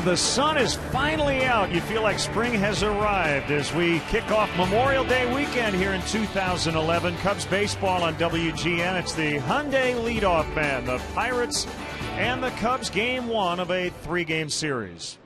The sun is finally out. You feel like spring has arrived as we kick off Memorial Day weekend here in 2011. Cubs baseball on WGN. It's the Hyundai leadoff man, the Pirates and the Cubs, game one of a three-game series.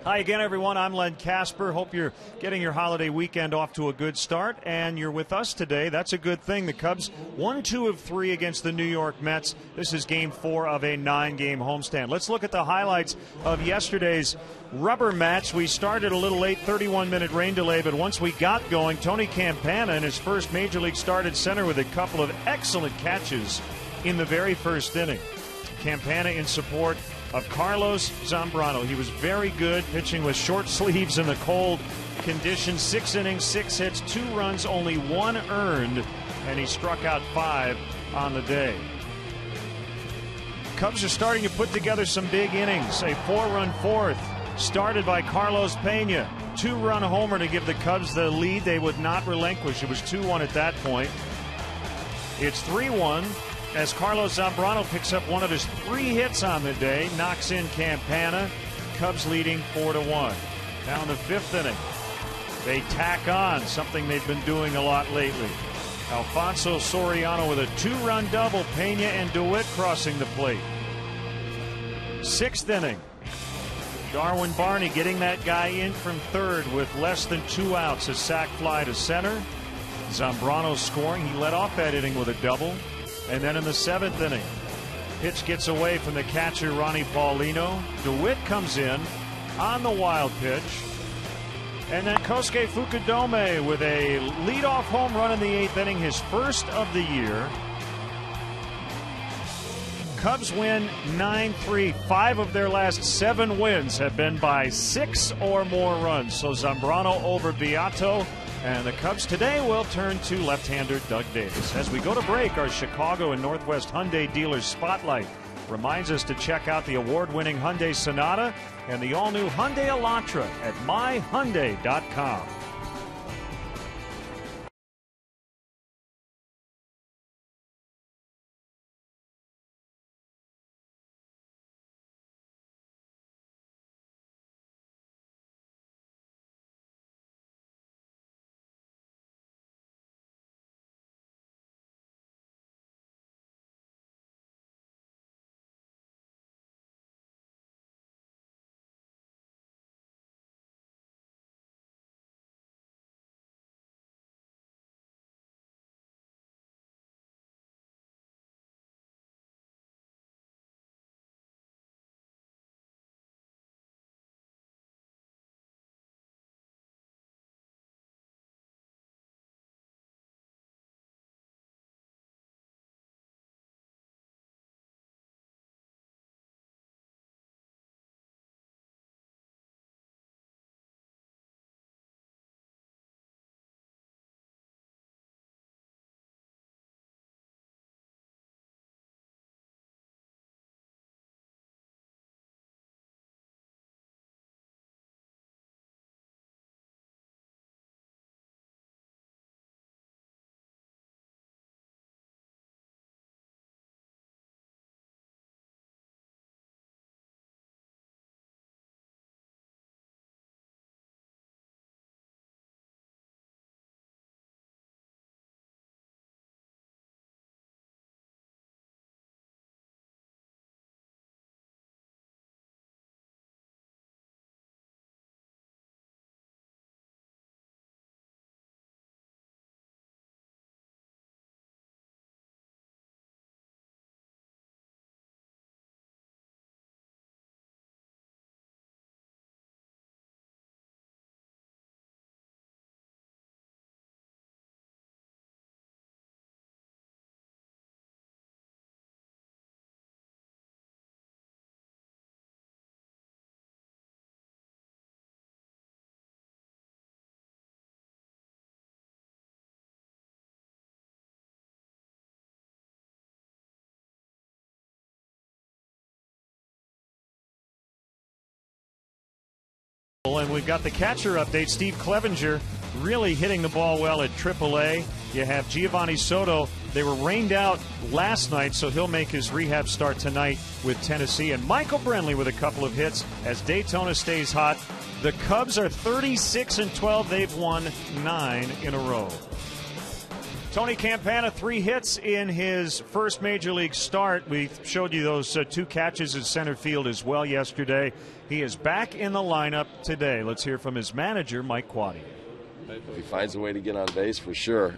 Hi again, everyone. I'm Len Casper. Hope you're getting your holiday weekend off to a good start, and you're with us today. That's a good thing. The Cubs won 2 of 3 against the New York Mets. This is game 4 of a 9-game homestand. Let's look at the highlights of yesterday's rubber match. We started a little late, 31-minute rain delay, but once we got going, Tony Campana in his first Major League start at center with a couple of excellent catches in the very first inning. Campana in support of Carlos Zambrano. He was very good, pitching with short sleeves in the cold conditions. 6 innings, 6 hits, 2 runs, only 1 earned, and he struck out 5 on the day. Cubs are starting to put together some big innings. A 4-run fourth started by Carlos Pena. 2-run homer to give the Cubs the lead they would not relinquish. It was 2-1 at that point. It's 3-1. As Carlos Zambrano picks up one of his 3 hits on the day, knocks in Campana. Cubs leading 4-1. Now in the 5th inning, they tack on something they've been doing a lot lately. Alfonso Soriano with a 2-run double. Pena and DeWitt crossing the plate. 6th inning, Darwin Barney getting that guy in from third with less than 2 outs. A sac fly to center. Zambrano scoring. He led off that inning with a double. And then in the 7th inning, pitch gets away from the catcher, Ronnie Paulino. DeWitt comes in on the wild pitch. And then Kosuke Fukudome with a leadoff home run in the 8th inning, his first of the year. Cubs win 9-3. 5 of their last 7 wins have been by 6 or more runs. So Zambrano over Beato. And the Cubs today will turn to left-hander Doug Davis. As we go to break, our Chicago and Northwest Hyundai Dealers Spotlight reminds us to check out the award-winning Hyundai Sonata and the all-new Hyundai Elantra at myhyundai.com. And we've got the catcher update. Steve Clevenger really hitting the ball well at AAA. You have Giovanni Soto They were rained out last night, so he'll make his rehab start tonight with Tennessee. And Michael Brenly with a couple of hits as Daytona stays hot. The Cubs are 36-12. They've won 9 in a row. Tony Campana, 3 hits in his first Major League start. We showed you those 2 catches in center field as well yesterday. He is back in the lineup today. Let's hear from his manager, Mike Quade. If he finds a way to get on base, for sure.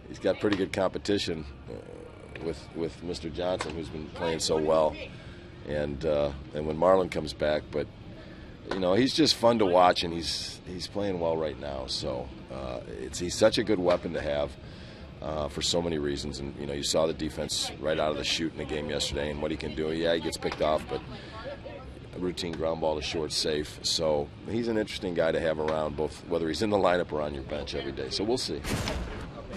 He's got pretty good competition with Mr. Johnson, who's been playing so well. And when Marlin comes back, but you know, he's just fun to watch, and he's playing well right now. So he's such a good weapon to have for so many reasons. And you know, you saw the defense right out of the chute in the game yesterday, and what he can do. Yeah, he gets picked off, but a routine ground ball to short, safe. So he's an interesting guy to have around, both whether he's in the lineup or on your bench every day. So we'll see.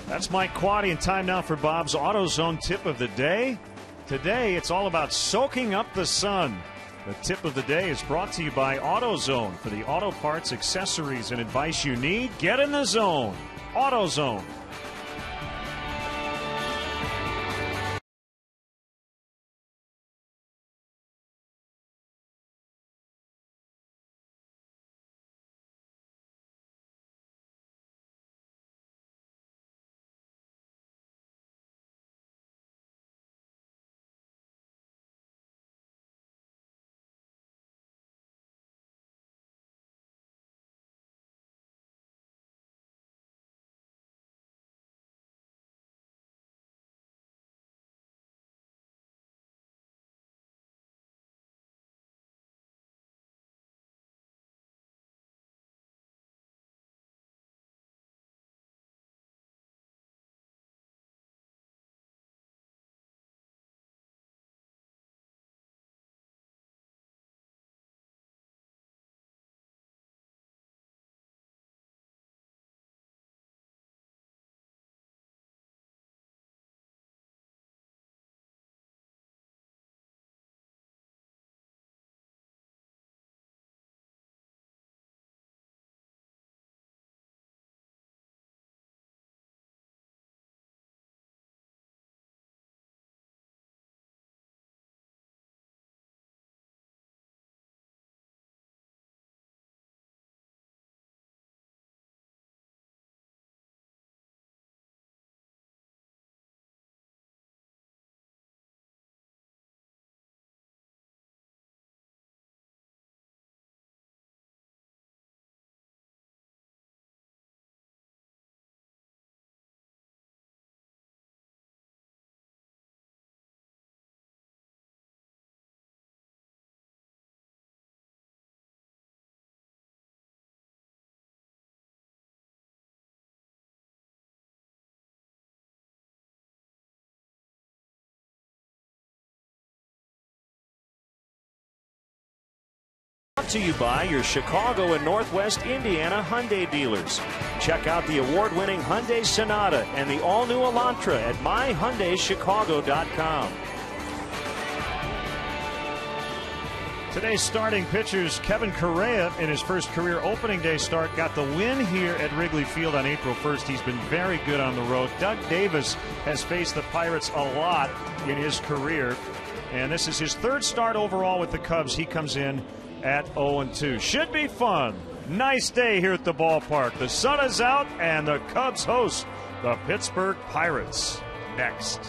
That's Mike Quade, and time now for Bob's AutoZone tip of the day. Today, it's all about soaking up the sun. The tip of the day is brought to you by AutoZone. For the auto parts, accessories, and advice you need, get in the zone. AutoZone. Brought to you by your Chicago and Northwest Indiana Hyundai dealers. Check out the award-winning Hyundai Sonata and the all-new Elantra at myhyundaichicago.com. Today's starting pitchers, Kevin Correa, in his first career opening day start, got the win here at Wrigley Field on April 1st. He's been very good on the road. Doug Davis has faced the Pirates a lot in his career, and this is his 3rd start overall with the Cubs. He comes in at 0-2. Should be fun. Nice day here at the ballpark. The sun is out, and the Cubs host the Pittsburgh Pirates next.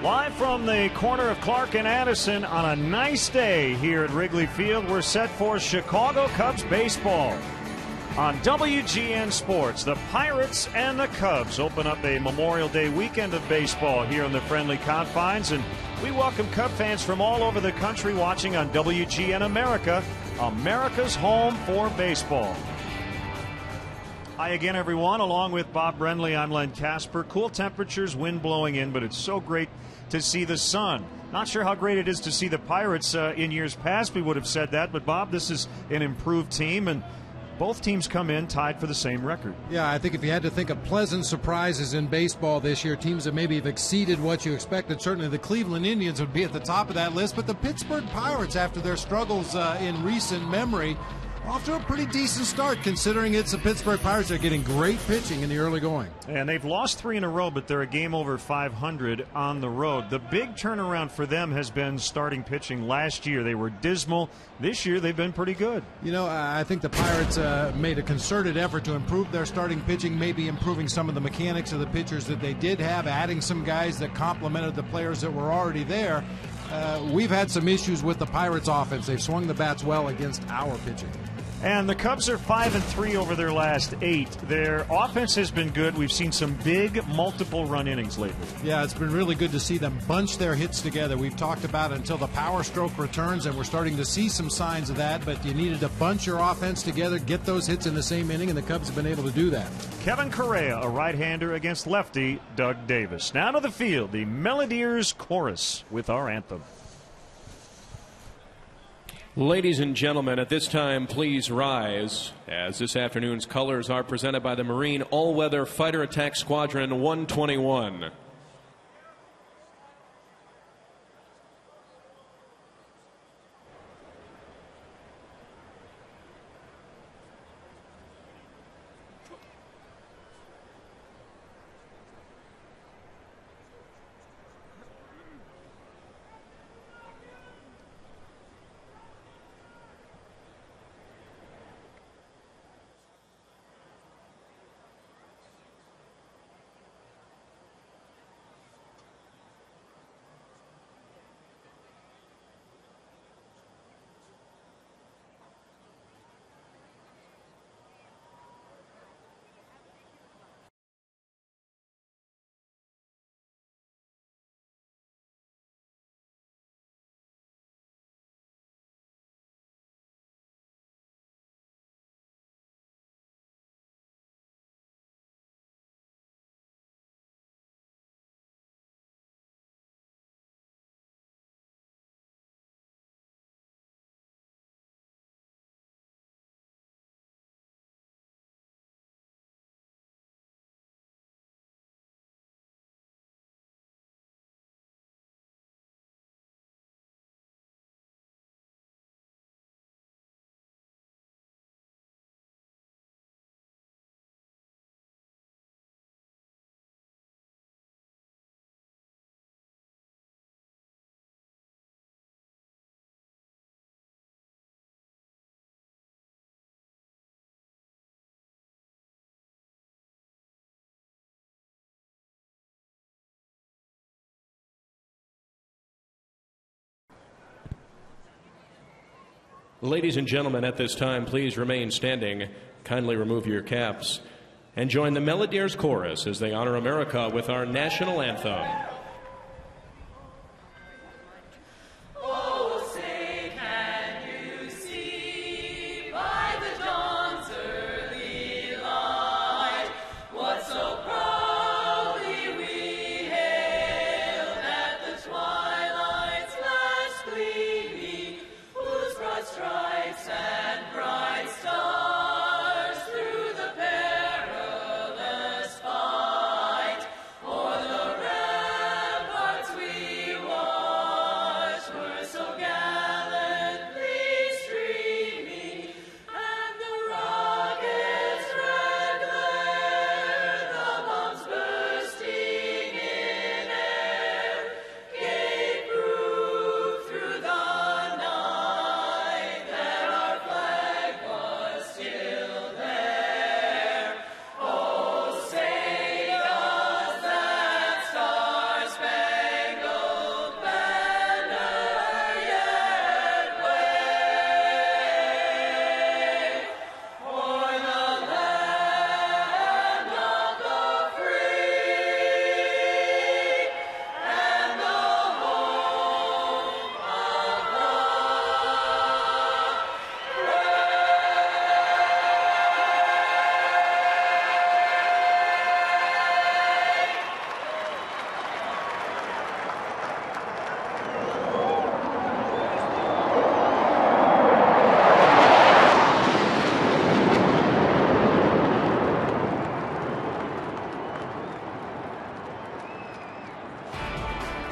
Live from the corner of Clark and Addison on a nice day here at Wrigley Field, we're set for Chicago Cubs baseball. On WGN Sports, the Pirates and the Cubs open up a Memorial Day weekend of baseball here in the friendly confines, and we welcome Cub fans from all over the country watching on WGN America, America's home for baseball. Hi again, everyone. Along with Bob Brenly, I'm Len Casper. Cool temperatures, wind blowing in, but it's so great to see the sun. Not sure how great it is to see the Pirates. In years past, we would have said that, but Bob, this is an improved team, and both teams come in tied for the same record. Yeah, I think if you had to think of pleasant surprises in baseball this year, teams that maybe have exceeded what you expected, certainly the Cleveland Indians would be at the top of that list, but the Pittsburgh Pirates, after their struggles in recent memory, off to a pretty decent start, considering it's the Pittsburgh Pirates. They're getting great pitching in the early going. And they've lost 3 in a row, but they're a game over 500 on the road. The big turnaround for them has been starting pitching. Last year they were dismal. This year they've been pretty good. You know, I think the Pirates made a concerted effort to improve their starting pitching, maybe improving some of the mechanics of the pitchers that they did have, adding some guys that complemented the players that were already there. We've had some issues with the Pirates offense. They've swung the bats well against our pitching. And the Cubs are 5-3 over their last 8. Their offense has been good. We've seen some big multiple run innings lately. Yeah, it's been really good to see them bunch their hits together. We've talked about it until the power stroke returns, and we're starting to see some signs of that, but you needed to bunch your offense together, get those hits in the same inning, and the Cubs have been able to do that. Kevin Correa, a right-hander against lefty Doug Davis. Now to the field, the Melodiers Chorus with our anthem. Ladies and gentlemen, at this time, please rise as this afternoon's colors are presented by the Marine All-Weather Fighter Attack Squadron 121. Ladies and gentlemen, at this time, please remain standing. Kindly remove your caps and join the Melodiers Chorus as they honor America with our national anthem.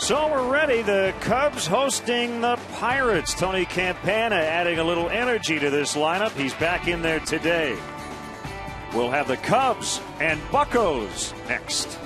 So we're ready. The Cubs hosting the Pirates. Tony Campana adding a little energy to this lineup. He's back in there today. We'll have the Cubs and Buccos next.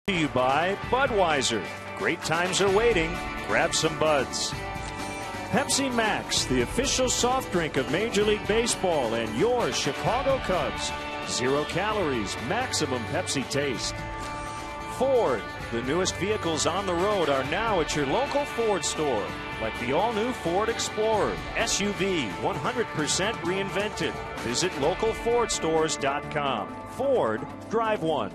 To you by Budweiser. Great times are waiting. Grab some buds. Pepsi Max, the official soft drink of Major League Baseball and your Chicago Cubs. 0 calories, maximum Pepsi taste. Ford, the newest vehicles on the road are now at your local Ford store. Like the all-new Ford Explorer, SUV, 100% reinvented. Visit localfordstores.com. Ford, drive one.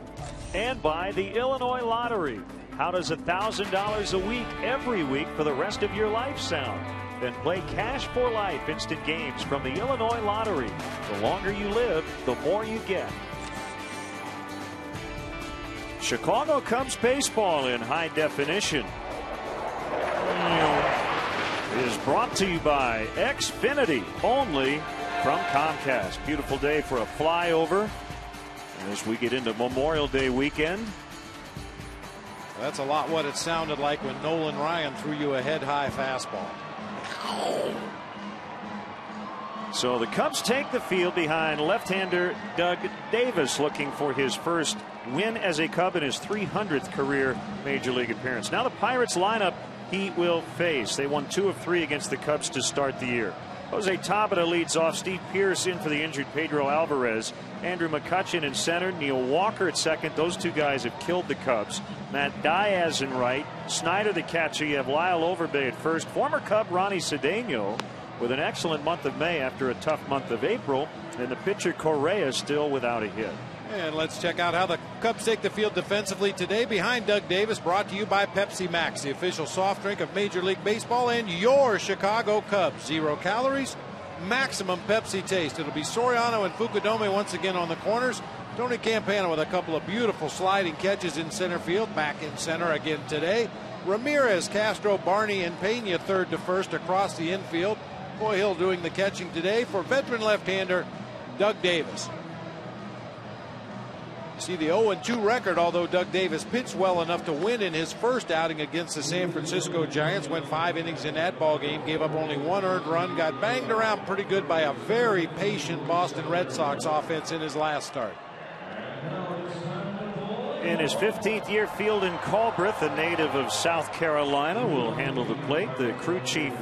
And by the Illinois Lottery. How does $1,000 a week every week for the rest of your life sound? Then play Cash for Life instant games from the Illinois Lottery. The longer you live, the more you get. Chicago Cubs baseball in high definition is brought to you by Xfinity, only from Comcast. Beautiful day for a flyover as we get into Memorial Day weekend. That's a lot what it sounded like when Nolan Ryan threw you a head-high fastball. So the Cubs take the field behind left-hander Doug Davis, looking for his first win as a Cub in his 300th career Major League appearance. Now the Pirates lineup he will face. They won 2 of 3 against the Cubs to start the year. Jose Tabata leads off. Steve Pearce in for the injured Pedro Alvarez. Andrew McCutchen in center. Neil Walker at second. Those two guys have killed the Cubs. Matt Diaz in right. Snyder the catcher. You have Lyle Overbay at first. Former Cub Ronnie Cedeno with an excellent month of May after a tough month of April. And the pitcher Correa still without a hit. And let's check out how the Cubs take the field defensively today. Behind Doug Davis, brought to you by Pepsi Max, the official soft drink of Major League Baseball and your Chicago Cubs. 0 calories, maximum Pepsi taste. It'll be Soriano and Fukudome once again on the corners. Tony Campana with a couple of beautiful sliding catches in center field. Back in center again today. Ramirez, Castro, Barney, and Pena third to first across the infield. Boy Hill doing the catching today for veteran left-hander Doug Davis. See the 0-2 record, although Doug Davis pitched well enough to win in his first outing against the San Francisco Giants. Went 5 innings in that ball game, gave up only 1 earned run, got banged around pretty good by a very patient Boston Red Sox offense in his last start. In his 15th year, Fieldin Culbreth, a native of South Carolina, will handle the plate. The crew chief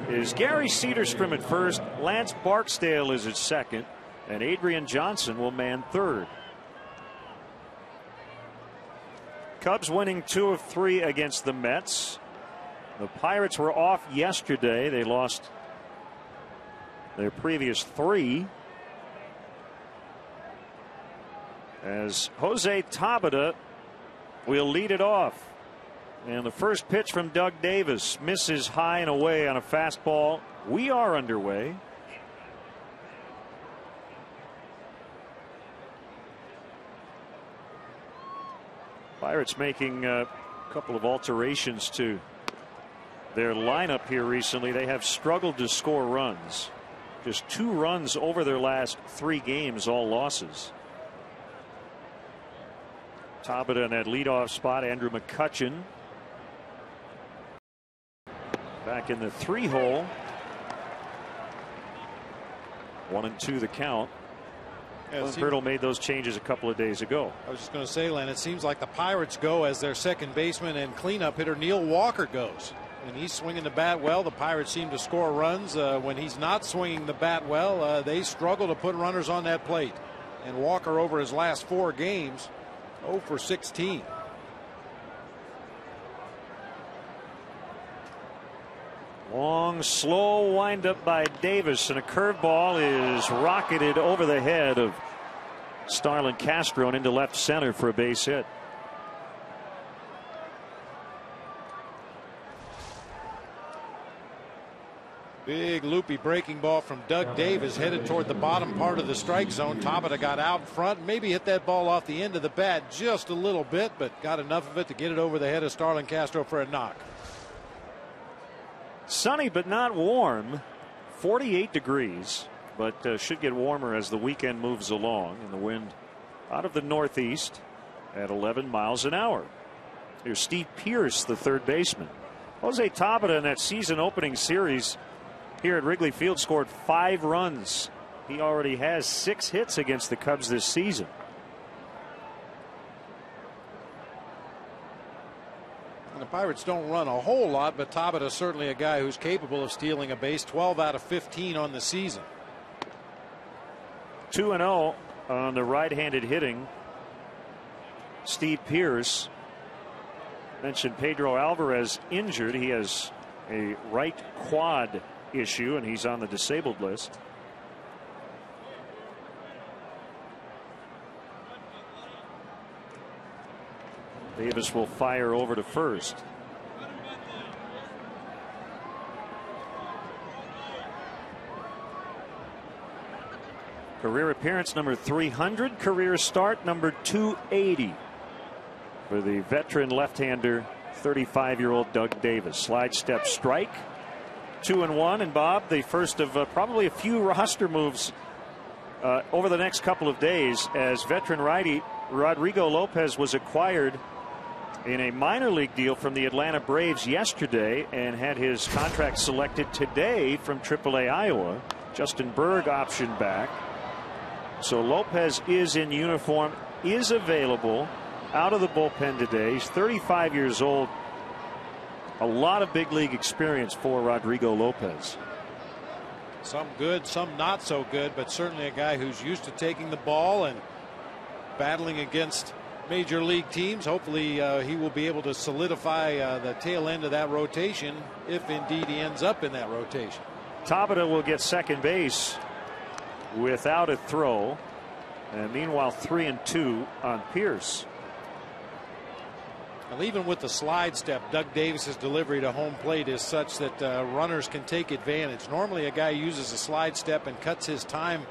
is Gary Cedarstrom at first. Lance Barksdale is at second, and Adrian Johnson will man third. Cubs winning 2 of 3 against the Mets. The Pirates were off yesterday. They lost their previous 3. As Jose Tabata will lead it off. And the first pitch from Doug Davis misses high and away on a fastball. We are underway. Pirates making a couple of alterations to their lineup here recently. They have struggled to score runs. Just 2 runs over their last 3 games, all losses. Tabata in that leadoff spot. Andrew McCutchen back in the 3 hole. 1-2 the count. Bertle made those changes a couple of days ago. I was just going to say, Len, it seems like the Pirates go as their second baseman and cleanup hitter Neil Walker goes. When he's swinging the bat well, the Pirates seem to score runs. When he's not swinging the bat well, they struggle to put runners on that plate. And Walker, over his last 4 games, 0 for 16. Long, slow windup by Davis, and a curveball is rocketed over the head of Starlin Castro and into left center for a base hit. Big loopy breaking ball from Doug Davis, headed toward the bottom part of the strike zone. Tabata got out front, maybe hit that ball off the end of the bat just a little bit, but got enough of it to get it over the head of Starlin Castro for a knock. Sunny but not warm. 48 degrees, but should get warmer as the weekend moves along, and the wind out of the northeast at 11 miles an hour. Here's Steve Pearce, the third baseman. Jose Tabata in that season opening series here at Wrigley Field scored 5 runs. He already has 6 hits against the Cubs this season. And the Pirates don't run a whole lot, but Tabata is certainly a guy who's capable of stealing a base. 12 out of 15 on the season. 2-0 on the right-handed hitting. Steve Pearce. Mentioned Pedro Alvarez injured. He has a right quad issue, and he's on the disabled list. Davis will fire over to first. Career appearance number 300, career start number 280 for the veteran left-hander, 35-year-old Doug Davis. Slide step strike, 2-1, and Bob, the first of probably a few roster moves over the next couple of days, as veteran righty Rodrigo Lopez was acquired in a minor league deal from the Atlanta Braves yesterday and had his contract selected today from AAA Iowa. Justin Berg optioned back. So Lopez is in uniform, is available, out of the bullpen today. He's 35 years old. A lot of big league experience for Rodrigo Lopez. Some good, some not so good, but certainly a guy who's used to taking the ball and battling against major league teams. Hopefully he will be able to solidify the tail end of that rotation, if indeed he ends up in that rotation. Tabata will get second base without a throw, and meanwhile 3-2 on Pearce. Well, even with the slide step, Doug Davis's delivery to home plate is such that runners can take advantage. Normally a guy uses a slide step and cuts his time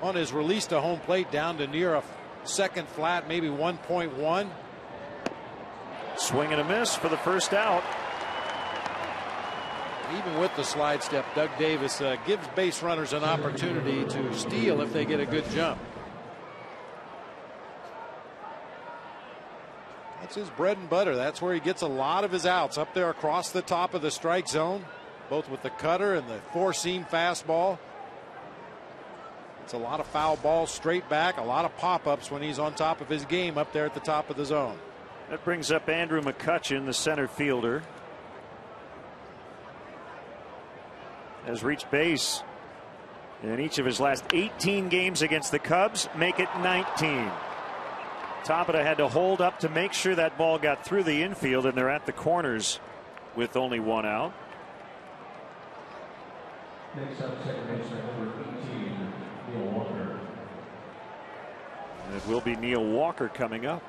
on his release to home plate down to near a second flat, maybe 1.1. Swing and a miss for the first out. Even with the slide step, Doug Davis gives base runners an opportunity to steal if they get a good jump. That's his bread and butter. That's where he gets a lot of his outs, up there across the top of the strike zone, both with the cutter and the four-seam fastball. It's a lot of foul balls straight back, a lot of pop-ups when he's on top of his game up there at the top of the zone. That brings up Andrew McCutchen, the center fielder. has reached base in each of his last 18 games against the Cubs, make it 19. Tabata had to hold up to make sure that ball got through the infield, and they're at the corners with only one out. Next up, second baseman number 18, Neil Walker. And it will be Neil Walker coming up.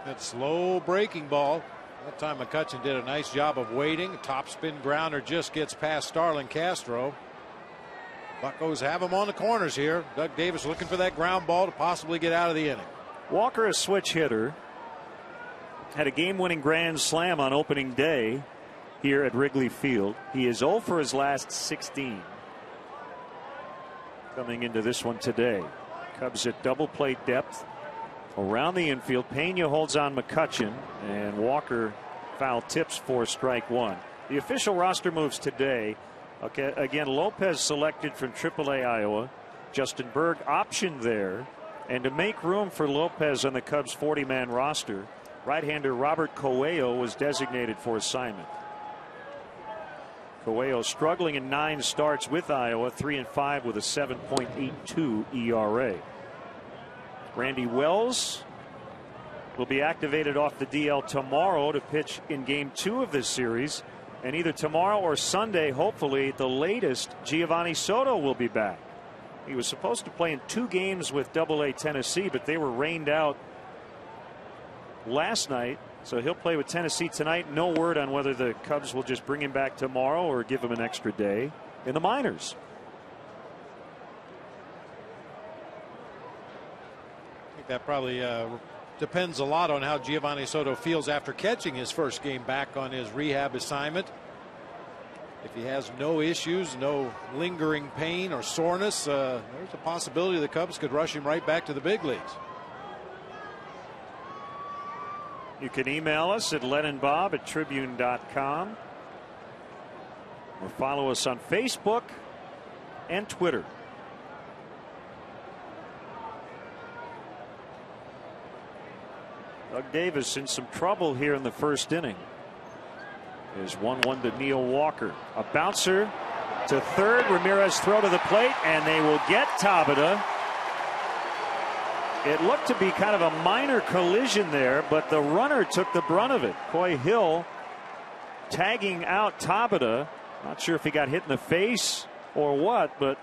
That slow breaking ball. That time McCutchen did a nice job of waiting. Top spin grounder just gets past Starlin Castro. Buccos have him on the corners here. Doug Davis looking for that ground ball to possibly get out of the inning. Walker, a switch hitter, had a game-winning grand slam on opening day here at Wrigley Field. He is 0 for his last 16. Coming into this one today. Cubs at double plate depth around the infield. Pena holds on McCutchen, and Walker foul tips for strike one. The official roster moves today. Okay, again, Lopez selected from AAA Iowa. Justin Berg optioned there. And to make room for Lopez on the Cubs 40-man roster, right-hander Robert Coelho was designated for assignment. Coelho struggling in 9 starts with Iowa, 3-5 with a 7.82 ERA. Randy Wells will be activated off the DL tomorrow to pitch in game 2 of this series. And either tomorrow or Sunday, hopefully, at the latest, Giovanni Soto will be back. He was supposed to play in 2 games with AA Tennessee, but they were rained out last night. So he'll play with Tennessee tonight. No word on whether the Cubs will just bring him back tomorrow or give him an extra day in the minors. I think that probably depends a lot on how Giovanni Soto feels after catching his first game back on his rehab assignment. If he has no issues, no lingering pain or soreness, there's a possibility the Cubs could rush him right back to the big leagues. You can email us at lenandbob@tribune.com or follow us on Facebook and Twitter. Doug Davis in some trouble here in the first inning. Is 1-1 to Neil Walker. A bouncer to third. Ramirez throw to the plate, and they will get Tabata. It looked to be kind of a minor collision there, but the runner took the brunt of it. Coy Hill tagging out Tabata. Not sure if he got hit in the face or what, but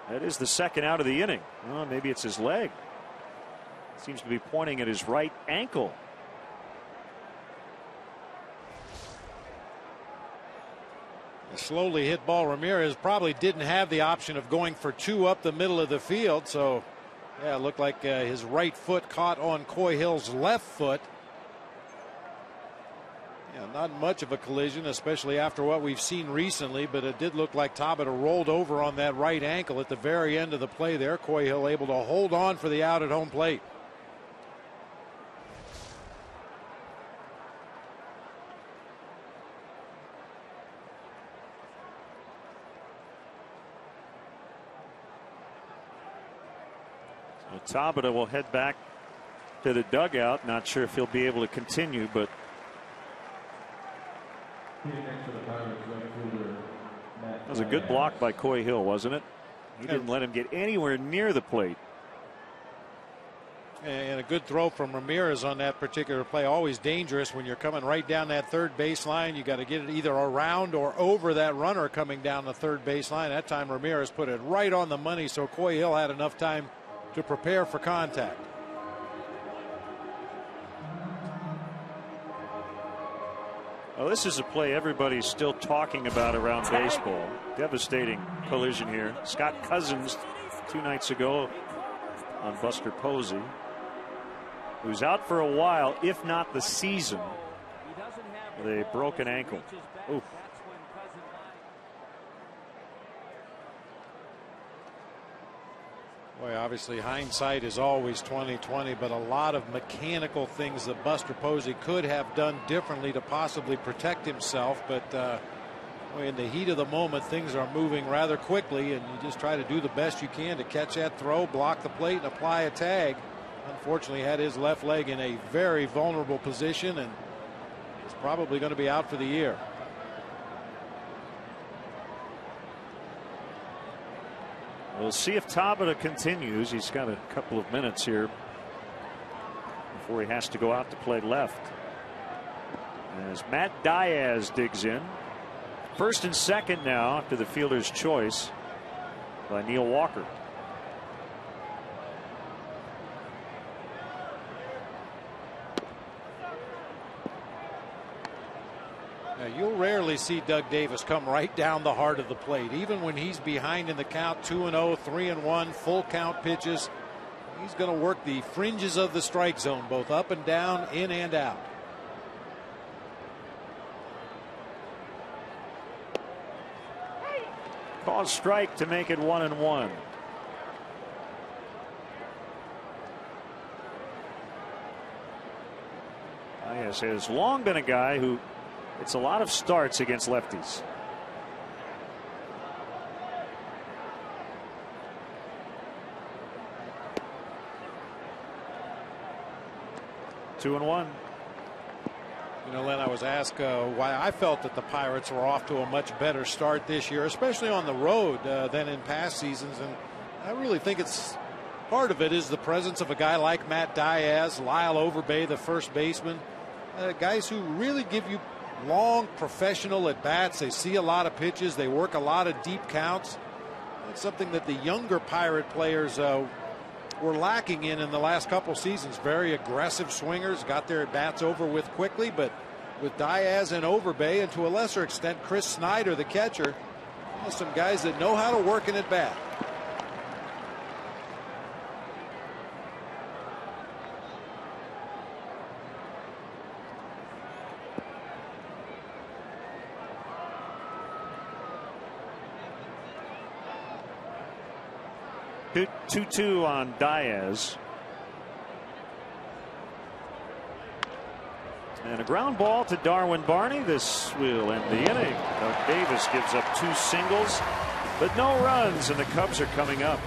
that is the second out of the inning. Well, maybe it's his leg. Seems to be pointing at his right ankle. A slowly hit ball. Ramirez probably didn't have the option of going for 2 up the middle of the field. So, yeah, it looked like his right foot caught on Coy Hill's left foot. Yeah, not much of a collision, especially after what we've seen recently, but it did look like Tabata rolled over on that right ankle at the very end of the play there. Coy Hill able to hold on for the out at home plate. Tabata will head back to the dugout. Not sure if he'll be able to continue, but that was a good block by Coy Hill, wasn't it? He didn't let him get anywhere near the plate. And a good throw from Ramirez on that particular play. Always dangerous when you're coming right down that third baseline. You got to get it either around or over that runner coming down the third baseline. That time Ramirez put it right on the money, so Coy Hill had enough time to prepare for contact. Well, this is a play everybody's still talking about around baseball. Devastating collision here. Scott Cousins 2 nights ago on Buster Posey, who's out for a while, if not the season, with a broken ankle. Oof. Boy, obviously hindsight is always 20/20, but a lot of mechanical things that Buster Posey could have done differently to possibly protect himself. But boy, in the heat of the moment, things are moving rather quickly, and you just try to do the best you can to catch that throw, block the plate, and apply a tag. Unfortunately, had his left leg in a very vulnerable position, and It's probably going to be out for the year. We'll see if Tabata continues. He's got a couple of minutes here before he has to go out to play left. As Matt Diaz digs in. First and second now after the fielder's choice by Neil Walker. Now, you'll rarely see Doug Davis come right down the heart of the plate. Even when he's behind in the count, 2-0, 3-1, full count pitches. He's going to work the fringes of the strike zone, both up and down, in and out. Called strike to make it 1-1. Diaz has long been a guy who gets a lot of starts against lefties. Two and one. You know, Len, I was asked why I felt that the Pirates were off to a much better start this year, especially on the road than in past seasons. And I really think it's part of it is the presence of a guy like Matt Diaz, Lyle Overbay, the first baseman, guys who really give you long professional at bats. They see a lot of pitches. They work a lot of deep counts. That's something that the younger Pirate players were lacking in the last couple seasons. Very aggressive swingers, got their at bats over with quickly, but with Diaz and Overbay, and to a lesser extent Chris Snyder, the catcher, some guys that know how to work an at bat. Two on Diaz. And a ground ball to Darwin Barney. This will end the inning. Doug Davis gives up 2 singles, but no runs, and the Cubs are coming up.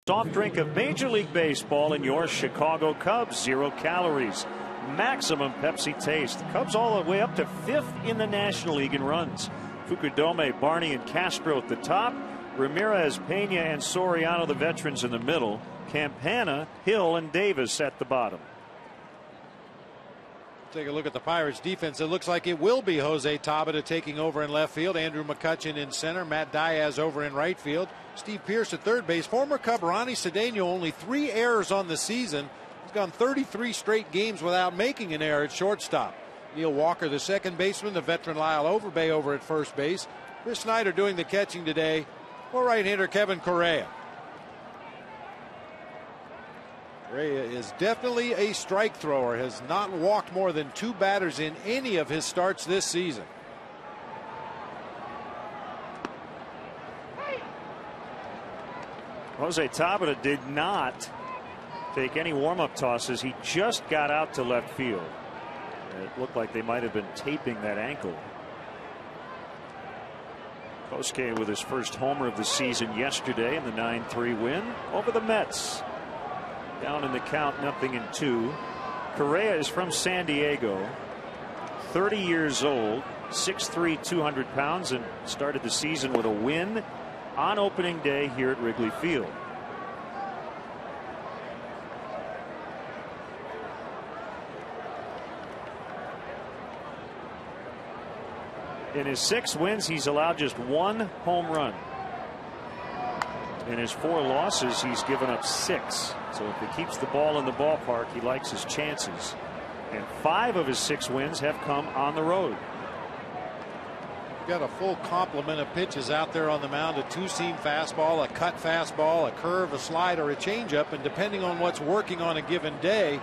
Soft drink of Major League Baseball in your Chicago Cubs. 0 calories. Maximum Pepsi taste. The Cubs all the way up to 5th in the National League in runs. Fukudome, Barney, and Castro at the top. Ramirez, Pena, and Soriano, the veterans, in the middle. Campana, Hill, and Davis at the bottom. Take a look at the Pirates defense. It looks like it will be Jose Tabata taking over in left field, Andrew McCutchen in center, Matt Diaz over in right field, Steve Pearce at third base. Former Cub Ronnie Cedeno, only 3 errors on the season. He's gone 33 straight games without making an error at shortstop. Neil Walker, the second baseman, the veteran Lyle Overbay over at first base. Chris Snyder doing the catching today for right-hander Kevin Correa. Correa is definitely a strike thrower, has not walked more than 2 batters in any of his starts this season. Jose Tabata did not take any warm-up tosses. He just got out to left field. It looked like they might have been taping that ankle. Kosuke with his first homer of the season yesterday in the 9-3 win over the Mets. Down in the count, 0-2. Correa is from San Diego, 30 years old, 6'3", 200 pounds, and started the season with a win on opening day here at Wrigley Field. In his 6 wins, he's allowed just 1 home run. In his 4 losses, he's given up 6. So if he keeps the ball in the ballpark, he likes his chances. And 5 of his 6 wins have come on the road. Got a full complement of pitches out there on the mound: a 2-seam fastball, a cut fastball, a curve, a slider, a changeup, and depending on what's working on a given day,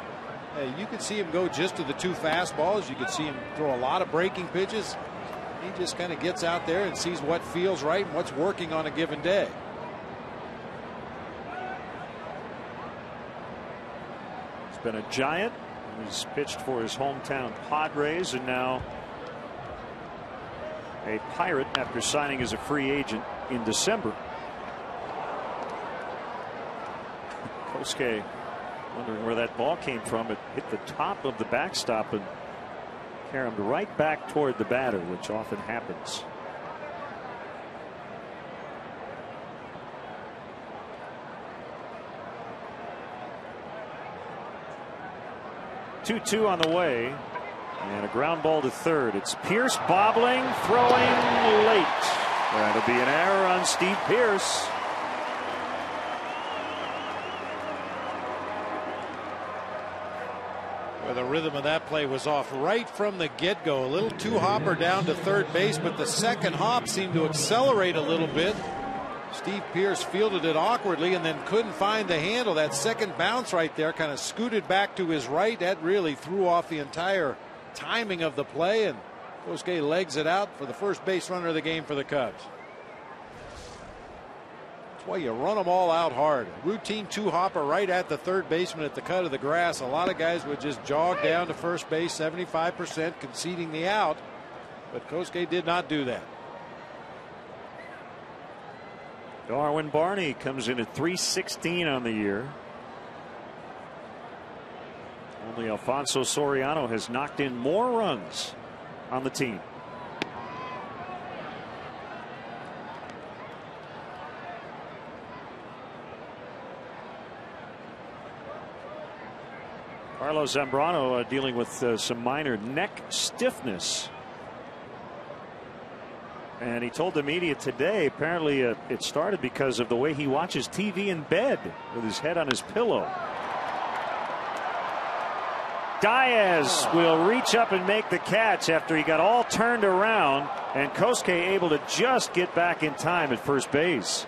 you could see him go just to the 2 fastballs. You could see him throw a lot of breaking pitches. He just kind of gets out there and sees what feels right and what's working on a given day. He's been a giant. He's pitched for his hometown Padres and now a Pirate after signing as a free agent in December. Kosuke wondering where that ball came from. It hit the top of the backstop and caromed right back toward the batter, which often happens. Two on the way, and a ground ball to third. It's Pierce bobbling, throwing late. That'll be an error on Steve Pierce. Well, the rhythm of that play was off right from the get-go. A little 2-hopper down to third base, but the second hop seemed to accelerate a little bit. Steve Pierce fielded it awkwardly and then couldn't find the handle. That second bounce right there kind of scooted back to his right. That really threw off the entire timing of the play, and Kosuke legs it out for the first base runner of the game for the Cubs. That's why you run them all out hard. Routine 2-hopper right at the third baseman at the cut of the grass. A lot of guys would just jog down to first base, 75%, conceding the out, but Kosuke did not do that. Darwin Barney comes in at .316 on the year. Only Alfonso Soriano has knocked in more runs on the team. Carlos Zambrano dealing with some minor neck stiffness. And he told the media today apparently it started because of the way he watches TV in bed with his head on his pillow. Diaz will reach up and make the catch after he got all turned around, and Kosuke able to just get back in time at first base.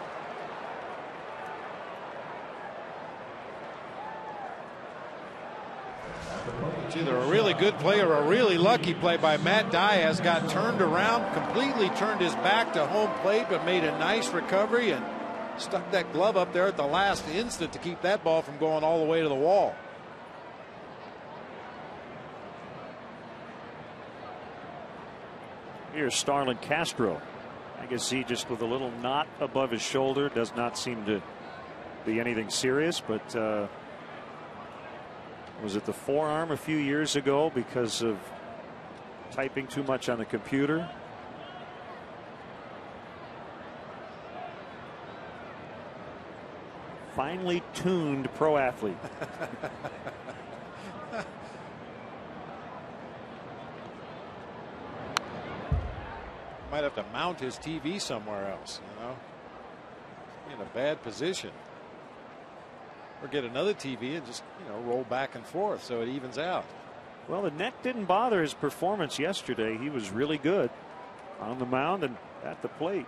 It's either a really good play or a really lucky play by Matt Diaz. Got turned around, completely turned his back to home plate, but made a nice recovery and stuck that glove up there at the last instant to keep that ball from going all the way to the wall. Here's Starlin Castro. I guess he just with a little knot above his shoulder, does not seem to be anything serious, but was it the forearm a few years ago because of typing too much on the computer? Finely tuned pro athlete. Might have to mount his TV somewhere else, you know. In a bad position. Or get another TV and just, you know, roll back and forth so it evens out. Well, the neck didn't bother his performance yesterday. He was really good on the mound and at the plate.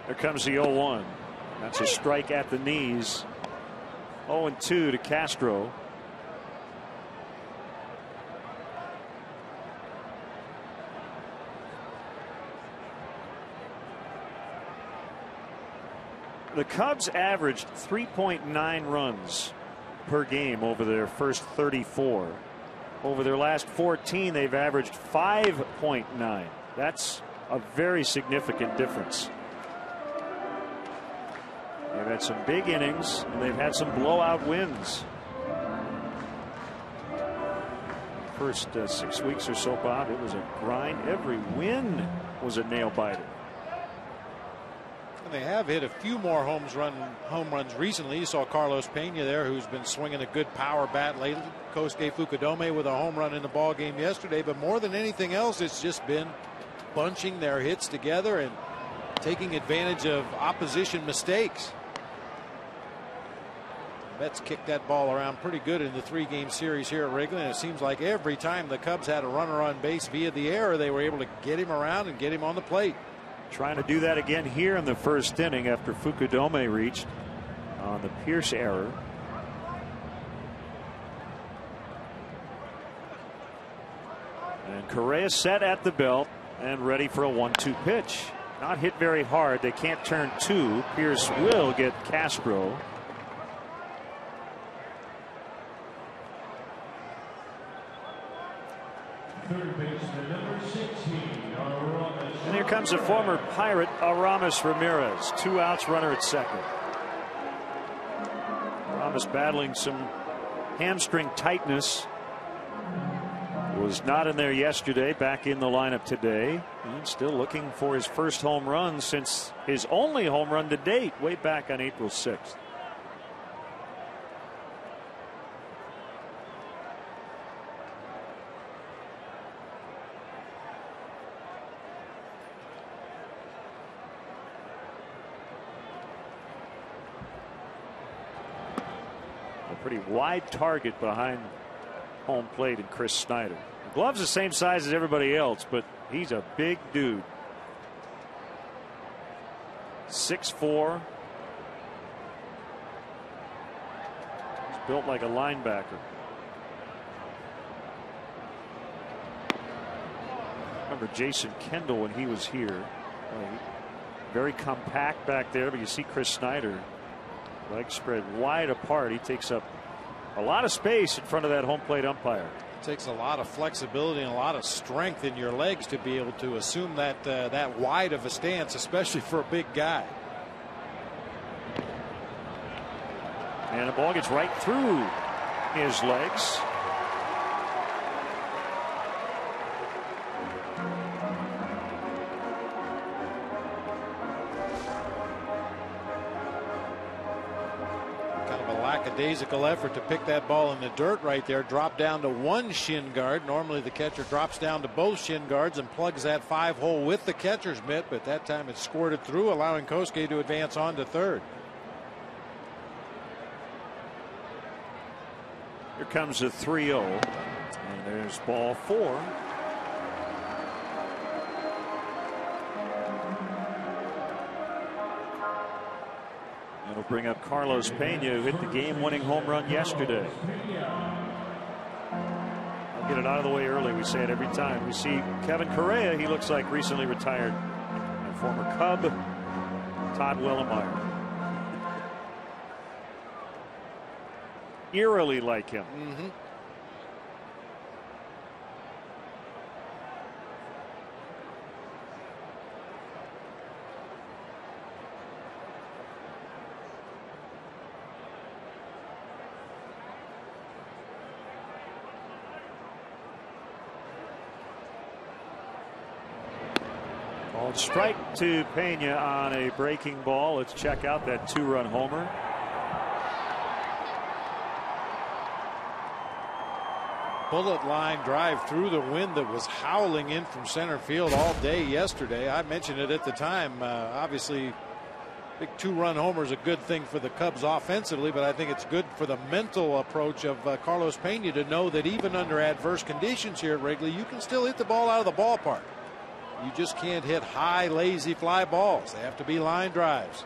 There comes the 0-1. That's a strike at the knees. 0-2 to Castro. The Cubs averaged 3.9 runs per game over their first 34. Over their last 14, they've averaged 5.9. That's a very significant difference. They've had some big innings, and they've had some blowout wins. First 6 weeks or so, Bob, it was a grind. Every win was a nail biter. And they have hit a few more home runs recently. You saw Carlos Pena there, who's been swinging a good power bat lately. Kosuke Fukudome with a home run in the ball game yesterday. But more than anything else, it's just been bunching their hits together and taking advantage of opposition mistakes. Mets kicked that ball around pretty good in the 3-game series here at Wrigley, and it seems like every time the Cubs had a runner on base via the error, they were able to get him around and get him on the plate. Trying to do that again here in the first inning after Fukudome reached on the Pierce error. And Correa set at the belt and ready for a 1-2 pitch. Not hit very hard. They can't turn two. Pierce will get Castro. Third baseman, number 16, Aramis. And here comes a former Pirate, Aramis Ramirez. 2 outs, runner at second. Aramis battling some hamstring tightness. Was not in there yesterday, back in the lineup today. And still looking for his first home run since his only home run to date, way back on April 6th. Pretty wide target behind home plate and Chris Snyder. The glove's the same size as everybody else, but he's a big dude. 6'4". He's built like a linebacker. Remember Jason Kendall when he was here. Very compact back there, but you see Chris Snyder. Legs spread wide apart. He takes up a lot of space in front of that home plate umpire. It takes a lot of flexibility and a lot of strength in your legs to be able to assume that that wide of a stance, especially for a big guy. And the ball gets right through his legs. Lackadaisical effort to pick that ball in the dirt right there. Drop down to one shin guard. Normally the catcher drops down to both shin guards and plugs that 5-hole with the catcher's mitt, but that time it squirted through, allowing Kosuke to advance on to third. Here comes a 3-0, and there's ball 4. It'll bring up Carlos Pena, who hit the game-winning home run yesterday. I'll get it out of the way early. We say it every time. We see Kevin Correa. He looks like recently retired. And former Cub Todd Wellemeyer. Eerily like him. Strike to Pena on a breaking ball. Let's check out that 2-run homer. Bullet line drive through the wind that was howling in from center field all day yesterday. I mentioned it at the time. Obviously, big 2-run homer is a good thing for the Cubs offensively, but I think it's good for the mental approach of Carlos Pena to know that even under adverse conditions here at Wrigley, you can still hit the ball out of the ballpark. You just can't hit high, lazy fly balls. They have to be line drives.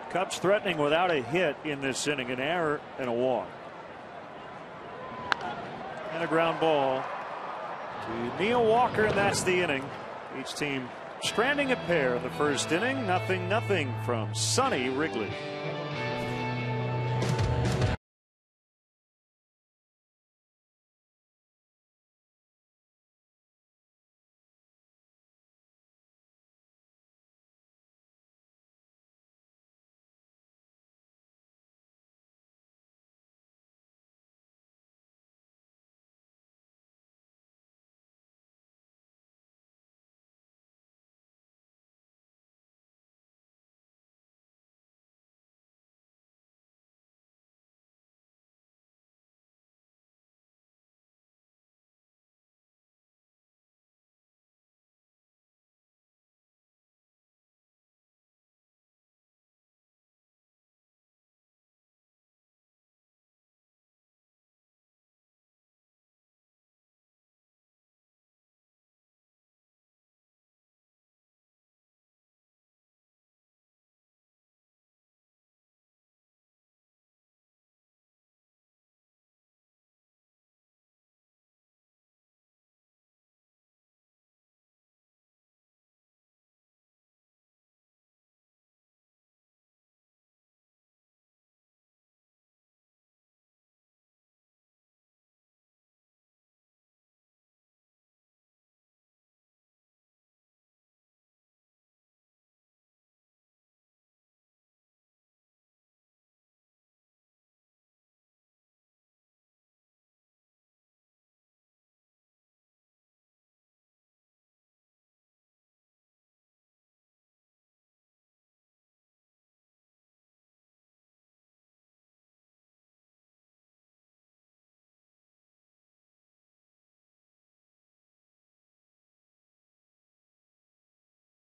Cubs threatening without a hit in this inning, an error and a walk. And a ground ball to Neil Walker, and that's the inning. Each team stranding a pair in the first inning. 0-0 from sunny Wrigley.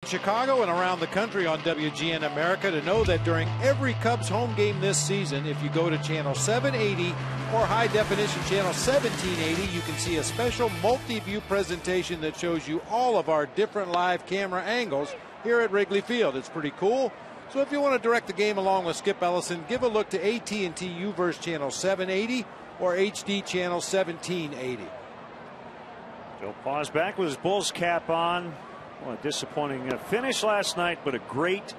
Chicago and around the country on WGN America to know that during every Cubs home game this season, if you go to channel 780 or high definition channel 1780, you can see a special multi-view presentation that shows you all of our different live camera angles here at Wrigley Field. It's pretty cool. So if you want to direct the game along with Skip Ellison, give a look to AT&T UVerse channel 780 or HD channel 1780. Joe Paws back with his Bulls cap on. Well, a disappointing finish last night, but a great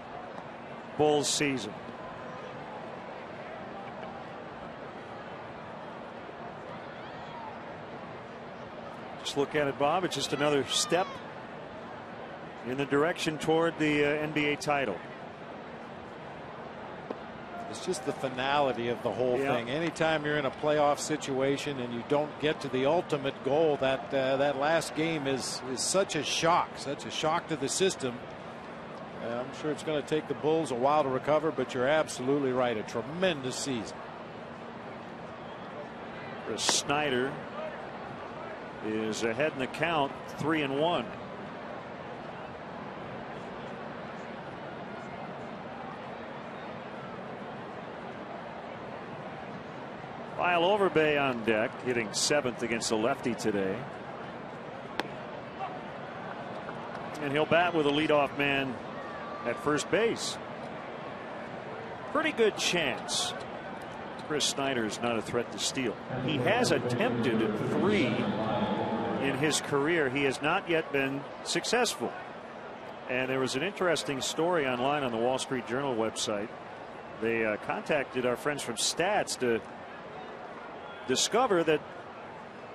Bulls season. Just look at it, Bob. It's just another step in the direction toward the NBA title. It's just the finality of the whole thing. Anytime you're in a playoff situation and you don't get to the ultimate goal, that last game is such a shock to the system. I'm sure it's going to take the Bulls a while to recover, but you're absolutely right. A tremendous season. Chris Snyder is ahead in the count, 3-1. Lyle Overbay on deck, hitting 7th against the lefty today. And he'll bat with a leadoff man at first base. Pretty good chance. Chris Snyder is not a threat to steal. He has attempted 3 in his career. He has not yet been successful. And there was an interesting story online on the Wall Street Journal website. They contacted our friends from Stats to discover that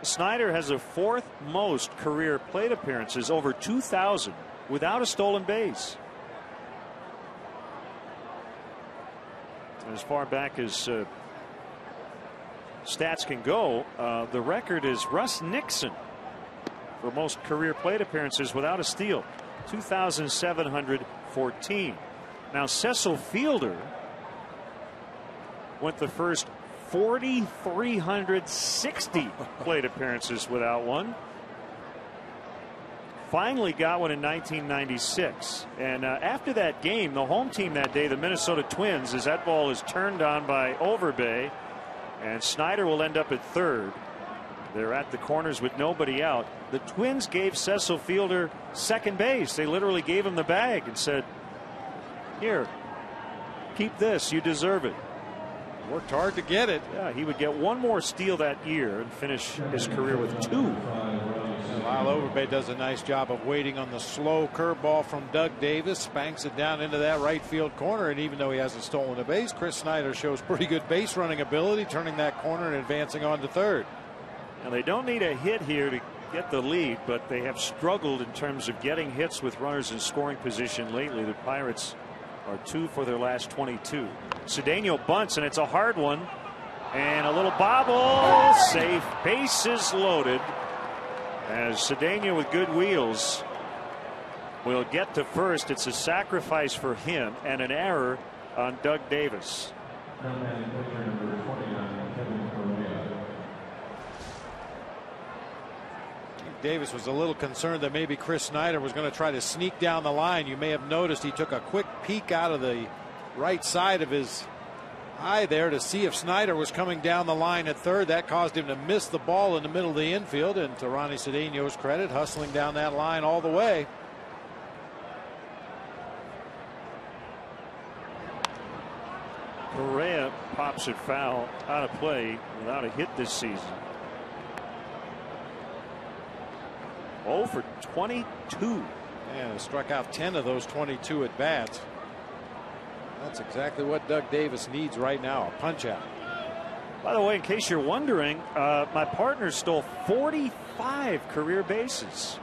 Snyder has the 4th most career plate appearances, over 2,000, without a stolen base. As far back as Stats can go, the record is Russ Nixon for most career plate appearances without a steal, 2,714. Now Cecil Fielder went the first 4,360 plate appearances without one. Finally got one in 1996. And after that game, the home team that day, the Minnesota Twins, as that ball is turned on by Overbay, and Snyder will end up at third. They're at the corners with nobody out. The Twins gave Cecil Fielder second base. They literally gave him the bag and said, "Here, keep this. You deserve it." Worked hard to get it. Yeah, he would get one more steal that year and finish his career with 2. Lyle Overbay does a nice job of waiting on the slow curveball from Doug Davis, banks it down into that right field corner, and even though he hasn't stolen a base, Chris Snyder shows pretty good base running ability, turning that corner and advancing on to third. Now they don't need a hit here to get the lead, but they have struggled in terms of getting hits with runners in scoring position lately. The Pirates are 2 for their last 22. Cedeno bunts, and it's a hard one, and a little bobble, safe, bases loaded, as Cedeno with good wheels will get to first. It's a sacrifice for him and an error on Doug Davis. Davis was a little concerned that maybe Chris Snyder was going to try to sneak down the line. You may have noticed he took a quick peek out of the right side of his eye there to see if Snyder was coming down the line at third. That caused him to miss the ball in the middle of the infield, and to Ronnie Cedeno's credit, hustling down that line all the way. Correa pops it foul, out of play without a hit this season. 0 for 22. And struck out 10 of those 22 at bats. That's exactly what Doug Davis needs right now, a punch out. By the way, in case you're wondering, my partner stole 45 career bases.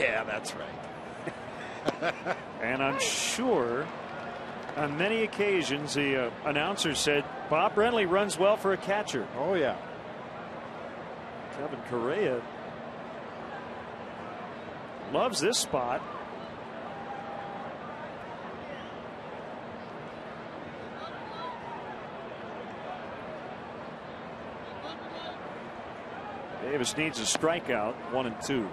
Yeah, that's right. And I'm sure on many occasions the announcer said Bob Brenly runs well for a catcher. Oh yeah. Kevin Correa loves this spot. Davis needs a strikeout, 1 and 2.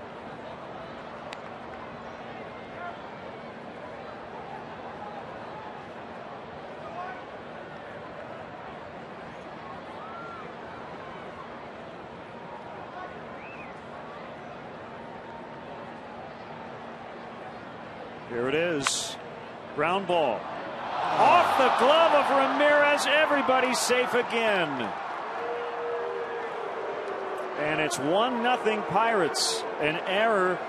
Here it is. Ground ball. Off the glove of Ramirez. Everybody's safe again. And it's 1-0 Pirates. An error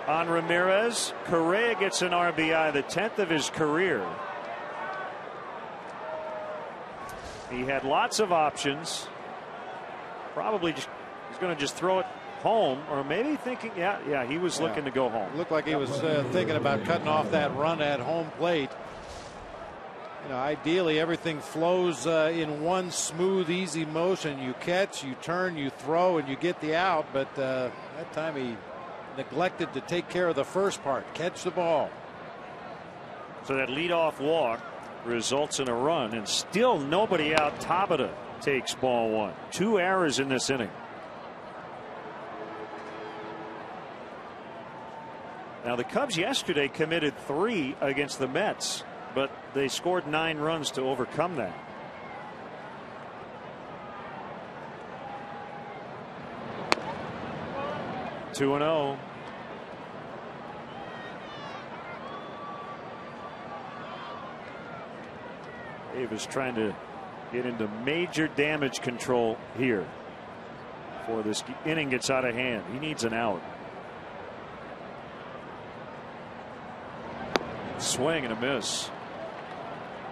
on Ramirez. Correa gets an RBI, the 10th of his career. He had lots of options. Probably just, he's going to just throw it home, or maybe thinking, yeah, he was looking to go home. Looked like he was thinking about cutting off that run at home plate. You know, ideally everything flows in one smooth, easy motion. You catch, you turn, you throw, and you get the out. But that time he neglected to take care of the first part, catch the ball. So that leadoff walk results in a run, and still nobody out. Tabata takes ball 1. 2 errors in this inning. Now the Cubs yesterday committed 3 against the Mets, but they scored 9 runs to overcome that. Two and 0. Davis trying to get into major damage control here before this inning gets out of hand. He needs an out. Swing and a miss.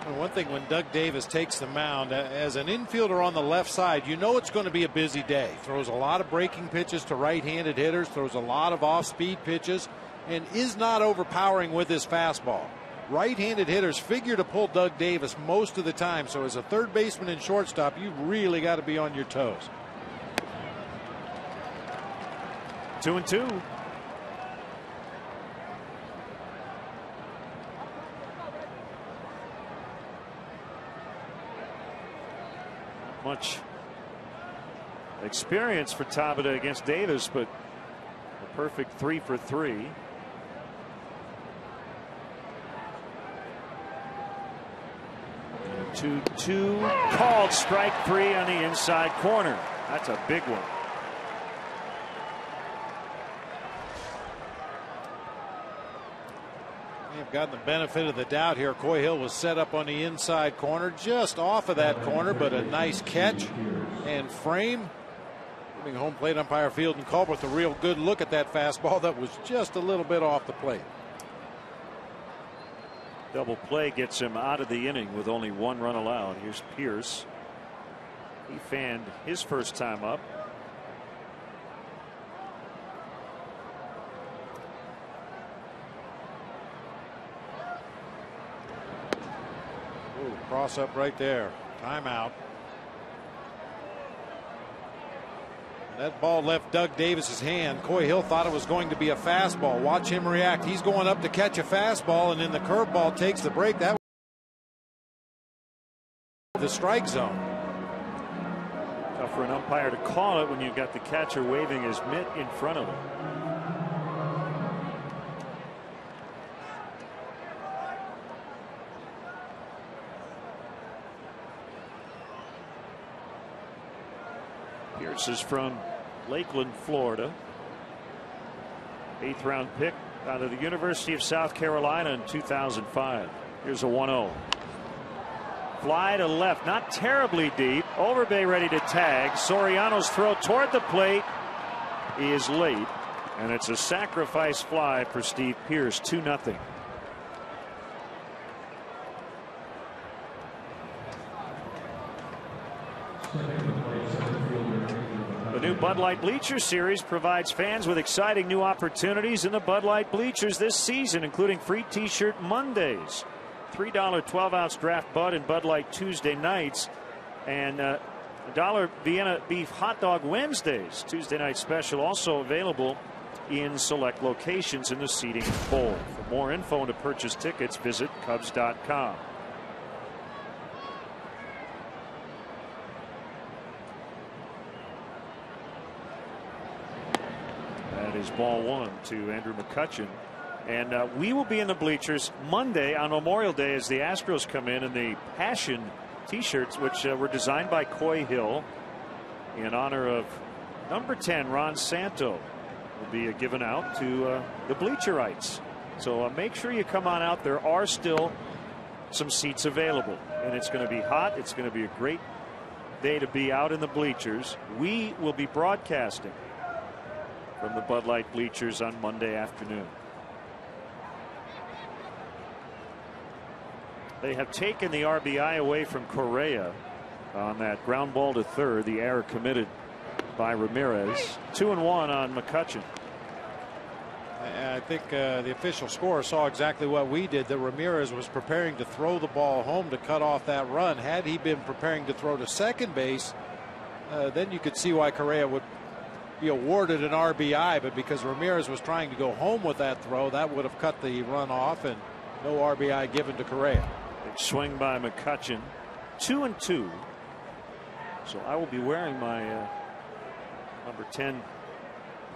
And one thing, when Doug Davis takes the mound as an infielder on the left side, you know it's going to be a busy day. Throws a lot of breaking pitches to right-handed hitters, throws a lot of off-speed pitches, and is not overpowering with his fastball. Right-handed hitters figure to pull Doug Davis most of the time, so as a third baseman and shortstop, you've really got to be on your toes. 2 and 2. Much experience for Tabata against Davis, but a perfect 3 for 3. Two called strike 3 on the inside corner. That's a big one. And I've gotten the benefit of the doubt here. Coy Hill was set up on the inside corner, just off of that corner, but a nice catch and frame. Giving home plate umpire Field and Culberth a real good look at that fastball that was just a little bit off the plate. Double play gets him out of the inning with only 1 run allowed. Here's Pierce. He fanned his first time up. Ooh, cross up right there. Timeout. That ball left Doug Davis's hand. Coy Hill thought it was going to be a fastball. Watch him react. He's going up to catch a fastball, and then the curveball takes the break. That was the strike zone. Tough for an umpire to call it when you've got the catcher waving his mitt in front of him. Pierce is from Lakeland, Florida. 8th round pick out of the University of South Carolina in 2005. Here's a 1-0. Fly to left, not terribly deep. Overbay ready to tag. Soriano's throw toward the plate is late, and it's a sacrifice fly for Steve Pierce. 2-0. The new Bud Light Bleachers Series provides fans with exciting new opportunities in the Bud Light Bleachers this season, including free T-shirt Mondays, $3 12-ounce draft Bud and Bud Light Tuesday nights, and $1 Vienna Beef Hot Dog Wednesdays. Tuesday night special also available in select locations in the seating bowl. For more info and to purchase tickets, visit Cubs.com. That is ball 1 to Andrew McCutchen. And we will be in the bleachers Monday on Memorial Day as the Astros come in the Passion T-shirts, which were designed by Coy Hill in honor of number 10, Ron Santo, will be given out to the bleacherites. So make sure you come on out. There are still some seats available, and it's going to be hot. It's going to be a great day to be out in the bleachers. We will be broadcasting from the Bud Light bleachers on Monday afternoon. They have taken the RBI away from Correa on that ground ball to third, the error committed by Ramirez. 2-1 on McCutchen. I think the official scorer saw exactly what we did, that Ramirez was preparing to throw the ball home to cut off that run. Had he been preparing to throw to second base, then you could see why Correa would be awarded an RBI, but because Ramirez was trying to go home with that throw, that would have cut the run off, and no RBI given to Correa. Big swing by McCutchen. 2-2. So I will be wearing my number 10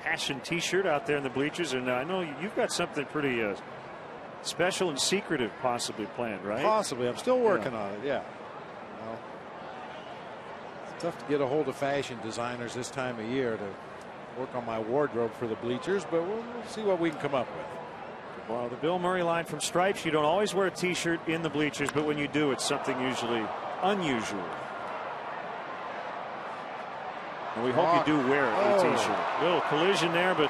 Passion T-shirt out there in the bleachers, and I know you've got something pretty special and secretive possibly planned, right? Possibly. I'm still working on it. Yeah. Well, it's tough to get a hold of fashion designers this time of year to work on my wardrobe for the bleachers, but we'll see what we can come up with. Well, the Bill Murray line from Stripes, you don't always wear a T-shirt in the bleachers, but when you do, it's something usually unusual. And we hope you do wear a T-shirt. Little collision there, but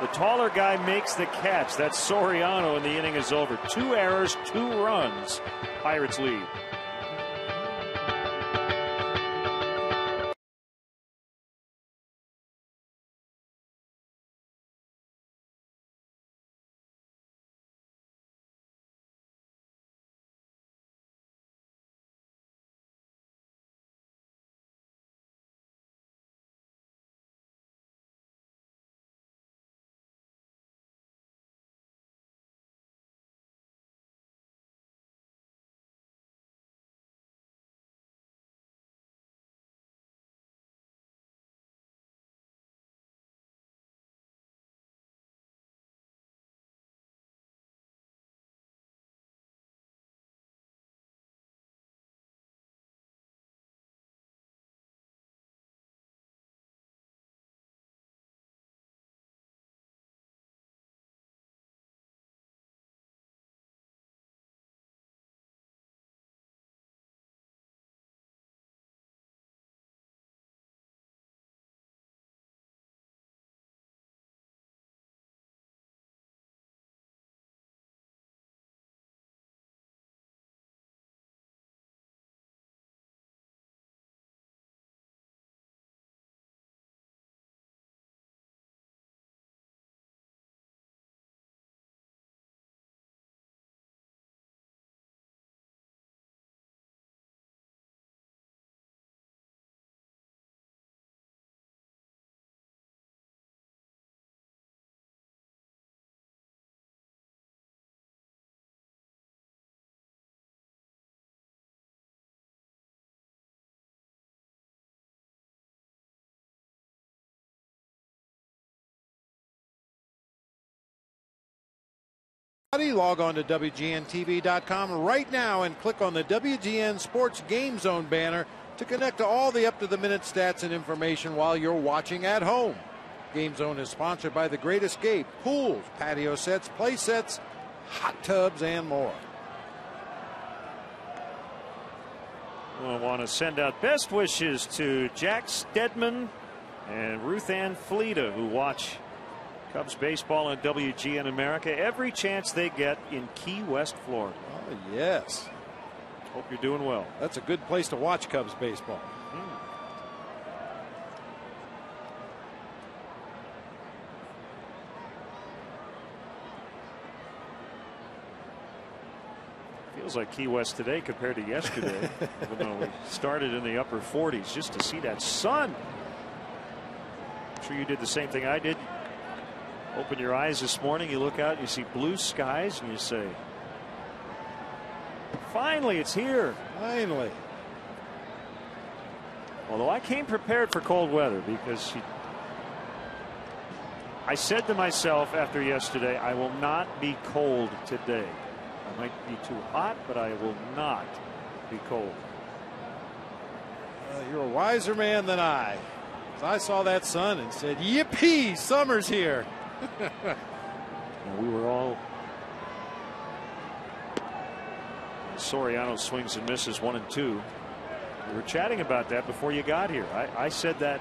the taller guy makes the catch. That's Soriano, and the inning is over. 2 errors, 2 runs. Pirates lead. Log on to WGNTV.com right now and click on the WGN Sports Game Zone banner to connect to all the up-to-the-minute stats and information while you're watching at home. Game Zone is sponsored by The Great Escape, pools, patio sets, play sets, hot tubs, and more. I want to send out best wishes to Jack Stedman and Ruth Ann Fleeta, who watch Cubs baseball on WGN America every chance they get in Key West, Florida. Oh, yes. Hope you're doing well. That's a good place to watch Cubs baseball. Feels like Key West today compared to yesterday, even though we started in the upper 40s. Just to see that sun. I'm sure you did the same thing I did. Open your eyes this morning, you look out, and you see blue skies, and you say, finally, it's here. Finally. Although I came prepared for cold weather, because I said to myself after yesterday, I will not be cold today. I might be too hot, but I will not be cold. You're a wiser man than I. I saw that sun and said, yippee, summer's here. And we were all Soriano swings and misses 1 and 2. We were chatting about that before you got here. I said that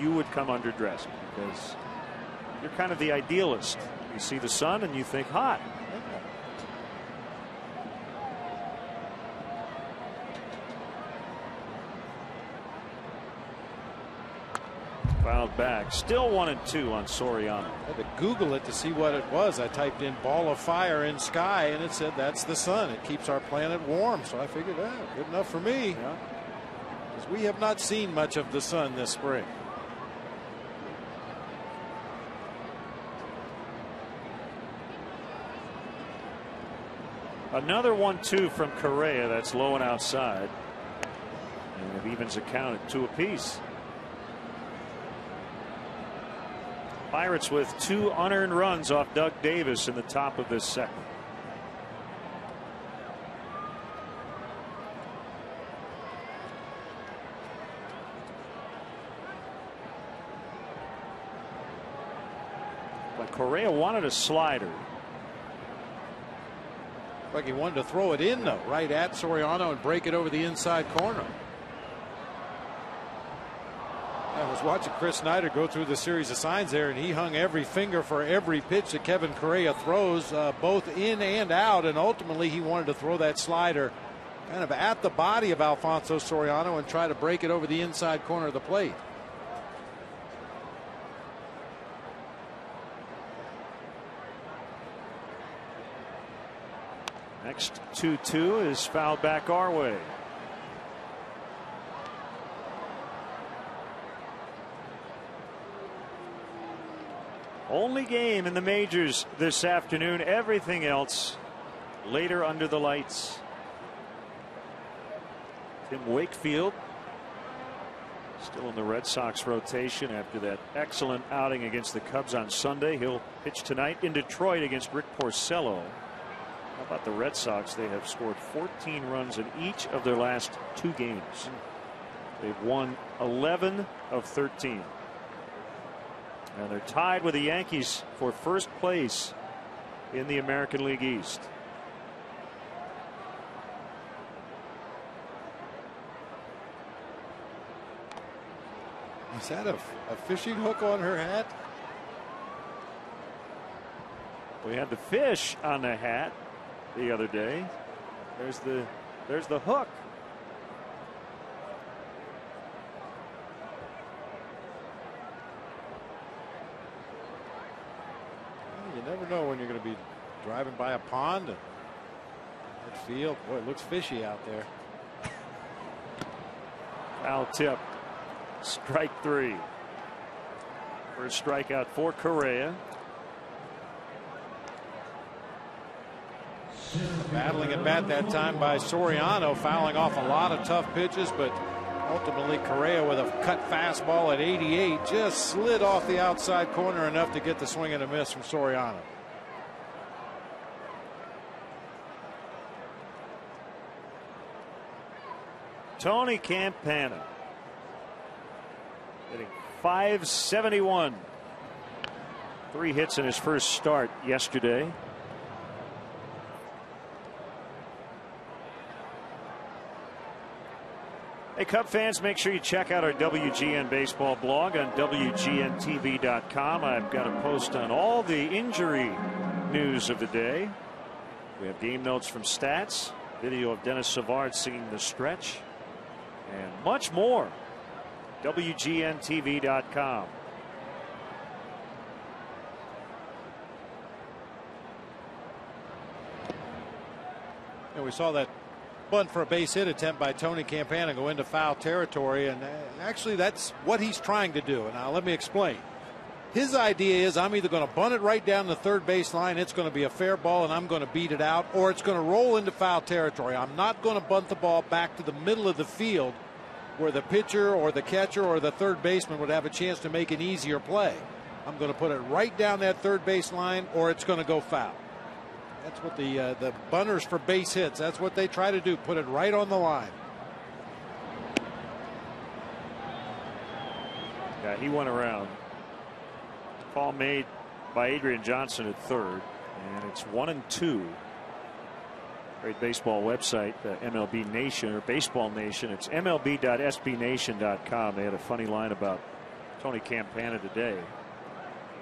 you would come underdressed because you're kind of the idealist. You see the sun and you think hot. Fouled back. Still 1 and 2 on Soriano. I had to Google it to see what it was. I typed in ball of fire in sky and it said that's the sun. It keeps our planet warm. So I figured, good enough for me. Yeah. Because we have not seen much of the sun this spring. Another 1-2 from Correa. That's low and outside. And it evens the count at 2 apiece. Pirates with 2 unearned runs off Doug Davis in the top of this second. But Correa wanted a slider. Like he wanted to throw it in, though, right at Soriano and break it over the inside corner. I was watching Chris Snyder go through the series of signs there, and he hung every finger for every pitch that Kevin Correa throws, both in and out, and ultimately he wanted to throw that slider kind of at the body of Alfonso Soriano and try to break it over the inside corner of the plate. Next 2-2 is fouled back our way. Only game in the majors this afternoon. Everything else later under the lights. Tim Wakefield still in the Red Sox rotation after that excellent outing against the Cubs on Sunday. He'll pitch tonight in Detroit against Rick Porcello. How about the Red Sox? They have scored 14 runs in each of their last 2 games. They've won 11 of 13. And they're tied with the Yankees for first place in the American League East. Is that a fishing hook on her hat? We had the fish on the hat the other day. There's the hook. You never know when you're going to be driving by a pond and that field. Boy, it looks fishy out there. Foul tip. Strike 3. First strikeout for Correa. Battling at bat that time by Soriano, fouling off a lot of tough pitches, but ultimately Correa with a cut fastball at 88 just slid off the outside corner enough to get the swing and a miss from Soriano. Tony Campana hitting .571. 3 hits in his first start yesterday. Hey, Cub fans, make sure you check out our WGN Baseball blog on WGNTV.com. I've got a post on all the injury news of the day. We have game notes from Stats, video of Dennis Savard singing The Stretch, and much more. WGNTV.com. And we saw that bunt for a base hit attempt by Tony Campana go into foul territory, and actually that's what he's trying to do. And now let me explain. His idea is I'm either going to bunt it right down the third base line, it's going to be a fair ball and I'm going to beat it out, or it's going to roll into foul territory. I'm not going to bunt the ball back to the middle of the field where the pitcher or the catcher or the third baseman would have a chance to make an easier play. I'm going to put it right down that third base line, or it's going to go foul. That's what the bunters for base hits, that's what they try to do, put it right on the line. Yeah, he went around. Call made by Adrian Johnson at third, and it's 1-2. Great baseball website, MLB Nation or Baseball Nation. It's MLB.SBNation.com. They had a funny line about Tony Campana today.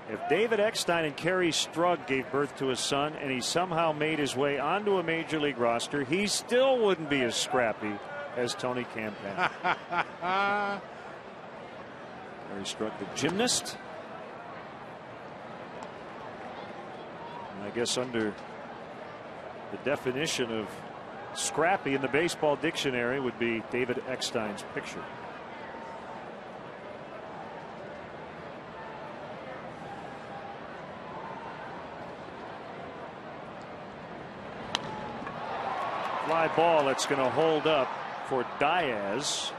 If David Eckstein and Kerry Strug gave birth to a son and he somehow made his way onto a major league roster, he still wouldn't be as scrappy as Tony Campana. Kerry Strug, the gymnast. And I guess under the definition of scrappy in the baseball dictionary would be David Eckstein's picture. Fly ball that's going to hold up for Diaz.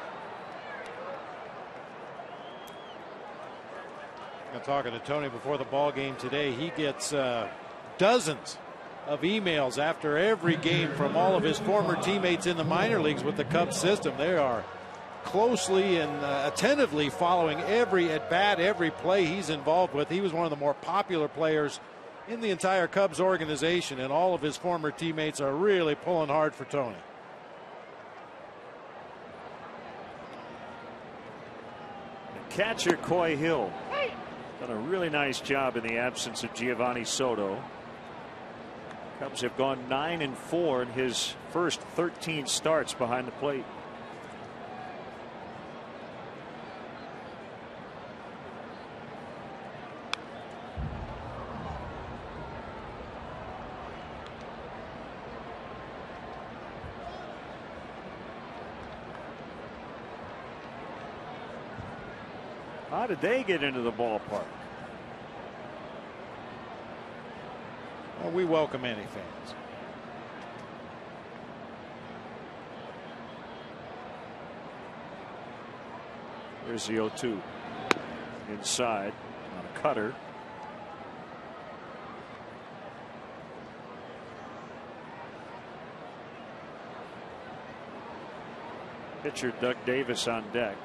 I'm talking to Tony before the ball game today. He gets dozens of emails after every game from all of his former teammates in the minor leagues with the Cubs system. They are closely and attentively following every at bat, every play he's involved with. He was one of the more popular players in the entire Cubs organization, and all of his former teammates are really pulling hard for Tony. The catcher, Coy Hill, done a really nice job in the absence of Giovanni Soto. Cubs have gone 9-4 in his first 13 starts behind the plate. How did they get into the ballpark? Well, we welcome any fans. There's the 0-2 inside on a cutter. Pitcher Doug Davis on deck.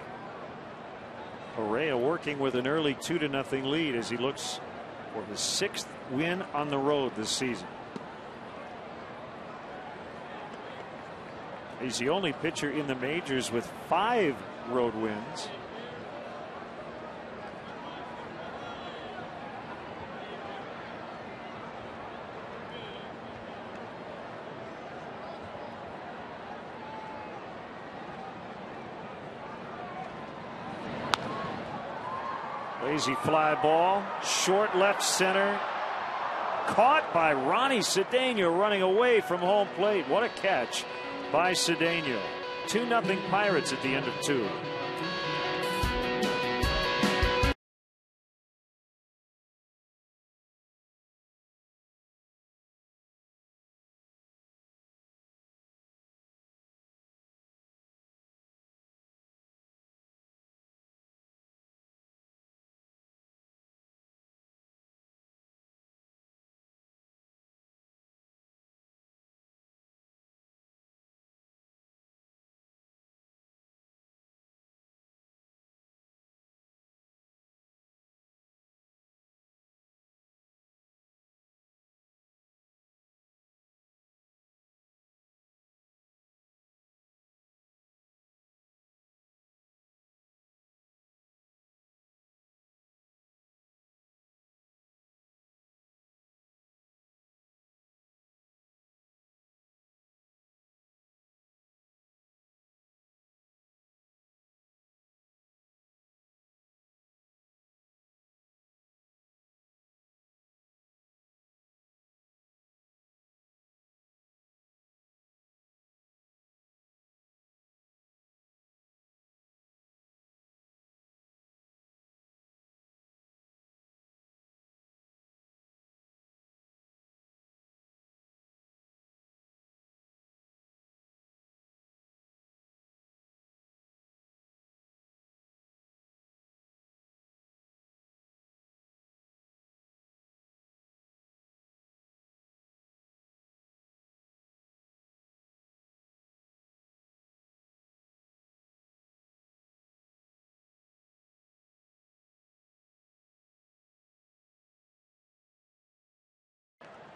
Correa working with an early 2-0 lead as he looks for his 6th win on the road this season. He's the only pitcher in the majors with 5 road wins. Lazy fly ball, short left center, caught by Ronnie Cedeno running away from home plate. What a catch by Cedeno. 2-0 Pirates at the end of 2.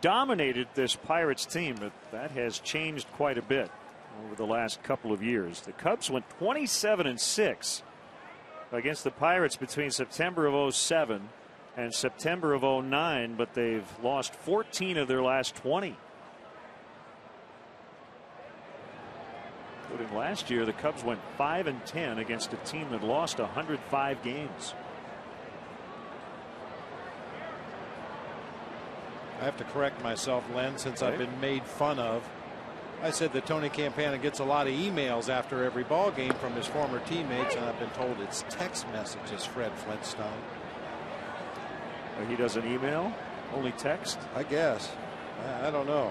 dominated this Pirates team, but that has changed quite a bit over the last couple of years. The Cubs went 27-6 against the Pirates between September of 07 and September of 09, but they've lost 14 of their last 20. Including last year, the Cubs went 5-10 against a team that lost 105 games. I have to correct myself, Len, since I've been made fun of. I said that Tony Campana gets a lot of emails after every ball game from his former teammates, and I've been told it's text messages, Fred Flintstone. He doesn't email, only text? I guess. I don't know.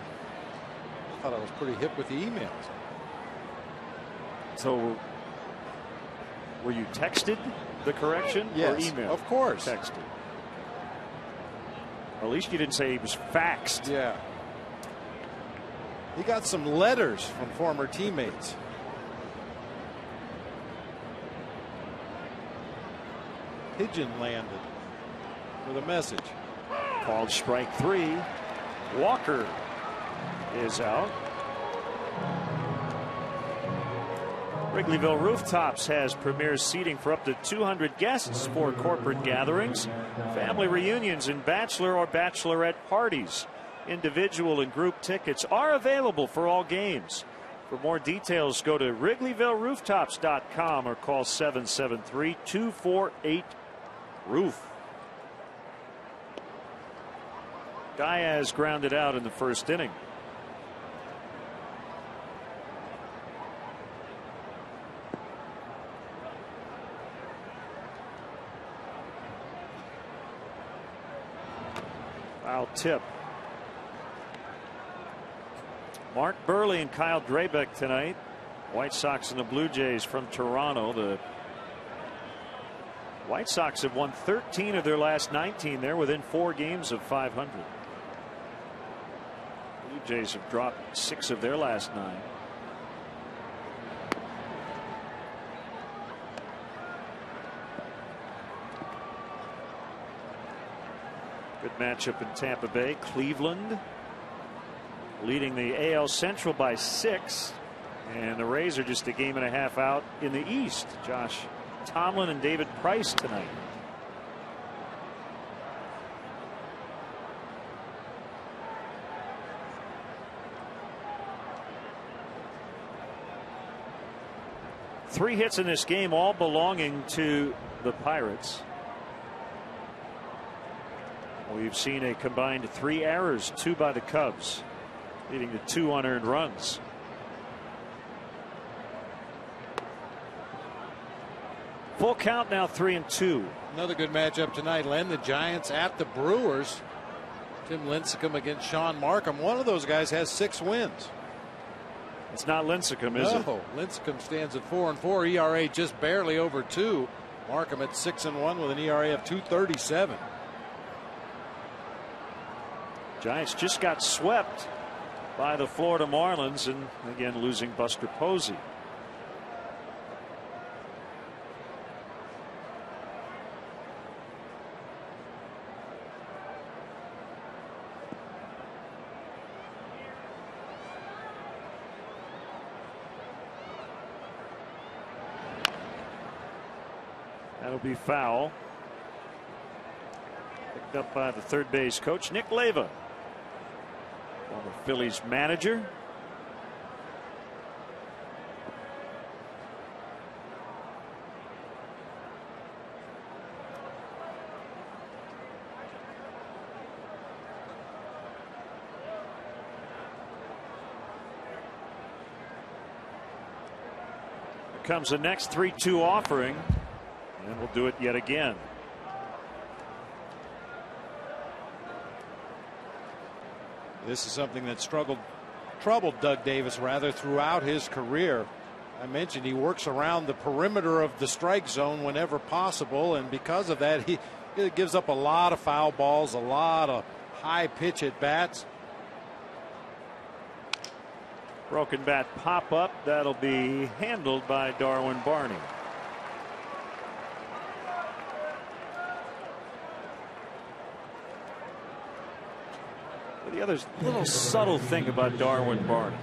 I thought I was pretty hip with the emails. So, were you texted the correction or emailed? Of course. Texted. At least you didn't say he was faxed. Yeah. He got some letters from former teammates. Pigeon landed with a message. Called strike 3. Walker is out. Wrigleyville Rooftops has premier seating for up to 200 guests for corporate gatherings, family reunions, and bachelor or bachelorette parties. Individual and group tickets are available for all games. For more details, go to WrigleyvilleRooftops.com or call 773-248-ROOF. Diaz grounded out in the first inning. Foul tip. Mark Burley and Kyle Drabek tonight. White Sox and the Blue Jays from Toronto. The White Sox have won 13 of their last 19. They're within 4 games of 500. Blue Jays have dropped 6 of their last 9. Good matchup in Tampa Bay. Cleveland leading the AL Central by 6, and the Rays are just a game and a half out in the East. Josh Tomlin and David Price tonight. Three hits in this game, all belonging to the Pirates. We've seen a combined 3 errors, 2 by the Cubs, leading to 2 unearned runs. Full count now, 3-2. Another good matchup tonight, Len. The Giants at the Brewers. Tim Lincecum against Sean Markham. One of those guys has 6 wins. It's not Lincecum, is it? No, Lincecum stands at 4-4. ERA just barely over 2. Markham at 6-1 with an ERA of 2.37. Giants just got swept by the Florida Marlins, and again losing Buster Posey. That'll be foul. Picked up by the third base coach, Nick Leyva, former Phillies manager. Here comes the next 3-2 offering, and we'll do it yet again. This is something that troubled Doug Davis rather throughout his career. I mentioned he works around the perimeter of the strike zone whenever possible, and because of that he gives up a lot of foul balls, a lot of high pitch at bats. Broken bat pop up, that'll be handled by Darwin Barney. The other little subtle thing about Darwin Barney,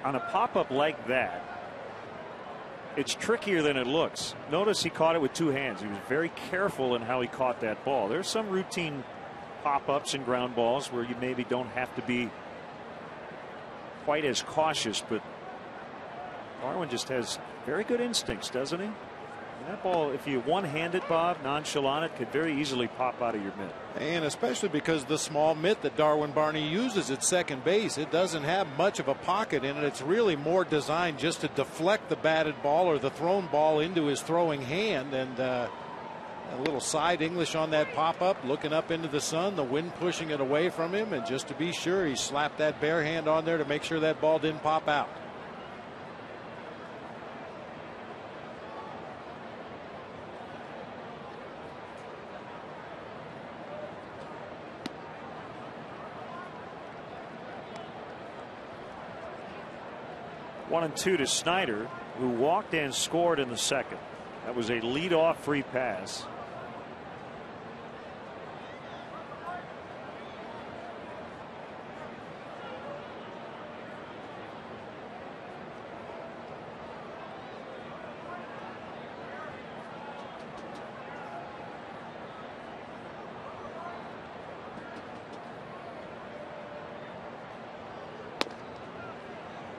on a pop-up like that, it's trickier than it looks. Notice he caught it with two hands. He was very careful in how he caught that ball. There's some routine pop-ups and ground balls where you maybe don't have to be quite as cautious, but Darwin just has very good instincts, doesn't he? And that ball, if you one-hand it, Bob, nonchalant, it could very easily pop out of your mitt. And especially because the small mitt that Darwin Barney uses at second base, it doesn't have much of a pocket in it. It's really more designed just to deflect the batted ball or the thrown ball into his throwing hand. And a little side English on that pop-up, looking up into the sun, the wind pushing it away from him, and just to be sure, he slapped that bare hand on there to make sure that ball didn't pop out. One and two to Snyder, who walked and scored in the second. That was a leadoff free pass.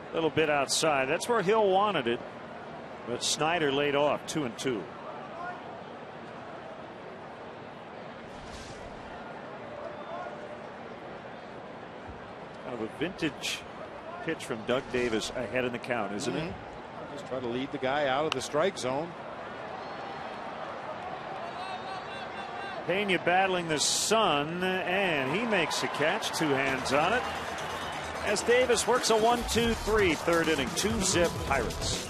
A little bit outside. That's where Hill wanted it, but Snyder laid off. 2-2. Kind of a vintage pitch from Doug Davis ahead in the count, isn't it? Just try to lead the guy out of the strike zone. Pena battling the sun, and he makes a catch. Two hands on it. As Davis works a 1-2-3 third inning. 2-zip Pirates.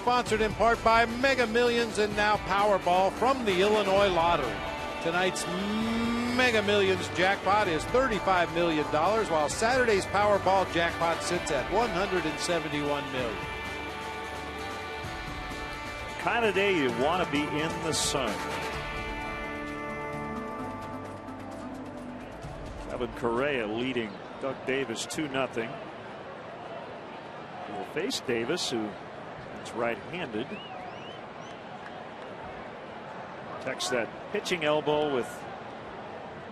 Sponsored in part by Mega Millions and now Powerball from the Illinois Lottery. Tonight's Mega Millions jackpot is $35 million, while Saturday's Powerball jackpot sits at $171 million. Kind of day you want to be in the sun. Kevin Correa leading Doug Davis 2-0. He will face Davis, who is right-handed. Protects that pitching elbow with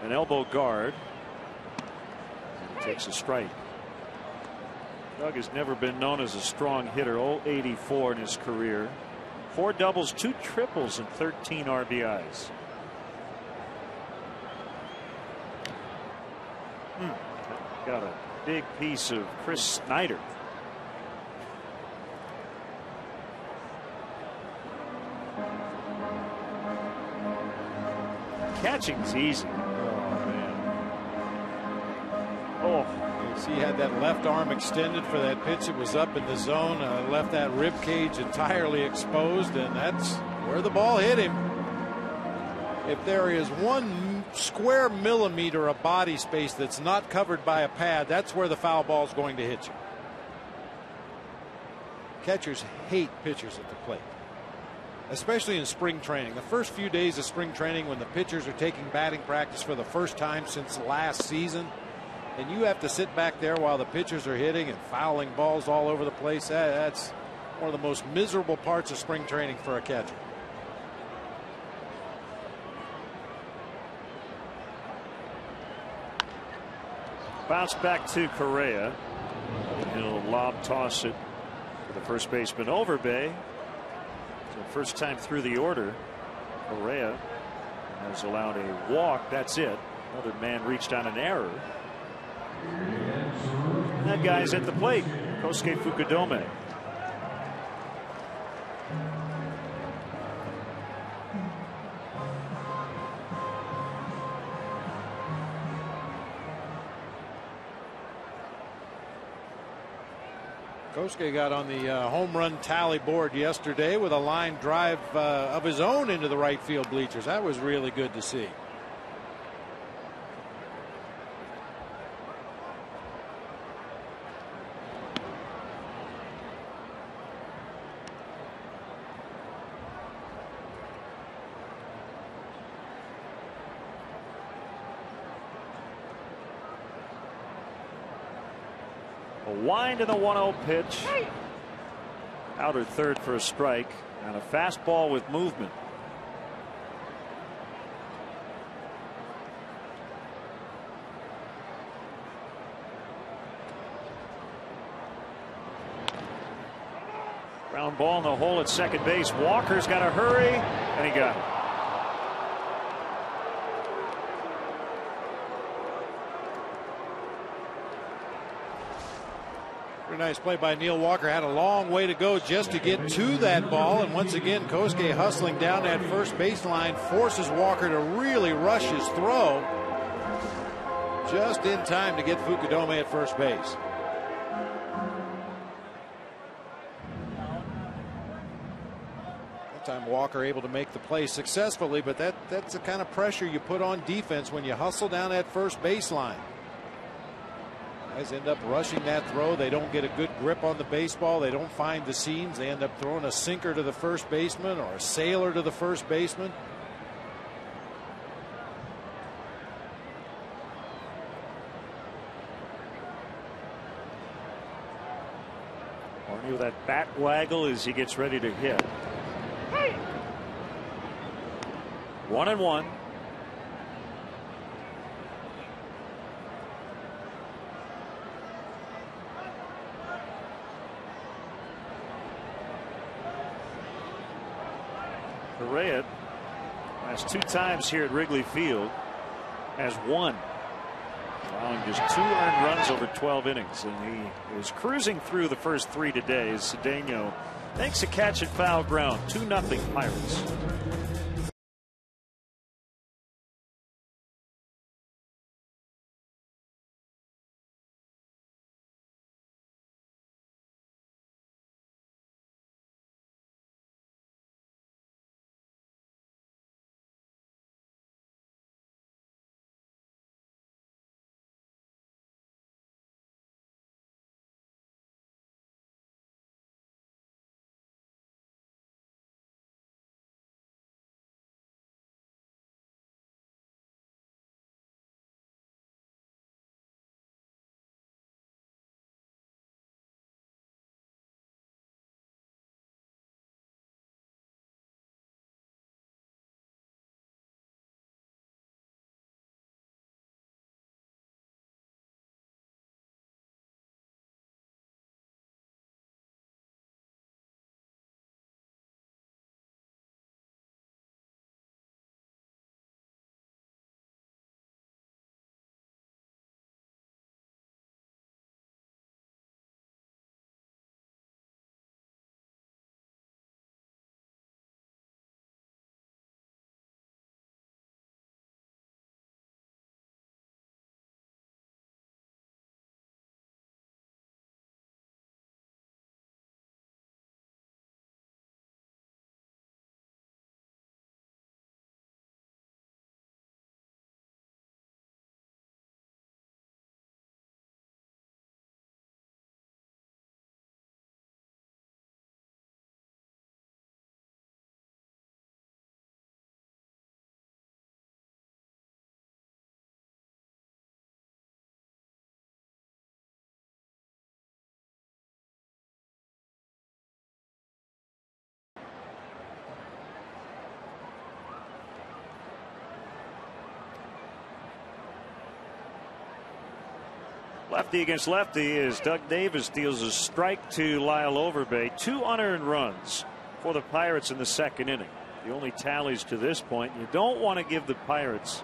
an elbow guard. And takes a strike. Doug has never been known as a strong hitter. 084 in his career. 4 doubles, 2 triples, and 13 RBIs. Got a big piece of Chris Snyder. pitching's easy. Oh, man. Oh. He had that left arm extended for that pitch. It was up in the zone, left that rib cage entirely exposed, and that's where the ball hit him. If there is 1 square millimeter of body space that's not covered by a pad, that's where the foul ball is going to hit you. Catchers hate pitchers at the plate, especially in spring training. The first few days of spring training, when the pitchers are taking batting practice for the first time since last season, and you have to sit back there while the pitchers are hitting and fouling balls all over the place. That's one of the most miserable parts of spring training for a catcher. Bounce back to Correa. He'll lob toss it to the first baseman Overbay. So first time through the order, Correa has allowed a walk. That's it. Another man reached on an error. And that guy's at the plate, Kosuke Fukudome. Kosuke got on the home run tally board yesterday with a line drive of his own into the right field bleachers. That was really good to see. A wind in the 1-0 pitch. Outer third for a strike, and a fastball with movement. Ground ball in the hole at second base. Walker's got to hurry, and he got it. Very nice play by Neil Walker. Had a long way to go just to get to that ball. And once again, Kosuke hustling down that first baseline forces Walker to really rush his throw. Just in time to get Fukudome at first base. That time Walker able to make the play successfully, but that's the kind of pressure you put on defense when you hustle down that first baseline. Guys end up rushing that throw. They don't get a good grip on the baseball. They don't find the seams. They end up throwing a sinker to the first baseman or a sailor to the first baseman. Barney with that bat waggle as he gets ready to hit. 1-1. Correa, last 2 times here at Wrigley Field, has won, allowing just 2 earned runs over 12 innings, and he was cruising through the first 3 today as Cedeno makes a catch at foul ground. 2-0 Pirates. Lefty against lefty as Doug Davis deals a strike to Lyle Overbay. 2 unearned runs for the Pirates in the second inning. The only tallies to this point. You don't want to give the Pirates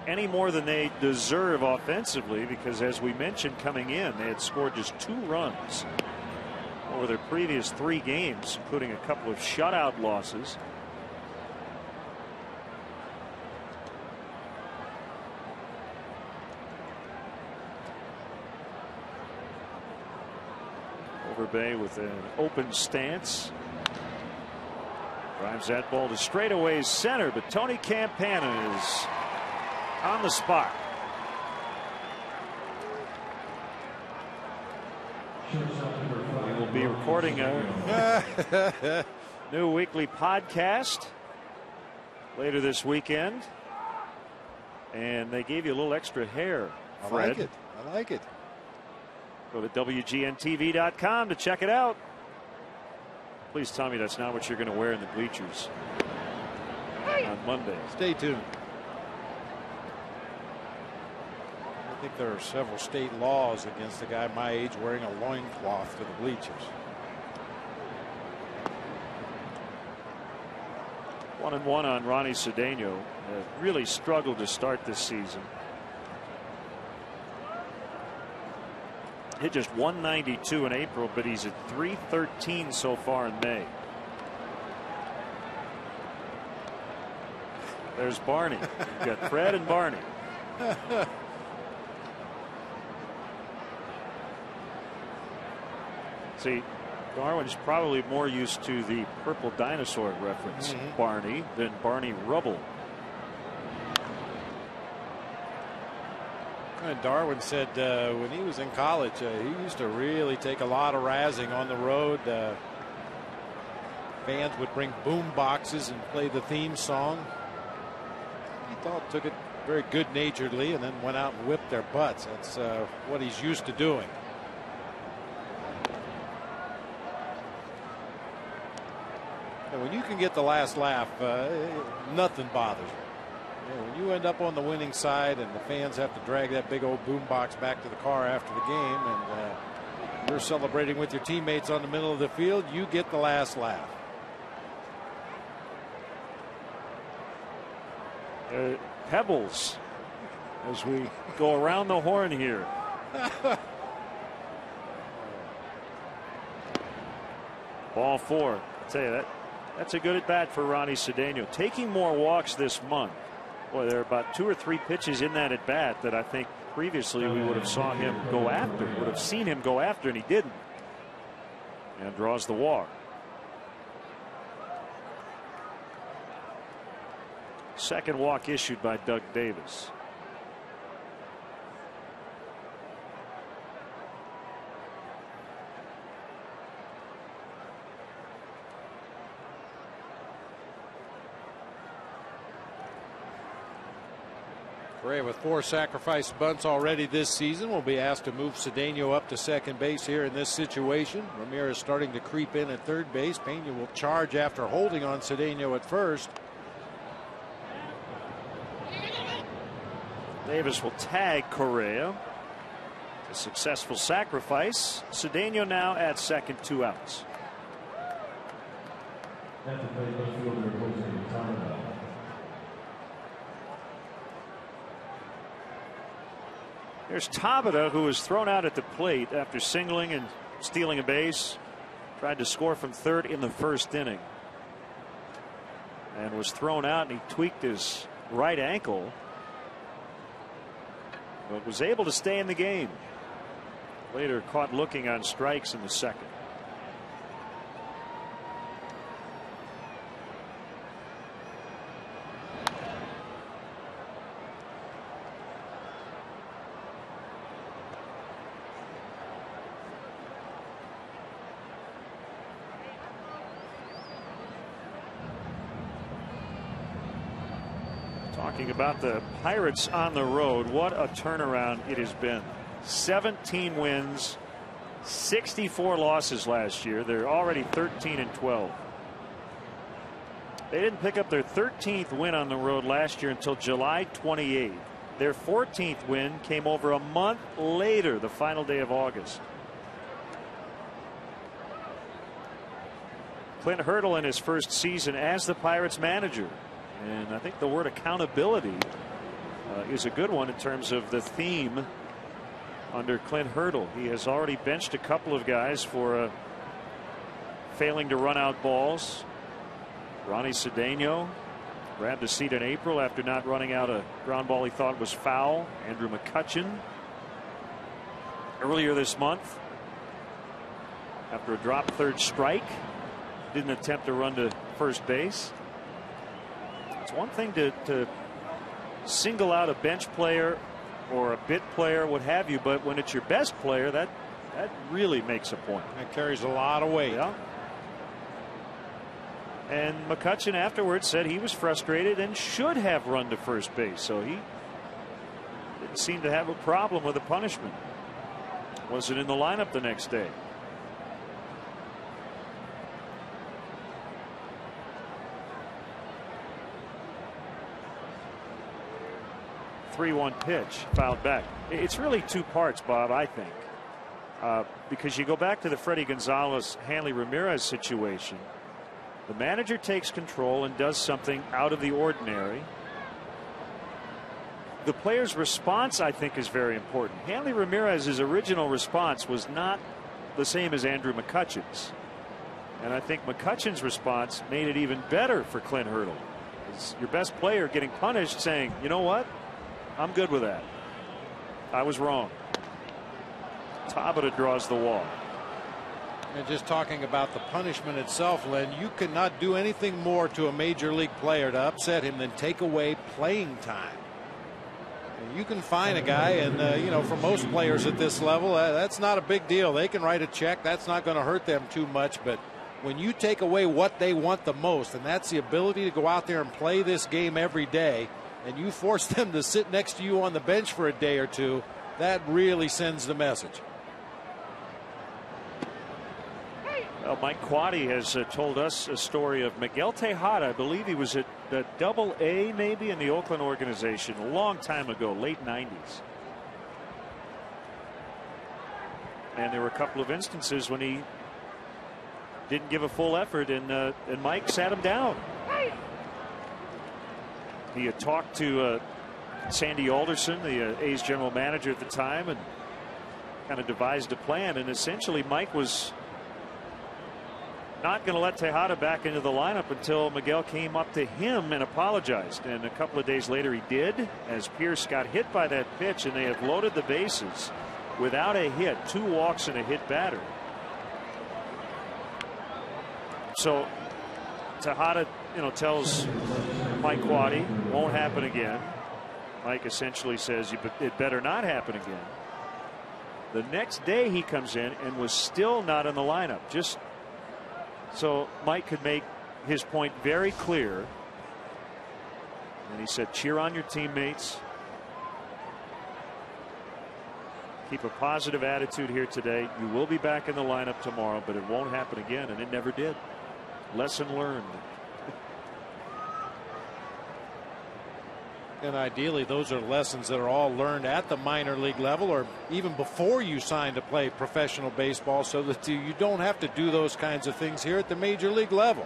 any more than they deserve offensively, because as we mentioned coming in, they had scored just 2 runs over their previous 3 games, including a couple of shutout losses. Overbay with an open stance. Drives that ball to straightaway center, but Tony Campana is on the spot. We will be recording a new weekly podcast later this weekend. And they gave you a little extra hair, Fred. I like it. I like it. Go to WGNTV.com to check it out. Please tell me that's not what you're going to wear in the bleachers on Monday. Stay tuned. I think there are several state laws against a guy my age wearing a loincloth to the bleachers. 1-1 on Ronnie Cedeno. Really struggled to start this season. Hit just 192 in April, but he's at 313 so far in May. There's Barney. You've got Fred and Barney. See, Darwin's probably more used to the purple dinosaur reference, Barney, than Barney Rubble. And Darwin said when he was in college, he used to really take a lot of razzing on the road. Fans would bring boom boxes and play the theme song. He took it very good naturedly and then went out and whipped their butts. That's what he's used to doing. And when you can get the last laugh, nothing bothers you. When you end up on the winning side and the fans have to drag that big old boombox back to the car after the game, and you're celebrating with your teammates on the middle of the field, you get the last laugh. Pebbles as we go around the horn here. Ball 4. I'll tell you that's a good at bat for Ronnie Cedeno. Taking more walks this month. Boy, there are about 2 or 3 pitches in that at bat that I think previously we would have saw him go after, would have seen him go after, and he didn't. And draws the walk. Second walk issued by Doug Davis. Correa with 4 sacrifice bunts already this season will be asked to move Cedeno up to second base here in this situation. Ramirez starting to creep in at third base. Pena will charge after holding on Cedeno at first. Davis will tag Correa. A successful sacrifice. Cedeno now at second, 2 outs. There's Tabata, who was thrown out at the plate after singling and stealing a base. Tried to score from third in the first inning. And was thrown out, and he tweaked his right ankle. But was able to stay in the game. Later caught looking on strikes in the second. Talking about the Pirates on the road, what a turnaround it has been. 17 wins, 64 losses last year. They're already 13-12. They didn't pick up their 13th win on the road last year until July 28th. Their 14th win came over a month later, the final day of August. Clint Hurdle in his first season as the Pirates manager. And I think the word accountability is a good one in terms of the theme under Clint Hurdle. He has already benched a couple of guys for failing to run out balls. Ronnie Cedeno grabbed a seat in April after not running out a ground ball he thought was foul. Andrew McCutchen earlier this month, after a drop third strike, didn't attempt to run to first base. It's one thing to single out a bench player or a bit player, what have you, but when it's your best player, that really makes a point. That carries a lot of weight. Yeah. And McCutchen afterwards said he was frustrated and should have run to first base, so he didn't seem to have a problem with the punishment. Wasn't in the lineup the next day. .3-1 pitch fouled back. It's really two parts, Bob, I think, because you go back to the Freddie Gonzalez Hanley Ramirez situation. The manager takes control and does something out of the ordinary. The player's response, I think, is very important. Hanley Ramirez's original response was not the same as Andrew McCutchen's, and I think McCutchen's response made it even better for Clint Hurdle. It's your best player getting punished, saying, you know what, I'm good with that. I was wrong. Tabata draws the walk. And just talking about the punishment itself, Len, you cannot do anything more to a major league player to upset him than take away playing time. And you can fine a guy, and you know, for most players at this level, that's not a big deal. They can write a check. That's not going to hurt them too much. But when you take away what they want the most, and that's the ability to go out there and play this game every day, and you force them to sit next to you on the bench for a day or two, that really sends the message. Well, Mike Quaddy has told us a story of Miguel Tejada. I believe he was at Double-A maybe in the Oakland organization a long time ago, late 90s. And there were a couple of instances when he didn't give a full effort, and Mike sat him down. He had talked to Sandy Alderson, the A's general manager at the time, and kind of devised a plan. And essentially Mike was not going to let Tejada back into the lineup until Miguel came up to him and apologized. And a couple of days later he did, as Pierce got hit by that pitch, and they have loaded the bases without a hit, 2 walks and a hit batter. So Tejada, you know, tells Mike Quaddy won't happen again. Mike essentially says it better not happen again. The next day he comes in and was still not in the lineup, just so Mike could make his point very clear. And he said, cheer on your teammates. Keep a positive attitude here today. You will be back in the lineup tomorrow, but it won't happen again. And it never did. Lesson learned. And ideally, those are lessons that are all learned at the minor league level, or even before you sign to play professional baseball, so that you don't have to do those kinds of things here at the major league level.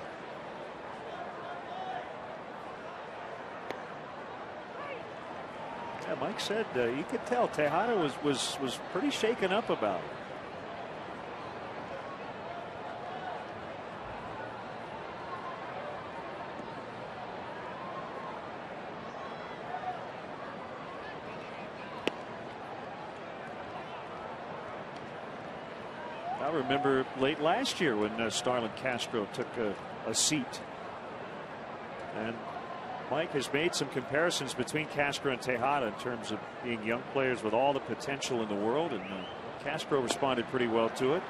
Yeah, Mike said you could tell Tejada was pretty shaken up about it. I remember late last year when Starlin Castro took a seat, and Mike has made some comparisons between Castro and Tejada in terms of being young players with all the potential in the world, and Castro responded pretty well to it.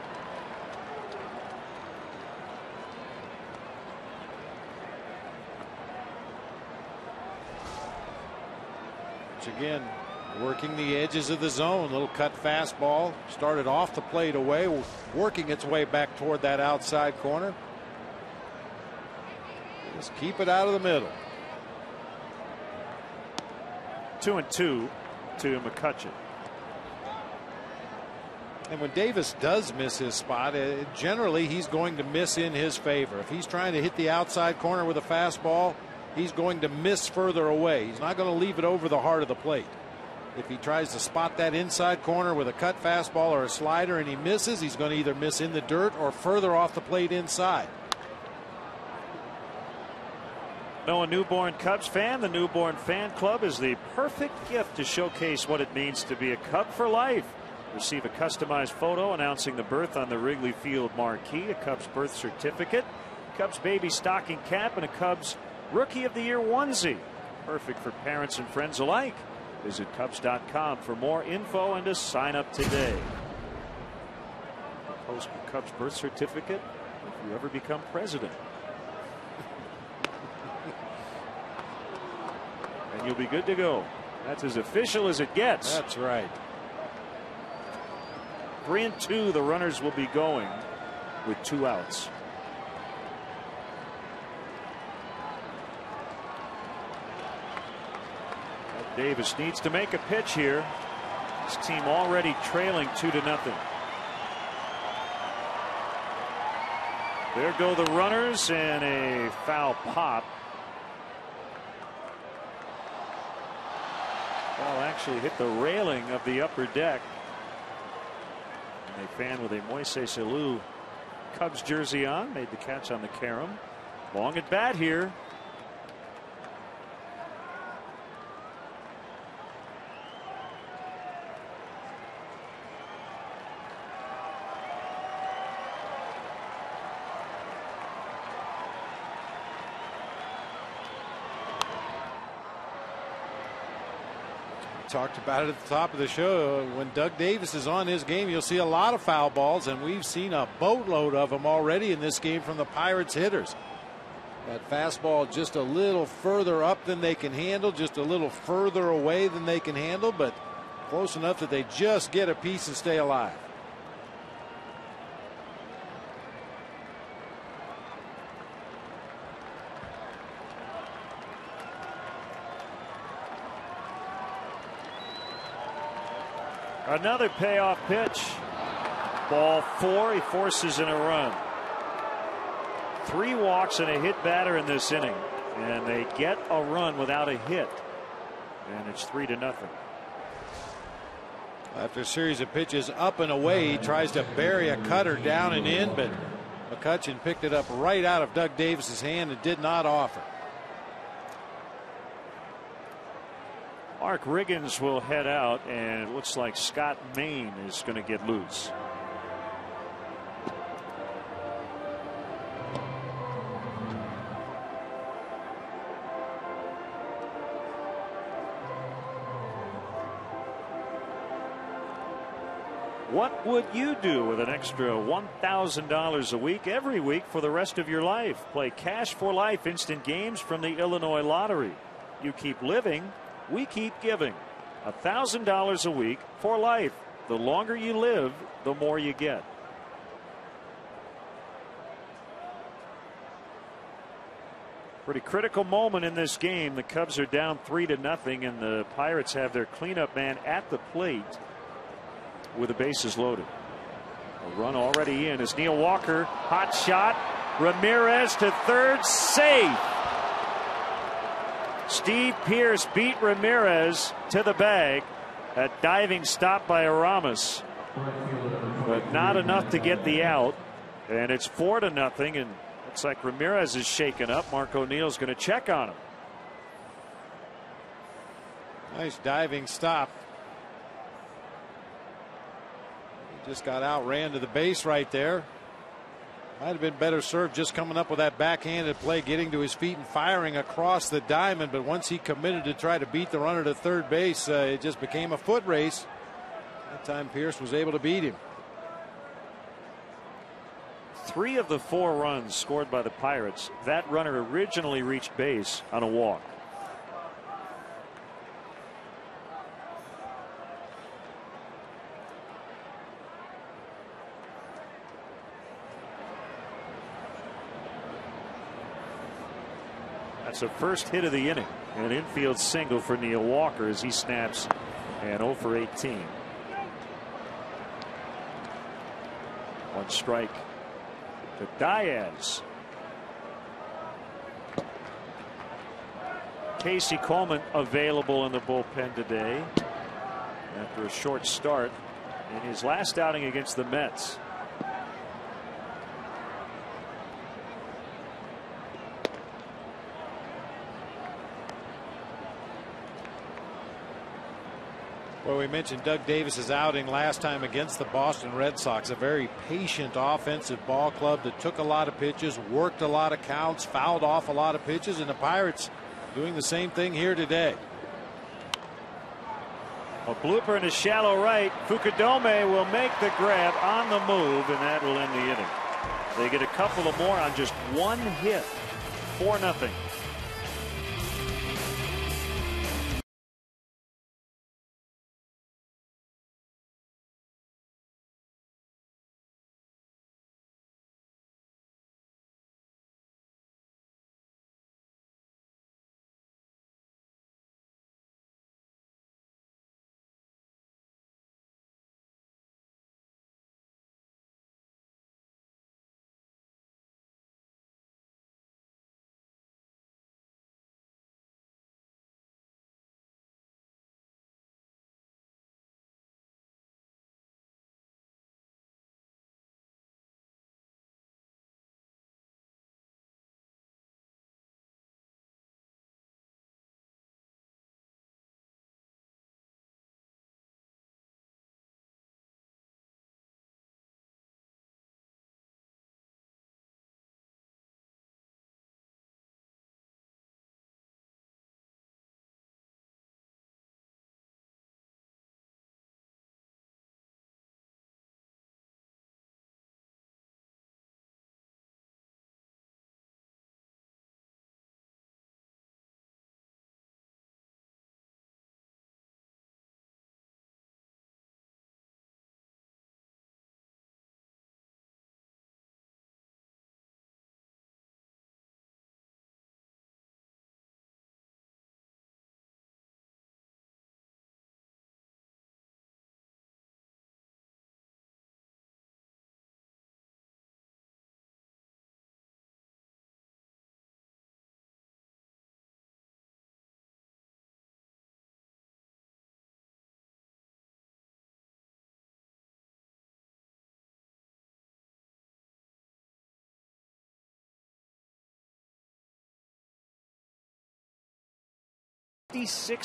Which again, working the edges of the zone. Little cut fastball, started off the plate away, working its way back toward that outside corner. Just keep it out of the middle. 2-2 to McCutchen. And when Davis does miss his spot, generally he's going to miss in his favor. If he's trying to hit the outside corner with a fastball, he's going to miss further away. He's not going to leave it over the heart of the plate. If he tries to spot that inside corner with a cut fastball or a slider and he misses, he's going to either miss in the dirt or further off the plate inside. Know a newborn Cubs fan? The Newborn Fan Club is the perfect gift to showcase what it means to be a Cub for life. Receive a customized photo announcing the birth on the Wrigley Field marquee, a Cubs birth certificate, Cubs baby stocking cap, and a Cubs Rookie of the Year onesie. Perfect for parents and friends alike. Visit Cubs.com for more info and to sign up today. Post Cubs birth certificate if you ever become president. And you'll be good to go. That's as official as it gets. That's right. 3-2, the runners will be going with 2 outs. Davis needs to make a pitch here. His team already trailing 2-0. There go the runners, and a foul pop. Ball actually hit the railing of the upper deck. And a fan with a Moises Alou Cubs jersey on made the catch on the carom. Long at bat here. Talked about it at the top of the show. When Doug Davis is on his game, you'll see a lot of foul balls, and we've seen a boatload of them already in this game from the Pirates hitters. That fastball just a little further up than they can handle, just a little further away than they can handle, but close enough that they just get a piece and stay alive. Another payoff pitch. Ball 4. He forces in a run. 3 walks and a hit batter in this inning, and they get a run without a hit, and it's 3-0. After a series of pitches up and away, he tries to bury a cutter down and in, but McCutchen picked it up right out of Doug Davis's hand and did not offer. Mark Riggins will head out, and it looks like Scott Maine is going to get loose. What would you do with an extra $1,000 a week every week for the rest of your life? Play Cash for Life instant games from the Illinois Lottery. You keep living, we keep giving. $1,000 a week for life. The longer you live, the more you get. Pretty critical moment in this game. The Cubs are down 3-0, and the Pirates have their cleanup man at the plate with the bases loaded. A run already in as Neil Walker, hot shot. Ramirez to third, safe. Steve Pearce beat Ramirez to the bag. A diving stop by Aramis, but not enough to get the out. And it's 4-0, and looks like Ramirez is shaken up. Mark O'Neill's going to check on him. Nice diving stop. He just got outran to the base right there. Might have been better served just coming up with that backhanded play, getting to his feet and firing across the diamond. But once he committed to try to beat the runner to third base, it just became a foot race. That time Pearce was able to beat him. 3 of the 4 runs scored by the Pirates, that runner originally reached base on a walk. That's the first hit of the inning. An infield single for Neil Walker as he snaps an 0 for 18. One strike to Diaz. Casey Coleman available in the bullpen today after a short start in his last outing against the Mets. Well, we mentioned Doug Davis's outing last time against the Boston Red Sox. A very patient offensive ball club that took a lot of pitches, worked a lot of counts, fouled off a lot of pitches, and the Pirates doing the same thing here today. A blooper in a shallow right. Fukudome will make the grab on the move, and that will end the inning. They get a couple of more on just one hit. 4-0.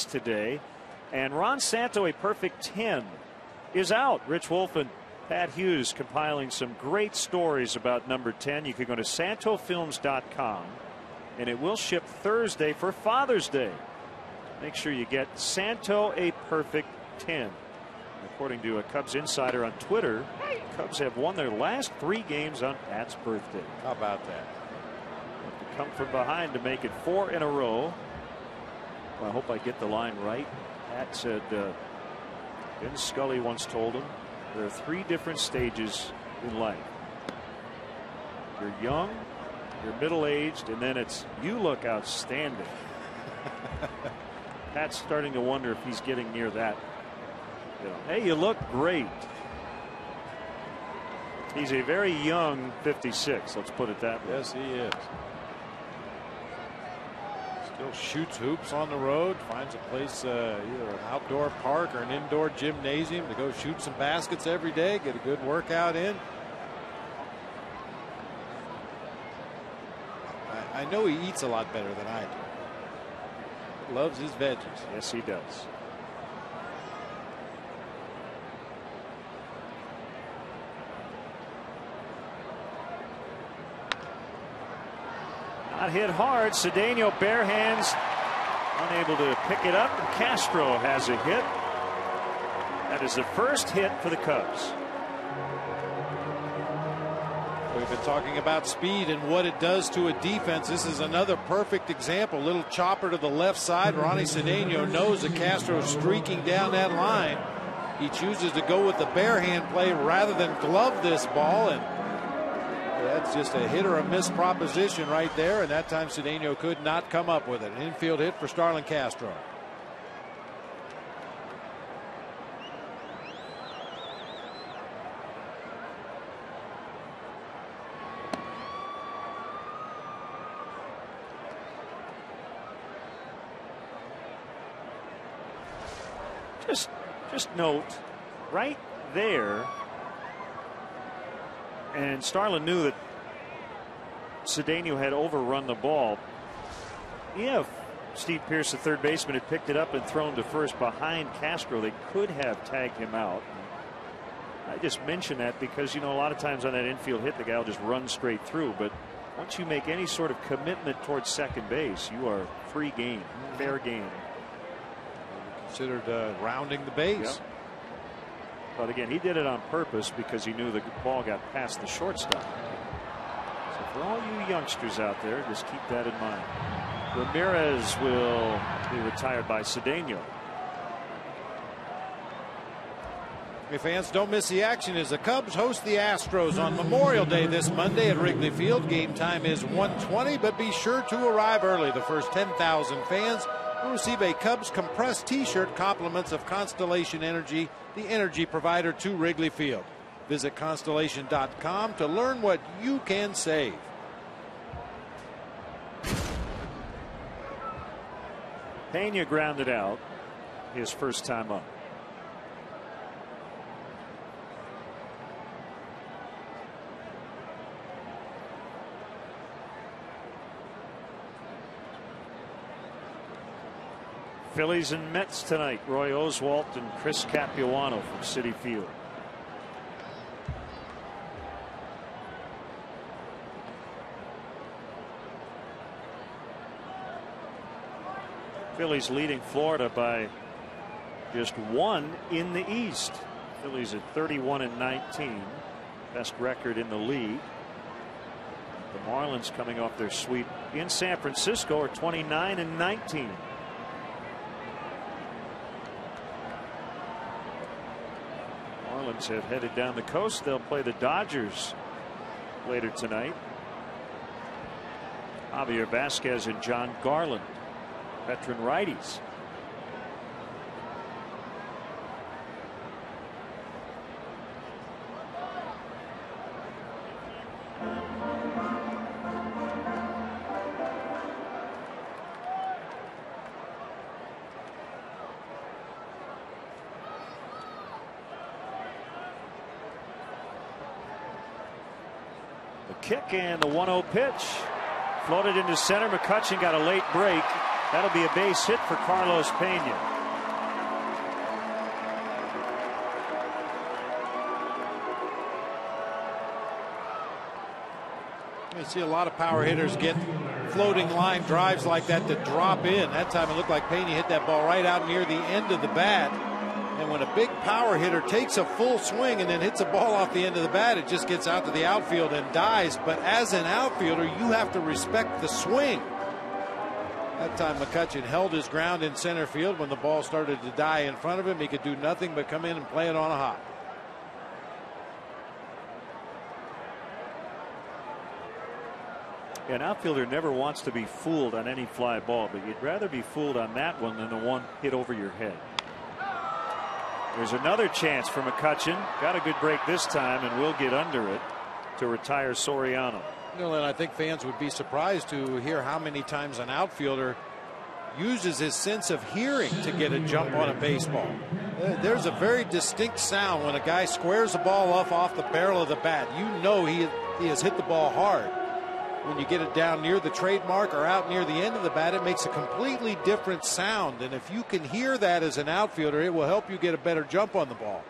Today, and Ron Santo a perfect 10 is out. Rich Wolf and Pat Hughes compiling some great stories about number 10. You can go to santofilms.com and it will ship Thursday for Father's Day. Make sure you get Santo a perfect 10. According to a Cubs insider on Twitter, Cubs have won their last 3 games on Pat's birthday. How about that? Have to come from behind to make it 4 in a row. Well, I hope I get the line right. Pat said Ben Scully once told him there are 3 different stages in life. You're young, you're middle-aged, and then it's you look outstanding. Pat's starting to wonder if he's getting near that. You know, hey, you look great. He's a very young 56. Let's put it that way. Yes, he is. Still shoots hoops on the road, finds a place, either an outdoor park or an indoor gymnasium to go shoot some baskets every day, get a good workout in. I know he eats a lot better than I do. Loves his veggies. Yes, he does. Not hit hard. Cedeno bare hands, unable to pick it up. And Castro has a hit. That is the first hit for the Cubs. We've been talking about speed and what it does to a defense. This is another perfect example. Little chopper to the left side. Ronnie Cedeno knows that Castro is streaking down that line. He chooses to go with the bare hand play rather than glove this ball, and That's just a hit or a miss proposition right there, and that time Cedeno could not come up with it. An infield hit for Starlin Castro. Just note right there, and Starlin knew that Cedeno had overrun the ball. If Steve Pearce, the third baseman, had picked it up and thrown to first behind Castro, they could have tagged him out. I just mention that because, you know, a lot of times on that infield hit, the guy will just run straight through. But once you make any sort of commitment towards second base, you are free game, fair game. Considered rounding the base. Yep. But again, he did it on purpose because he knew the ball got past the shortstop. So for all you youngsters out there, just keep that in mind. Ramirez will be retired by Cedeno. Hey fans, don't miss the action as the Cubs host the Astros on Memorial Day this Monday at Wrigley Field. Game time is 1:20, but be sure to arrive early. The first 10,000 fans will receive a Cubs compressed t-shirt, compliments of Constellation Energy, the energy provider to Wrigley Field. Visit Constellation.com to learn what you can save. Pena grounded out his first time up. Phillies and Mets tonight. Roy Oswalt and Chris Capuano from Citi Field. Phillies leading Florida by just one in the East. Phillies at 31-19, best record in the league. The Marlins, coming off their sweep in San Francisco, are 29-19. Marlins have headed down the coast. They'll play the Dodgers later tonight. Javier Vasquez and John Garland, veteran righties. The kick and the 1-0 pitch. Floated into center. McCutchen got a late break. That'll be a base hit for Carlos Pena. You see a lot of power hitters get floating line drives like that to drop in. That time it looked like Pena hit that ball right out near the end of the bat. And when a big power hitter takes a full swing and then hits a ball off the end of the bat, it just gets out to the outfield and dies. But as an outfielder, you have to respect the swing. That time McCutchen held his ground in center field. When the ball started to die in front of him, he could do nothing but come in and play it on a hop. An outfielder never wants to be fooled on any fly ball, but you'd rather be fooled on that one than the one hit over your head. There's another chance for McCutchen. Got a good break this time and will get under it to retire Soriano. You know, and I think fans would be surprised to hear how many times an outfielder uses his sense of hearing to get a jump on a baseball. There's a very distinct sound when a guy squares the ball off the barrel of the bat. You know he has hit the ball hard. When you get it down near the trademark or out near the end of the bat, it makes a completely different sound. And if you can hear that as an outfielder, it will help you get a better jump on the ball.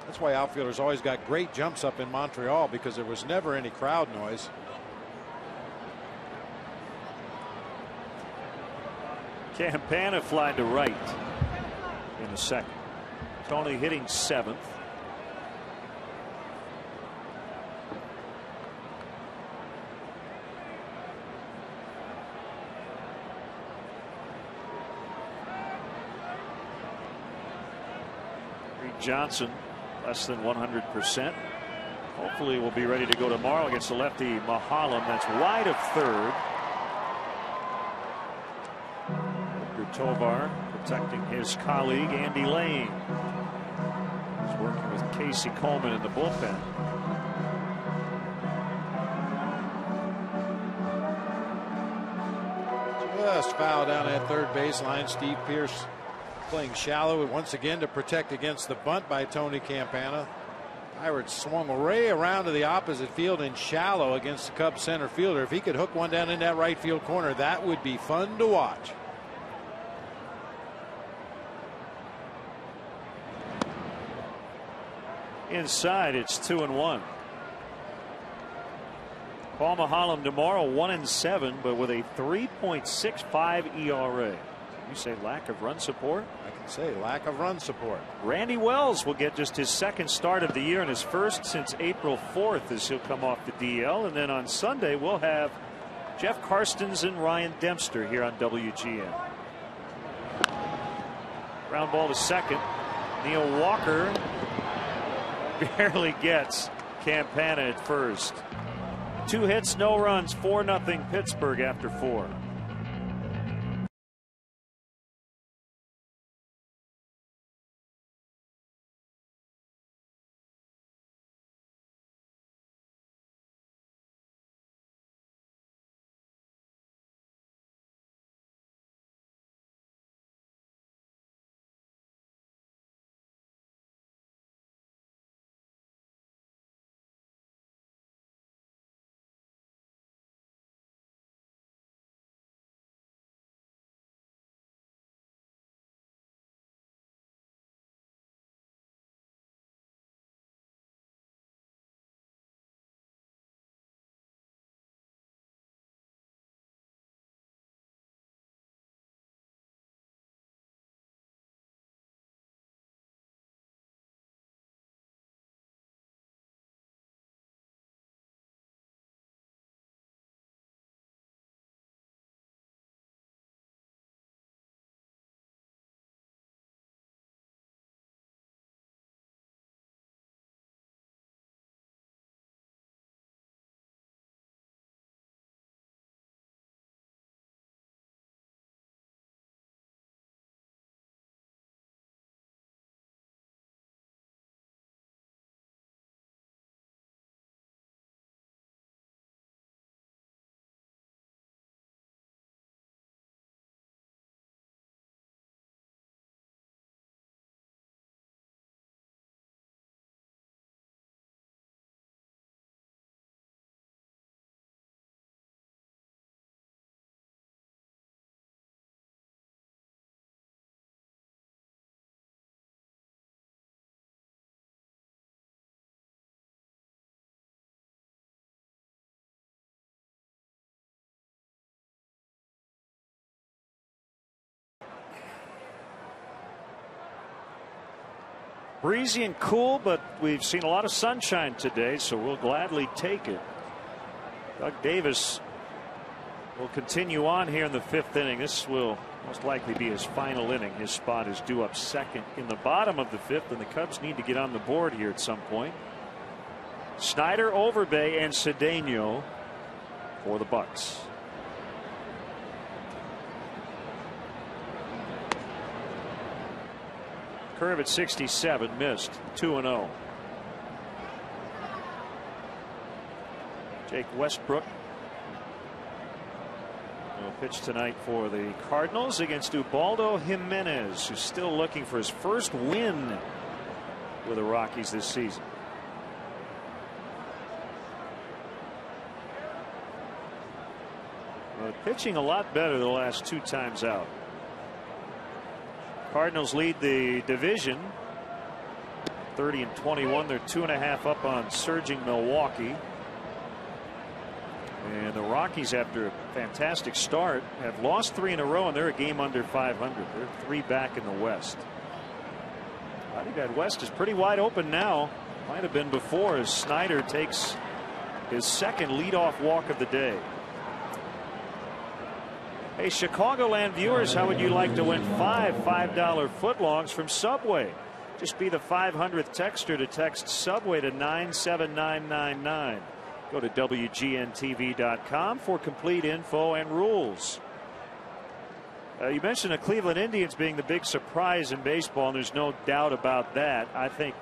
That's why outfielders always got great jumps up in Montreal, because there was never any crowd noise. Campana flied to right in the second. Tony hitting seventh. Johnson less than 100%. Hopefully we'll be ready to go tomorrow against the lefty Mahalam. That's wide of third. Tovar protecting his colleague Andy Lane. He's working with Casey Coleman in the bullpen. Just foul down at third baseline. Steve Pearce playing shallow once again to protect against the bunt by Tony Campana. Pirates swung way around to the opposite field in shallow against the Cubs center fielder. If he could hook one down in that right field corner, that would be fun to watch. Inside, it's 2-1. Paul Mahalam tomorrow 1-7, but with a 3.65 ERA. You say lack of run support? I can say lack of run support. Randy Wells will get just his second start of the year and his first since April 4th as he'll come off the DL. And then on Sunday we'll have Jeff Karstens and Ryan Dempster here on WGN. Ground ball to second. Neil Walker barely gets Campana at first. 2 hits, no runs, 4-0 Pittsburgh after 4. Breezy and cool, but we've seen a lot of sunshine today, so we'll gladly take it. Doug Davis will continue on here in the 5th inning. This will most likely be his final inning. His spot is due up second in the bottom of the 5th, and the Cubs need to get on the board here at some point. Snyder, Overbay, and Cedeno for the Bucks. Curve at 67, missed. 2-0. Jake Westbrook will pitch tonight for the Cardinals against Ubaldo Jimenez, who's still looking for his first win with the Rockies this season. Well, pitching a lot better the last 2 times out. Cardinals lead the division 30-21. They're 2.5 up on surging Milwaukee. And the Rockies, after a fantastic start, have lost 3 in a row, and they're a game under 500. They're 3 back in the West. I think that West is pretty wide open now. Might have been before, as Snyder takes his second leadoff walk of the day. Hey, Chicagoland viewers, how would you like to win 5 $5 footlongs from Subway? Just be the 500th texter to text Subway to 97999. Go to WGNTV.com for complete info and rules. You mentioned the Cleveland Indians being the big surprise in baseball, and there's no doubt about that. I think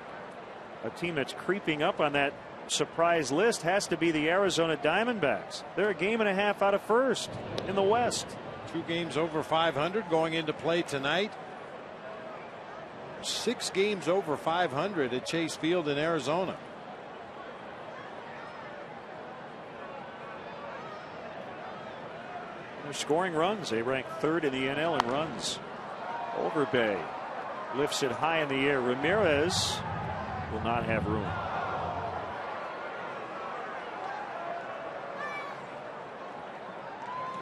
a team that's creeping up on that surprise list has to be the Arizona Diamondbacks. They're a game and a half out of first in the West. 2 games over 500 going into play tonight. 6 games over 500 at Chase Field in Arizona. They're scoring runs. They rank 3rd in the NL in runs. Overbay lifts it high in the air. Ramirez will not have room.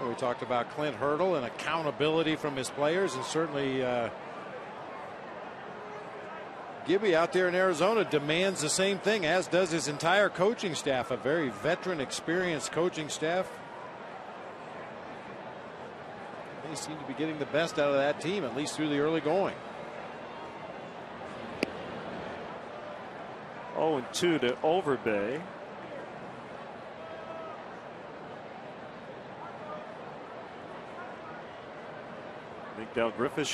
We talked about Clint Hurdle and accountability from his players, and certainly Gibby out there in Arizona demands the same thing, as does his entire coaching staff, a very veteran, experienced coaching staff. They seem to be getting the best out of that team, at least through the early going. 0-2 to Overbay. I think Del Griffith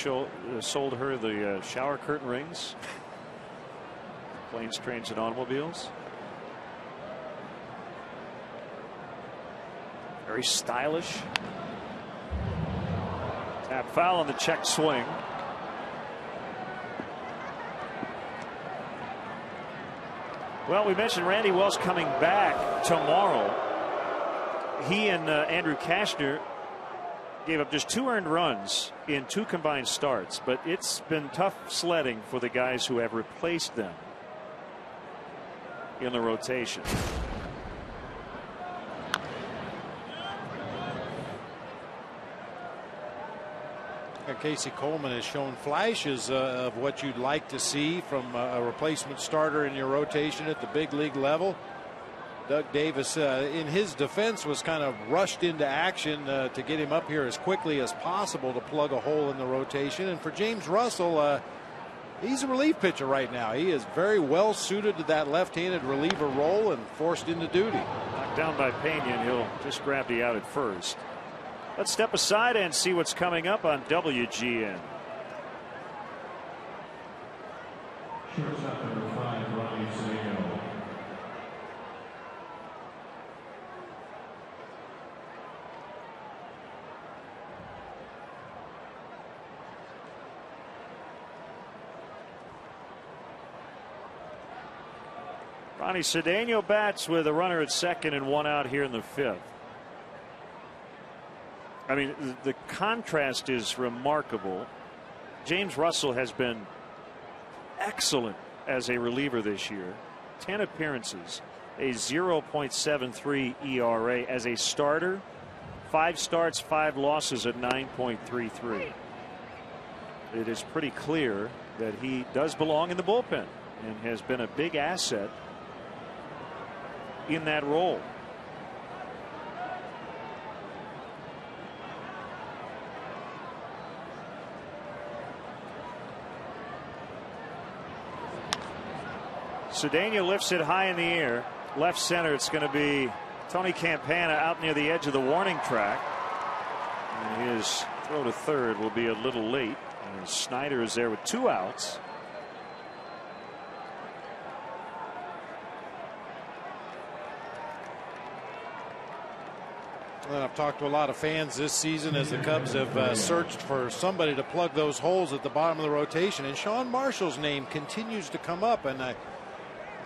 sold her the shower curtain rings. Planes, trains, and automobiles. Very stylish. Tap foul on the check swing. Well, we mentioned Randy Wells coming back tomorrow. He and Andrew Kashner gave up just 2 earned runs in 2 combined starts, but it's been tough sledding for the guys who have replaced them in the rotation. Casey Coleman has shown flashes of what you'd like to see from a replacement starter in your rotation at the big league level. Doug Davis, in his defense, was kind of rushed into action to get him up here as quickly as possible to plug a hole in the rotation. And for James Russell, he's a relief pitcher right now. He is very well suited to that left-handed reliever role and forced into duty. Knocked down by Pena, and he'll just grab the out at first. Let's step aside and see what's coming up on WGN. Shortstop number 5, Ronnie Cedeno. Ronnie Cedeno bats with a runner at second and 1 out here in the 5th. I mean, the contrast is remarkable. James Russell has been excellent as a reliever this year. 10 appearances, a 0.73 ERA. As a starter, 5 starts, 5 losses at 9.33. It is pretty clear that he does belong in the bullpen and has been a big asset in that role. Cedeno lifts it high in the air. Left center, it's going to be Tony Campana out near the edge of the warning track. And his throw to third will be a little late. And Snyder is there with 2 outs. Well, I've talked to a lot of fans this season as the Cubs have searched for somebody to plug those holes at the bottom of the rotation, and Sean Marshall's name continues to come up. And I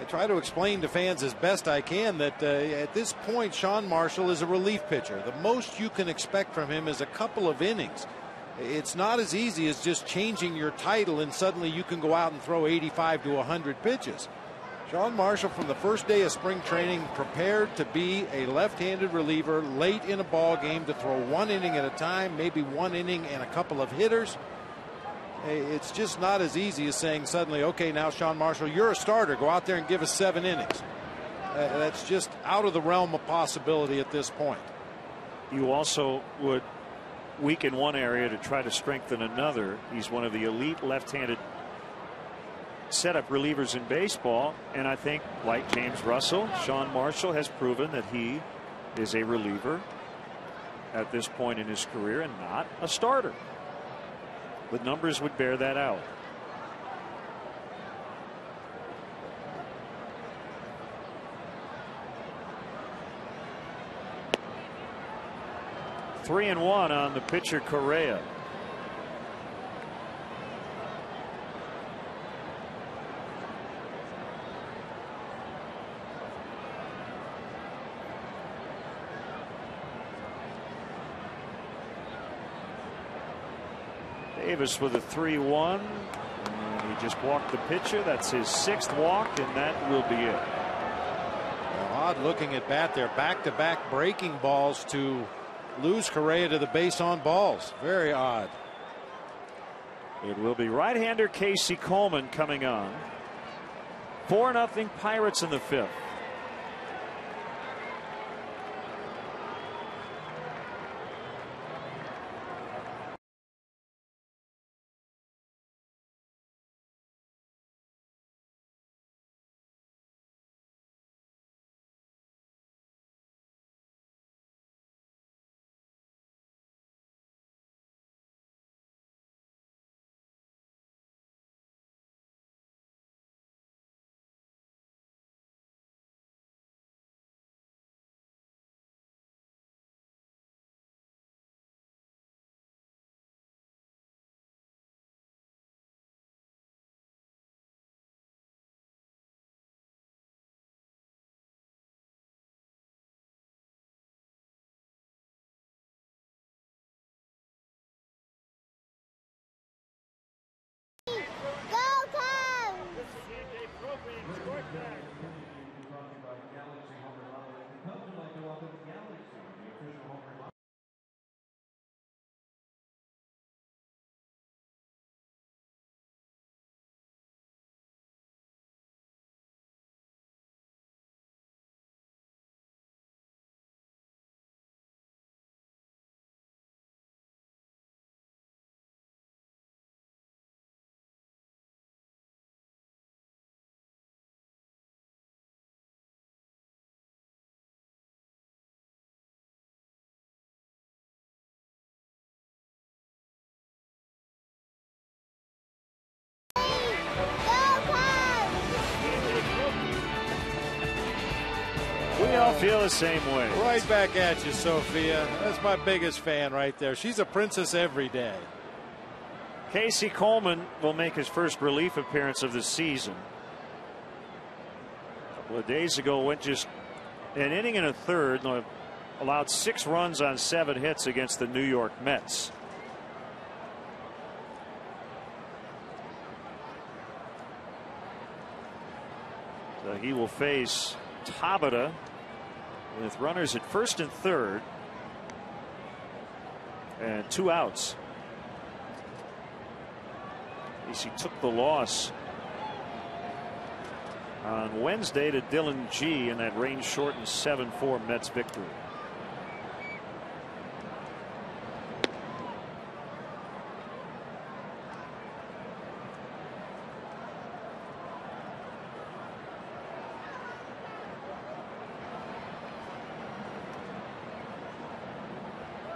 try to explain to fans as best I can that at this point Sean Marshall is a relief pitcher. The most you can expect from him is a couple of innings. It's not as easy as just changing your title and suddenly you can go out and throw 85 to 100 pitches. Sean Marshall, from the first day of spring training, prepared to be a left-handed reliever late in a ball game to throw 1 inning at a time, maybe 1 inning and a couple of hitters. It's just not as easy as saying suddenly, okay, now Sean Marshall, you're a starter, go out there and give us 7 innings. That's just out of the realm of possibility at this point. You also would weaken one area to try to strengthen another. He's one of the elite left-handed setup relievers in baseball, and I think, like James Russell, Sean Marshall has proven that he is a reliever at this point in his career and not a starter. The numbers would bear that out. Three and one on the pitcher Correa. Davis with a 3-1. And he just walked the pitcher. That's his 6th walk, and that will be it. Well, odd looking at bat there. Back-to-back breaking balls to lose Correa to the base on balls. Very odd. It will be right-hander Casey Coleman coming on. 4-0 Pirates in the 5th. We all feel the same way. Right back at you, Sophia. That's my biggest fan right there. She's a princess every day. Casey Coleman will make his first relief appearance of the season. A couple of days ago went just an inning and a third, allowed 6 runs on 7 hits against the New York Mets. So he will face Tabata with runners at first and third and 2 outs. Casey took the loss on Wednesday to Dylan G in that rain shortened 7-4 Mets victory.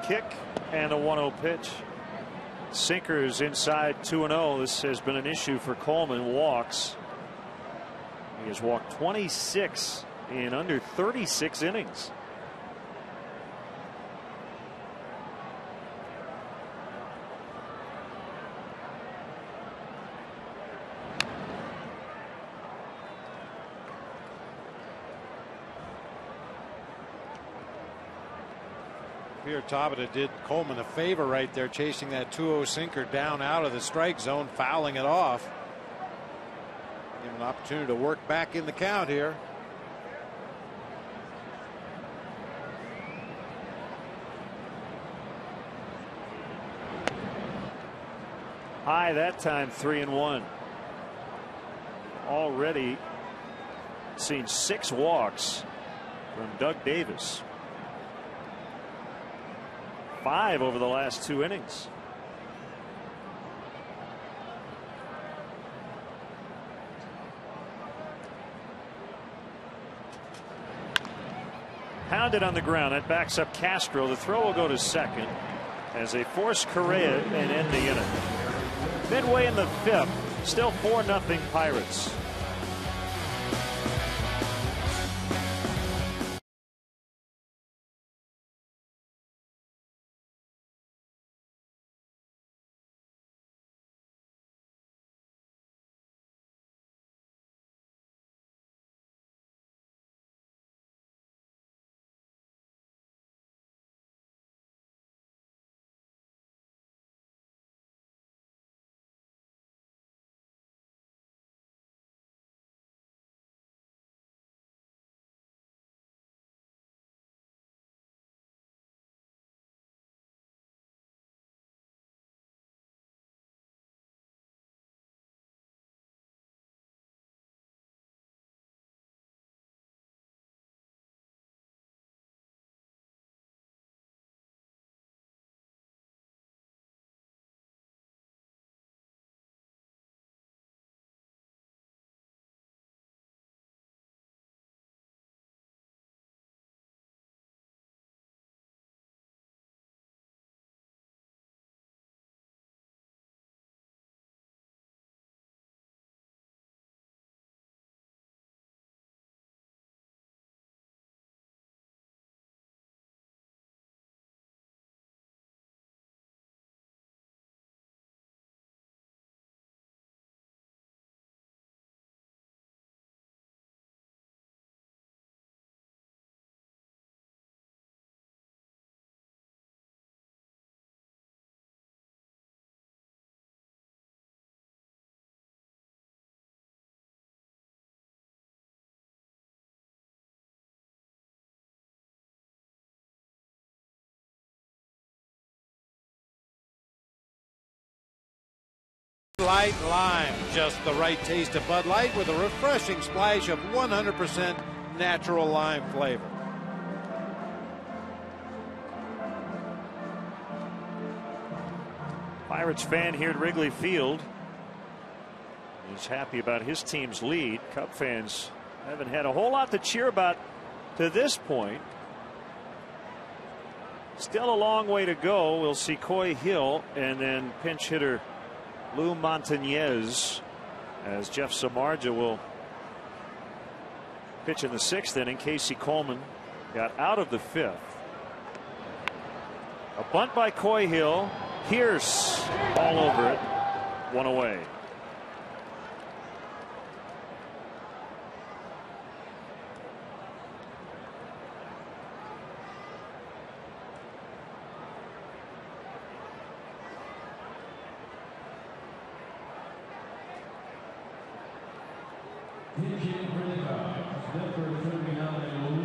Kick and a 1-0 pitch. Sinkers inside 2-0. This has been an issue for Coleman. Walks. He has walked 26 in under 36 innings. Pierre Tabata did Coleman a favor right there, chasing that 2-0 sinker down out of the strike zone, fouling it off. Give him an opportunity to work back in the count here. High that time, 3-1. Already seen 6 walks from Doug Davis. 5 over the last 2 innings. pounded on the ground. That backs up Castro. The throw will go to second as they force Correa and end the inning. Midway in the fifth, still 4-0 Pirates. Light lime, just the right taste of Bud Light with a refreshing splash of 100% natural lime flavor. Pirates fan here at Wrigley Field is happy about his team's lead. Cub fans haven't had a whole lot to cheer about to this point. Still a long way to go. We'll see Coy Hill and then pinch hitter Lou Montañez as Jeff Samardzija will pitch in the 6th inning. Casey Coleman got out of the 5th. A bunt by Coy Hill. Pierce all over it. One away.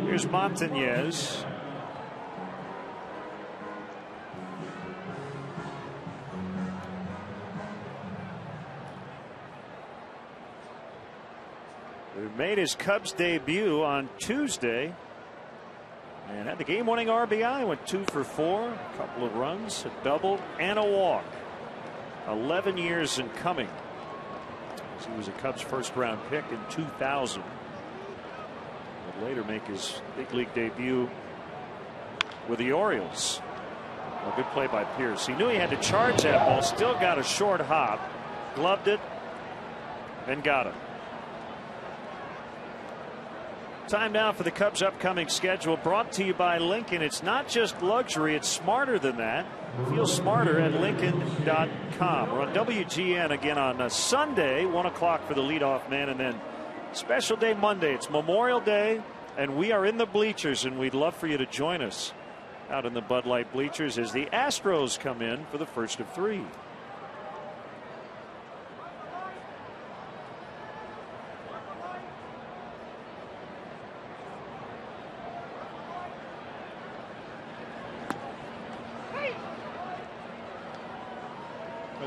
Here's Montañez. Who made his Cubs debut on Tuesday and had the game-winning RBI. Went 2 for 4, a couple of runs, a double, and a walk. 11 years in coming. He was a Cubs first-round pick in 2000. Would later make his big league debut with the Orioles. A good play by Pierce. He knew he had to charge that ball. Still got a short hop. Gloved it and got it. Time now for the Cubs' upcoming schedule, brought to you by Lincoln. It's not just luxury, it's smarter than that. Feel smarter at Lincoln.com. We're on WGN again on Sunday, 1 o'clock for the leadoff man, and then special day Monday. It's Memorial Day, and we are in the bleachers, and we'd love for you to join us out in the Bud Light bleachers as the Astros come in for the first of 3.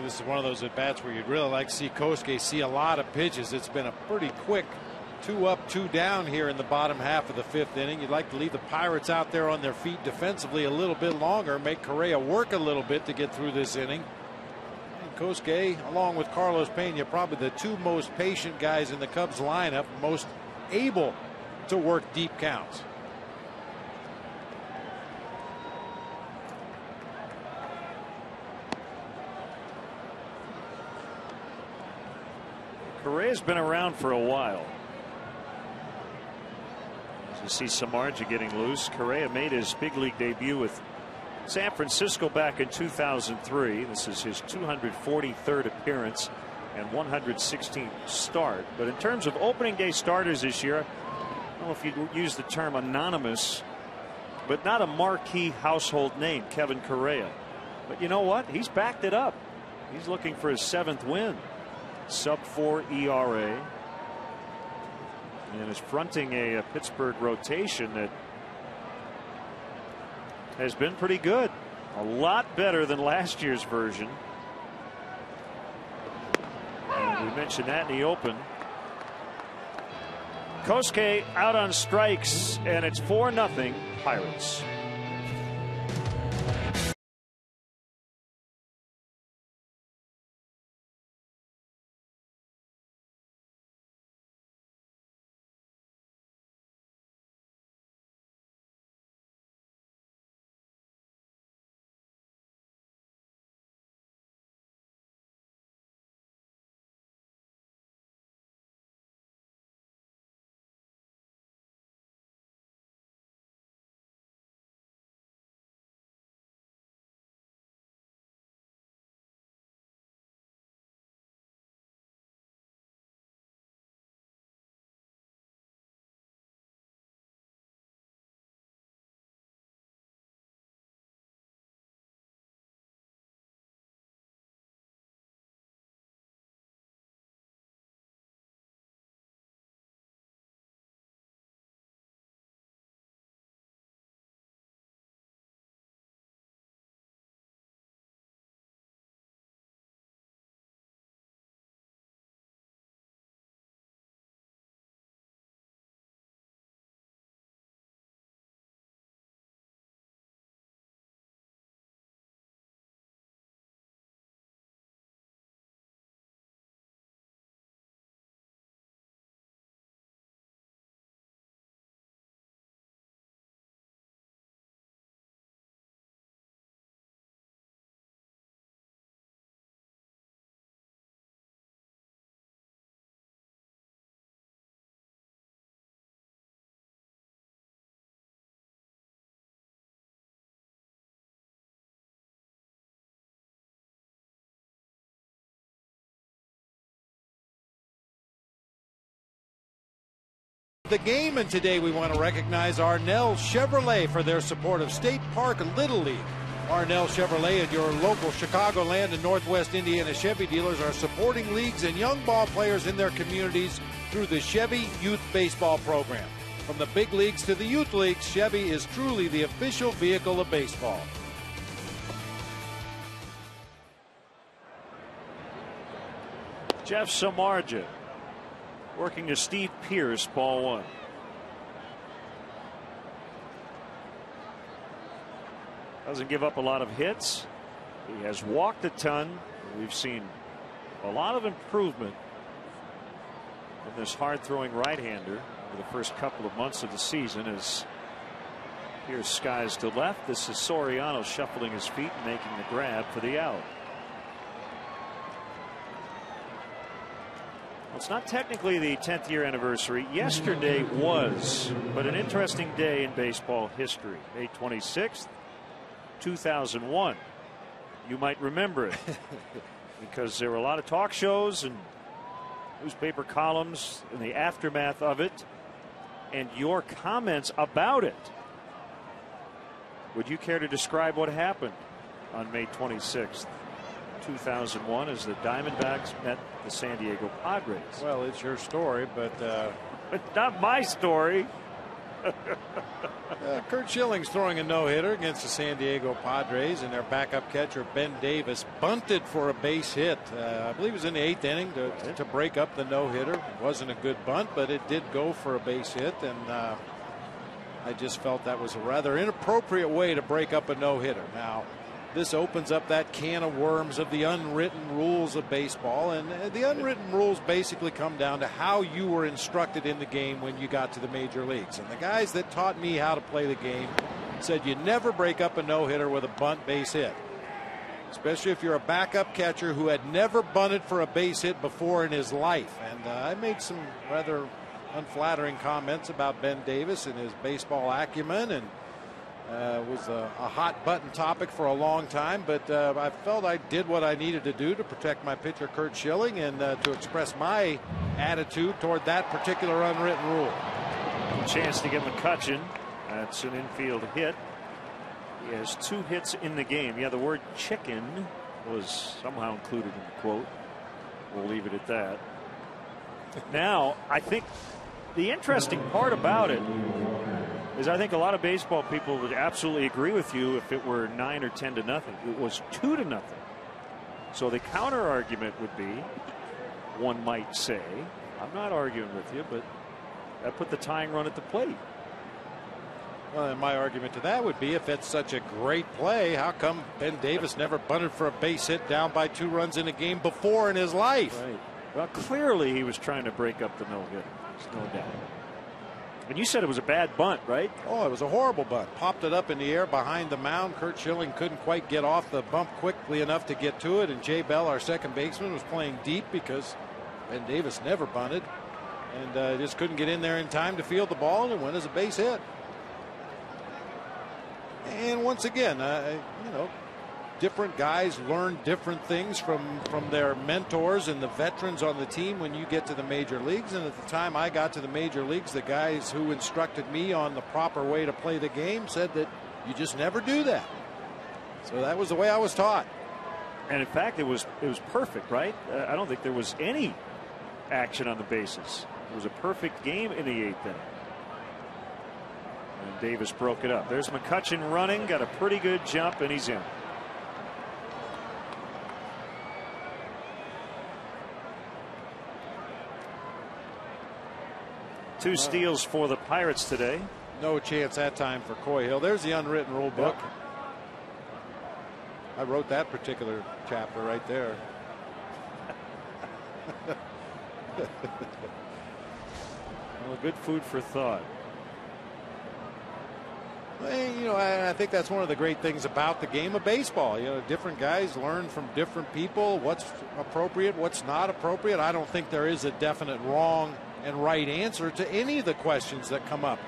This is one of those at-bats where you'd really like to see Kosuke see a lot of pitches. It's been a pretty quick 2 up, 2 down here in the bottom half of the 5th inning. You'd like to leave the Pirates out there on their feet defensively a little bit longer, make Correa work a little bit to get through this inning. And Kosuke, along with Carlos Pena, probably the 2 most patient guys in the Cubs lineup, most able to work deep counts. Correa's been around for a while. As you see Samardzija getting loose. Correa made his big league debut with San Francisco back in 2003. This is his 243rd appearance and 116th start. But in terms of opening day starters this year, I don't know if you'd use the term anonymous, but not a marquee household name, Kevin Correa. But you know what? He's backed it up. He's looking for his 7th win. Sub-4 ERA. And is fronting a Pittsburgh rotation that has been pretty good. A lot better than last year's version. And we mentioned that in the open. Kosuke out on strikes, and it's 4-0 Pirates. The game, and today we want to recognize Arnell Chevrolet for their support of State Park Little League. Arnell Chevrolet and your local Chicagoland and Northwest Indiana Chevy dealers are supporting leagues and young ball players in their communities through the Chevy Youth Baseball Program. From the big leagues to the youth leagues, Chevy is truly the official vehicle of baseball. Jeff Samardzija working to Steve Pearce, ball 1. Doesn't give up a lot of hits. He has walked a ton. We've seen a lot of improvement in this hard-throwing right-hander over the first couple of months of the season as Pearce skies to left. This is Soriano shuffling his feet and making the grab for the out. It's not technically the 10th year anniversary. Yesterday was, but an interesting day in baseball history. May 26th, 2001. You might remember it because there were a lot of talk shows and newspaper columns in the aftermath of it and your comments about it. Would you care to describe what happened on May 26th? 2001 as the Diamondbacks met the San Diego Padres? Well, it's your story, but not my story. Curt Schilling's throwing a no-hitter against the San Diego Padres, and their backup catcher Ben Davis bunted for a base hit. I believe it was in the 8th inning to break up the no-hitter. It wasn't a good bunt, but it did go for a base hit, and I just felt that was a rather inappropriate way to break up a no-hitter. Now, this opens up that can of worms of the unwritten rules of baseball, and the unwritten rules basically come down to how you were instructed in the game when you got to the major leagues. And the guys that taught me how to play the game said you never break up a no-hitter with a bunt base hit. especially if you're a backup catcher who had never bunted for a base hit before in his life. And I made some rather unflattering comments about Ben Davis and his baseball acumen, and was a hot button topic for a long time, but I felt I did what I needed to do to protect my pitcher Curt Schilling and to express my attitude toward that particular unwritten rule. Chance to get McCutchen. That's an infield hit. He has 2 hits in the game. Yeah, the word chicken was somehow included in the quote. We'll leave it at that. Now, I think the interesting part about it is I think a lot of baseball people would absolutely agree with you if it were 9 or 10 to nothing. It was 2 to nothing. So the counter argument would be, one might say, I'm not arguing with you, but that put the tying run at the plate. Well, and my argument to that would be, if it's such a great play, how come Ben Davis never bunted for a base hit down by 2 runs in a game before in his life? Right. Well, clearly he was trying to break up the no-hitter. There's no doubt. And you said it was a bad bunt, right? Oh, it was a horrible bunt. Popped it up in the air behind the mound. Curt Schilling couldn't quite get off the bump quickly enough to get to it. And Jay Bell, our second baseman, was playing deep because Ben Davis never bunted. And just couldn't get in there in time to field the ball, and it went as a base hit. And once again, you know, different guys learn different things from their mentors and the veterans on the team when you get to the major leagues. And at the time I got to the major leagues, the guys who instructed me on the proper way to play the game said that you just never do that. So that was the way I was taught. And in fact, it was perfect, right? I don't think there was any action on the bases. It was a perfect game in the 8th inning. And Davis broke it up. There's McCutchen running, got a pretty good jump, and he's in. Two steals for the Pirates today. No chance that time for Coyhill. There's the unwritten rule book. Yep. I wrote that particular chapter right there. Well, good food for thought. Well, you know, I think that's one of the great things about the game of baseball. You know, different guys learn from different people what's appropriate, what's not appropriate. I don't think there is a definite wrong and right answer to any of the questions that come up.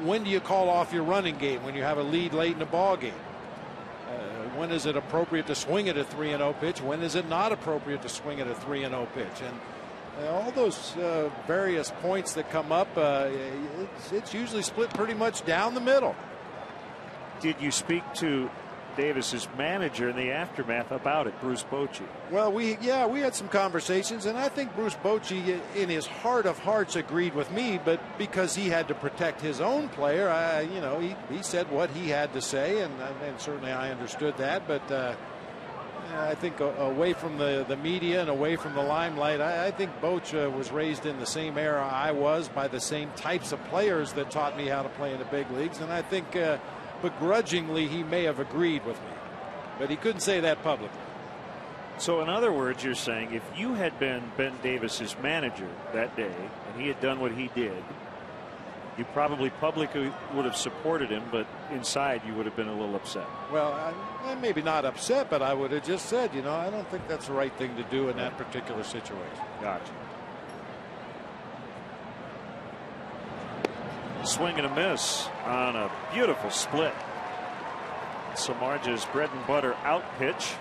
When do you call off your running game when you have a lead late in the ball game? When is it appropriate to swing at a 3-0 pitch? When is it not appropriate to swing at a 3-0 pitch? And all those various points that come up, it's usually split pretty much down the middle. Did you speak to Davis's manager in the aftermath about it, Bruce Bochy? Well, we had some conversations, and I think Bruce Bochy, in his heart of hearts, agreed with me. But because he had to protect his own player, you know, he said what he had to say, and certainly I understood that. But I think away from the media and away from the limelight, I think Boch was raised in the same era I was by the same types of players that taught me how to play in the big leagues, and I think begrudgingly he may have agreed with me, but he couldn't say that publicly. So in other words, you're saying if you had been Ben Davis's manager that day and he had done what he did, you probably publicly would have supported him, but inside you would have been a little upset. Well, maybe not upset, but I would have just said, you know, I don't think that's the right thing to do in that particular situation. Gotcha. Swing and a miss on a beautiful split. Samardzij's bread and butter out pitch.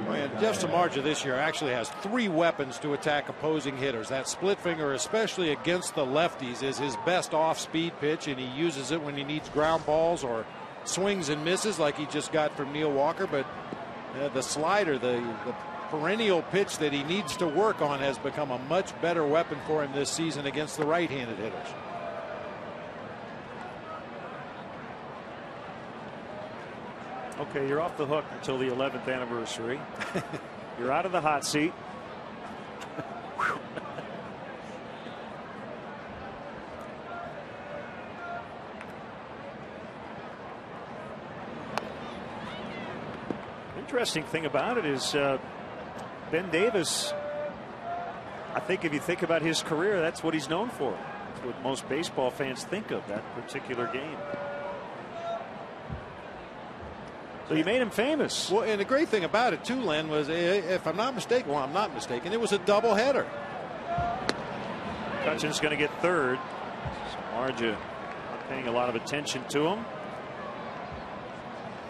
And Jeff Samardzija this year actually has 3 weapons to attack opposing hitters. That split finger, especially against the lefties, is his best off-speed pitch, and he uses it when he needs ground balls or swings and misses like he just got from Neil Walker. But the slider, the perennial pitch that he needs to work on, has become a much better weapon for him this season against the right-handed hitters. Okay, you're off the hook until the 11th anniversary. You're out of the hot seat. Interesting thing about it is Ben Davis, I think if you think about his career, that's what he's known for. That's what most baseball fans think of, that particular game. So you made him famous. Well, and the great thing about it, too, Len, was, if I'm not mistaken, well, I'm not mistaken, it was a doubleheader. Cutchin's going to get third. Marja not paying a lot of attention to him.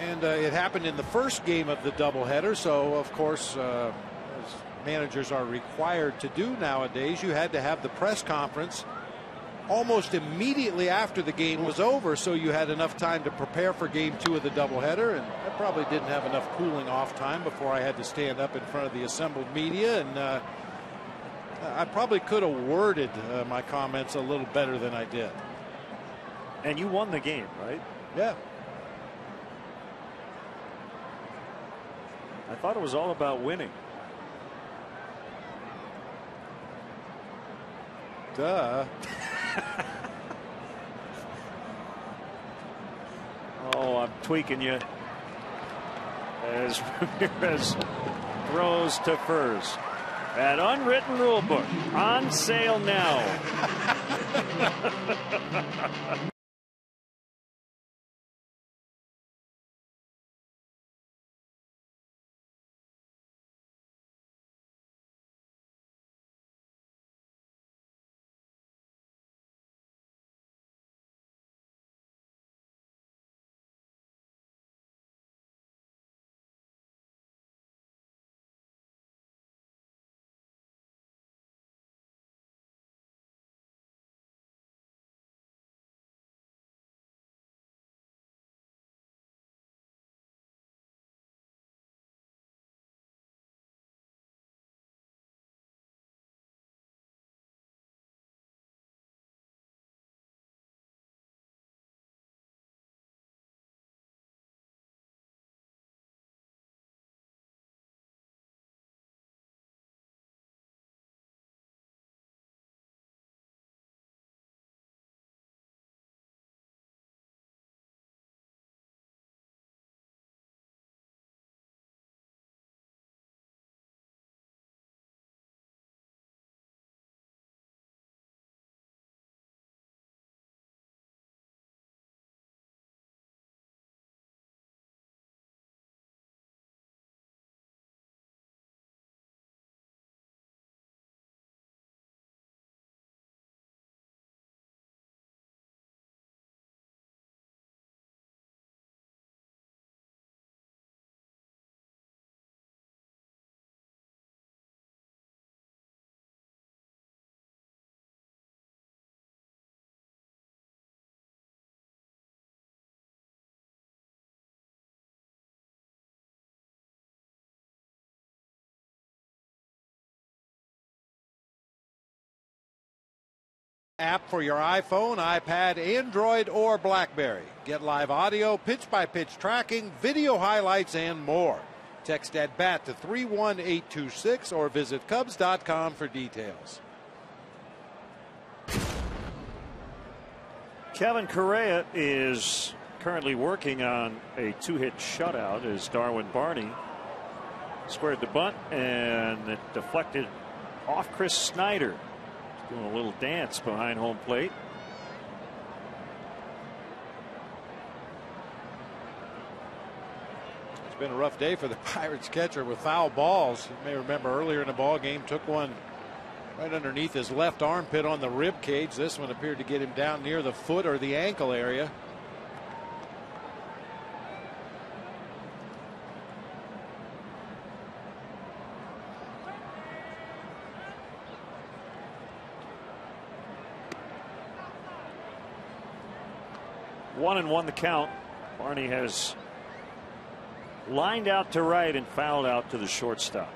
And it happened in the first game of the doubleheader, so, of course, as managers are required to do nowadays, you had to have the press conference almost immediately after the game was over, so you had enough time to prepare for game 2 of the doubleheader. And I probably didn't have enough cooling off time before I had to stand up in front of the assembled media, and I probably could have worded my comments a little better than I did. And you won the game, right? Yeah. I thought it was all about winning. Duh. Oh, I'm tweaking you. As Ramirez throws to first. That unwritten rule book on sale now. App for your iPhone, iPad, Android, or BlackBerry. Get live audio, pitch-by-pitch tracking, video highlights, and more. Text at BAT to 31826 or visit Cubs.com for details. Kevin Correa is currently working on a 2-hit shutout as Darwin Barney squared the bunt, and it deflected off Chris Snyder. Doing a little dance behind home plate. It's been a rough day for the Pirates catcher with foul balls. You may remember earlier in the ball game, took one right underneath his left armpit on the rib cage. This one appeared to get him down near the foot or the ankle area. One and one the count. Barney has lined out to right and fouled out to the shortstop.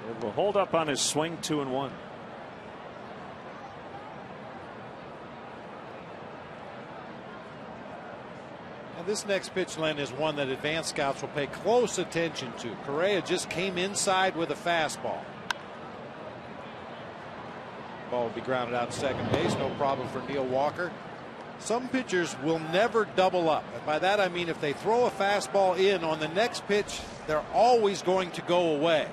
It will hold up on his swing. 2-1. And this next pitch, Len, is one that advanced scouts will pay close attention to. Correa just came inside with a fastball. Ball will be grounded out to second base. No problem for Neil Walker. Some pitchers will never double up. And by that I mean if they throw a fastball in on the next pitch, they're always going to go away.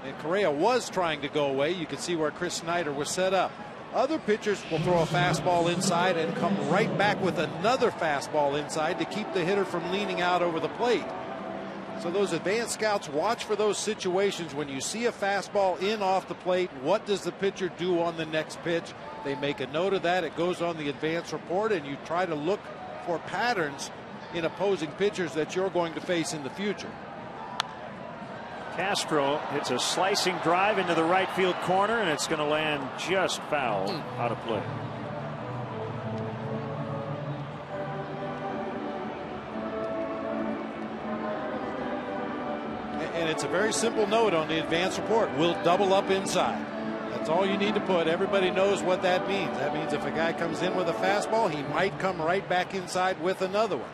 And Correa was trying to go away. You can see where Chris Snyder was set up. Other pitchers will throw a fastball inside and come right back with another fastball inside to keep the hitter from leaning out over the plate. So those advanced scouts watch for those situations. When you see a fastball in off the plate, what does the pitcher do on the next pitch? They make a note of that. It goes on the advance report, and you try to look for patterns in opposing pitchers that you're going to face in the future. Castro hits a slicing drive into the right field corner, and it's going to land just foul out of play. And it's a very simple note on the advance report. We'll double up inside. That's all you need to put. Everybody knows what that means. That means if a guy comes in with a fastball, he might come right back inside with another one.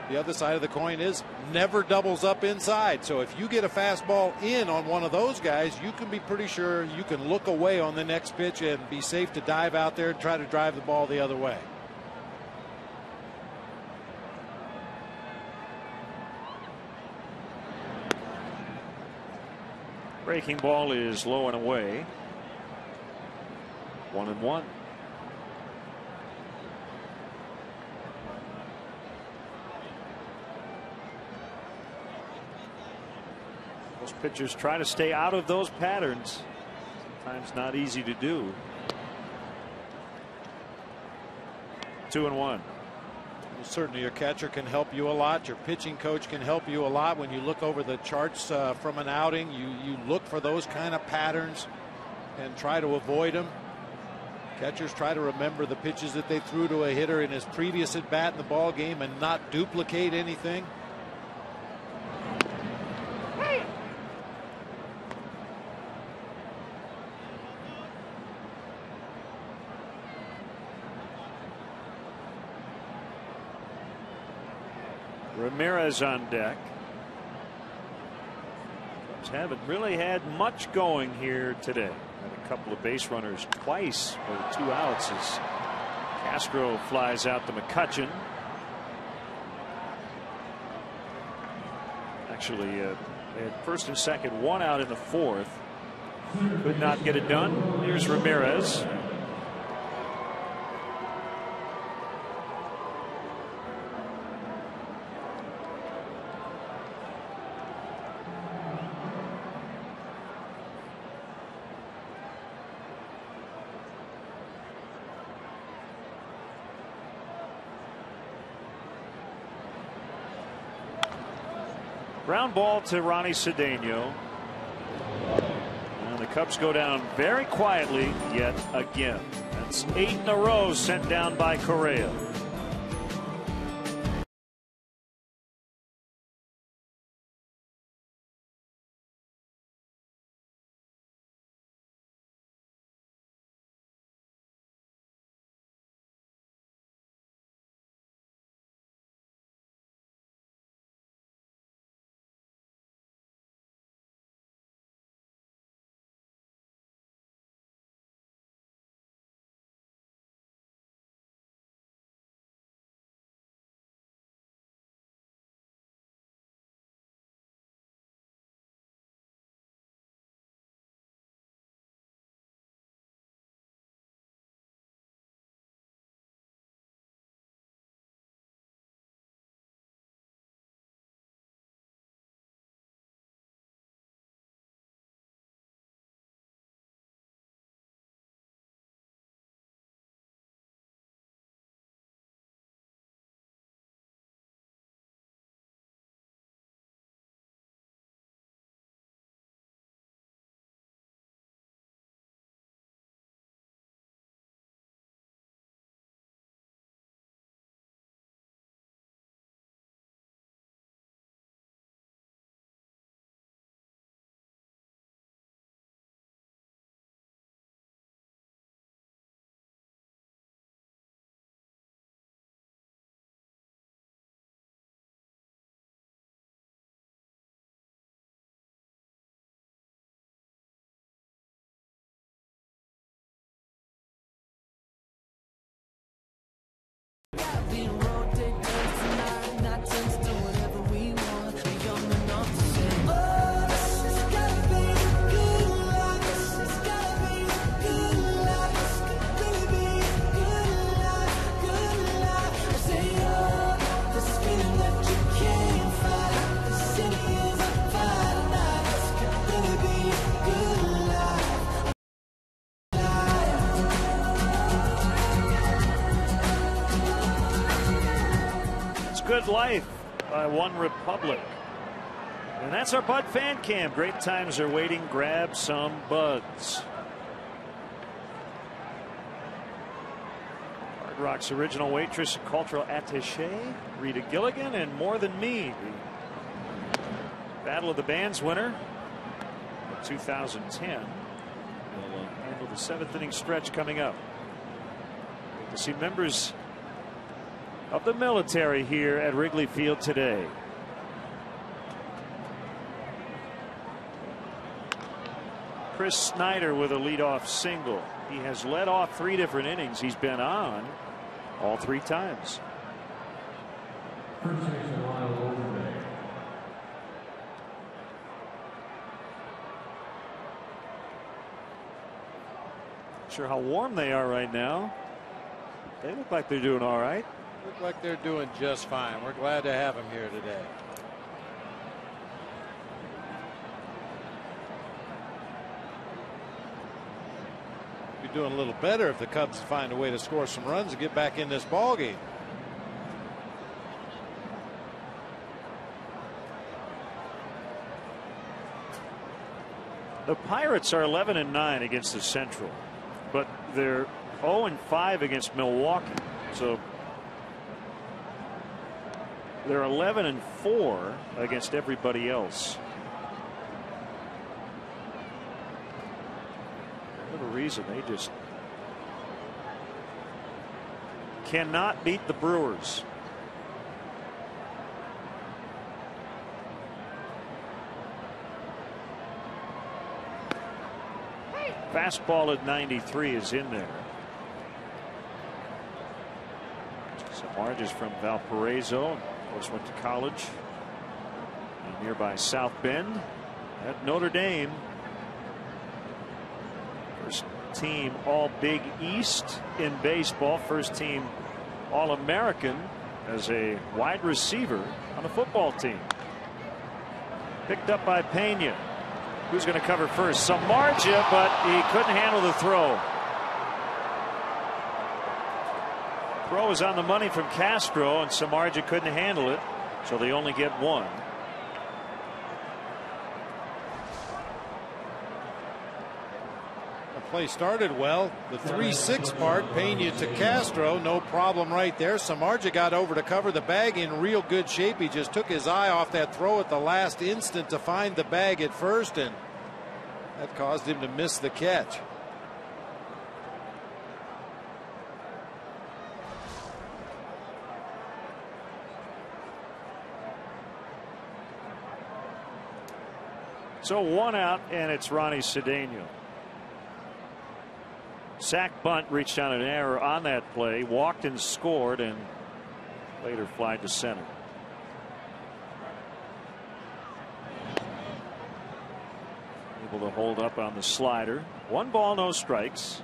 The other side of the coin is never doubles up inside. So if you get a fastball in on one of those guys, you can be pretty sure you can look away on the next pitch and be safe to dive out there and try to drive the ball the other way. Breaking ball is low and away. 1-1. Most pitchers try to stay out of those patterns. Sometimes not easy to do. 2-1. Well, certainly your catcher can help you a lot. Your pitching coach can help you a lot. When you look over the charts from an outing, you look for those kind of patterns and try to avoid them. Catchers try to remember the pitches that they threw to a hitter in his previous at bat in the ball game and not duplicate anything. Ramirez on deck. Cubs haven't really had much going here today. Had a couple of base runners twice with 2 outs as Castro flies out to McCutchen. Actually, they had first and second, 1 out in the 4th. Could not get it done. Here's Ramirez. Ground ball to Ronnie Cedeno. And the Cubs go down very quietly yet again. That's 8 in a row sent down by Correa. Good Life by One Republic. And that's our Bud Fan Cam. Great times are waiting. Grab some buds. Hard Rock's original waitress and cultural attaché, Rita Gilligan, and More Than Me, the Battle of the Bands winner of 2010. We'll handle the 7th inning stretch coming up. To see members of the military here at Wrigley Field today. Chris Snyder with a leadoff single. He has led off 3 different innings. He's been on all 3 times. First baseman Lyle Overbay. Not sure how warm they are right now. They look like they're doing all right. Look like they're doing just fine. We're glad to have them here today. Be doing a little better if the Cubs find a way to score some runs and get back in this ball game. The Pirates are 11-9 against the Central, but they're 0-5 against Milwaukee. So they're 11-4 against everybody else. For whatever reason, they just cannot beat the Brewers. Fastball at 93 is in there. Samardzija is from Valparaiso, of course went to college in nearby South Bend at Notre Dame. First team All Big East in baseball. First team All-American as a wide receiver on the football team. Picked up by Pena. Who's going to cover first? Samardzija, but he couldn't handle the throw. Throw was on the money from Castro, and Samardzija couldn't handle it, so they only get 1. The play started well. The 3-6 part, Pena to Castro, no problem right there. Samardzija got over to cover the bag in real good shape. He just took his eye off that throw at the last instant to find the bag at first, and that caused him to miss the catch. So 1 out, and it's Ronnie Cedeno. Sack bunt, reached on an error on that play, walked and scored, and later flied to center. Able to hold up on the slider. 1 ball, no strikes.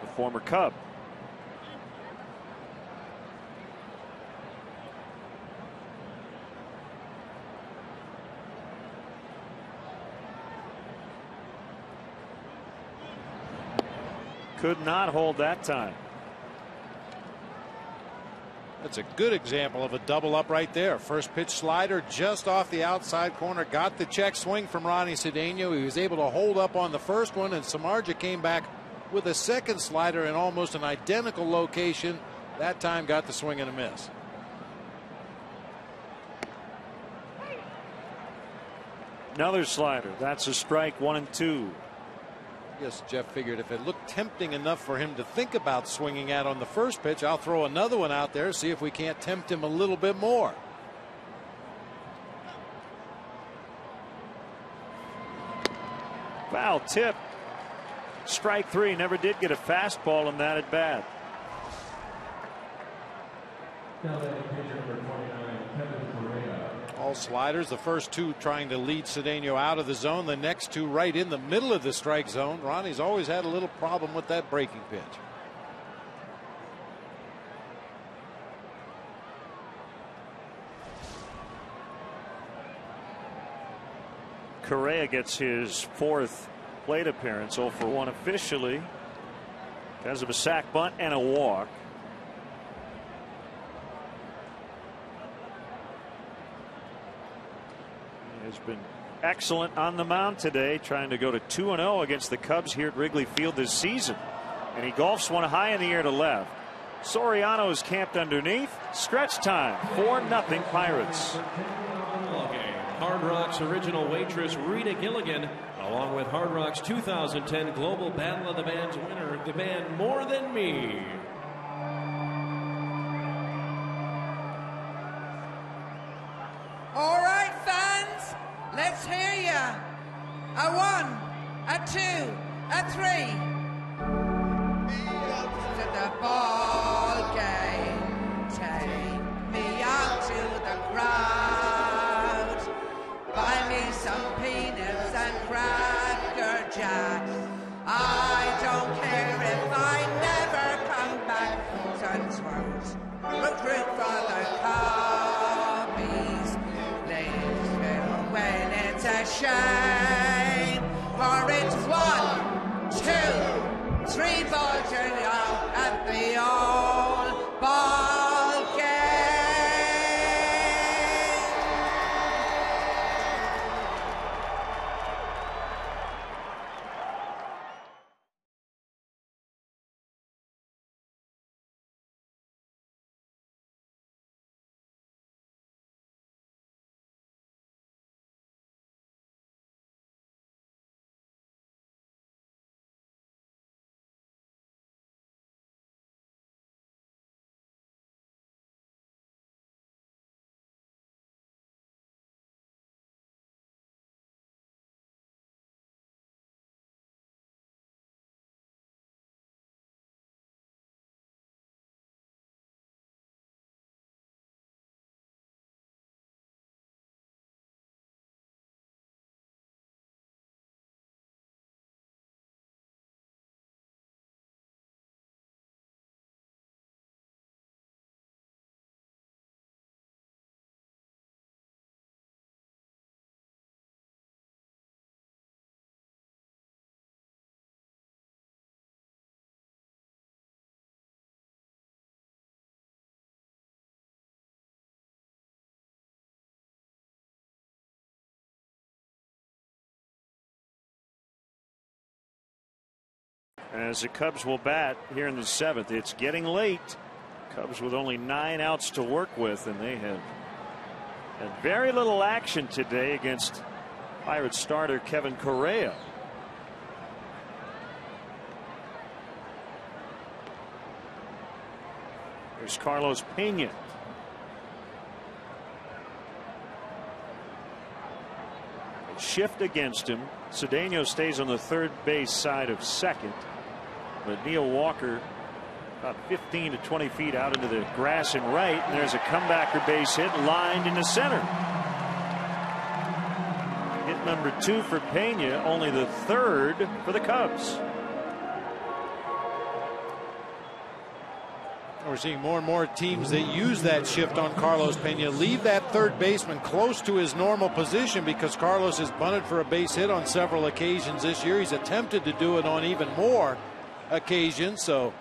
The former Cub. Could not hold that time. That's a good example of a double up right there. First pitch slider just off the outside corner, got the check swing from Ronnie Cedeno. He was able to hold up on the first one, and Samardzija came back with a second slider in almost an identical location. That time got the swing and a miss. Another slider. That's a strike. 1 and 2. I guess Jeff figured if it looked tempting enough for him to think about swinging at on the first pitch, I'll throw another one out there, see if we can't tempt him a little bit more. Foul tip. Strike 3. Never did get a fastball in that at bat. All sliders. The first 2 trying to lead Cedeno out of the zone. The next 2 right in the middle of the strike zone. Ronnie's always had a little problem with that breaking pitch. Correa gets his 4th plate appearance. 0 for 1 officially because of a sac bunt and a walk. has been excellent on the mound today, trying to go to 2-0 against the Cubs here at Wrigley Field this season. And he golfs one high in the air to left. Soriano is camped underneath. Stretch time. 4-0 Pirates. Okay. Hard Rock's original waitress Rita Gilligan, along with Hard Rock's 2010 Global Battle of the Bands winner, the band More Than Me. All right, fans, let's hear ya. A 1, a 2, a 3. To the ball game, take me out to the crowd. Buy me some peanuts and Cracker Jacks. I don't care if I never come back. Sunswords, root for the Cubbies. Please when it's a shame, for it's 1, 2, 3 balls at the old ball game. As the Cubs will bat here in the 7th. It's getting late. Cubs with only 9 outs to work with, and they have had very little action today against Pirates starter Kevin Correa. There's Carlos Pena. A shift against him. Cedeno stays on the third base side of second. But Neil Walker about 15 to 20 feet out into the grass and right. And there's a comebacker base hit lined into center. Hit number 2 for Pena, only the 3rd for the Cubs. We're seeing more and more teams that use that shift on Carlos Pena. Leave that third baseman close to his normal position, because Carlos has bunted for a base hit on several occasions this year. He's attempted to do it on even more occasions, so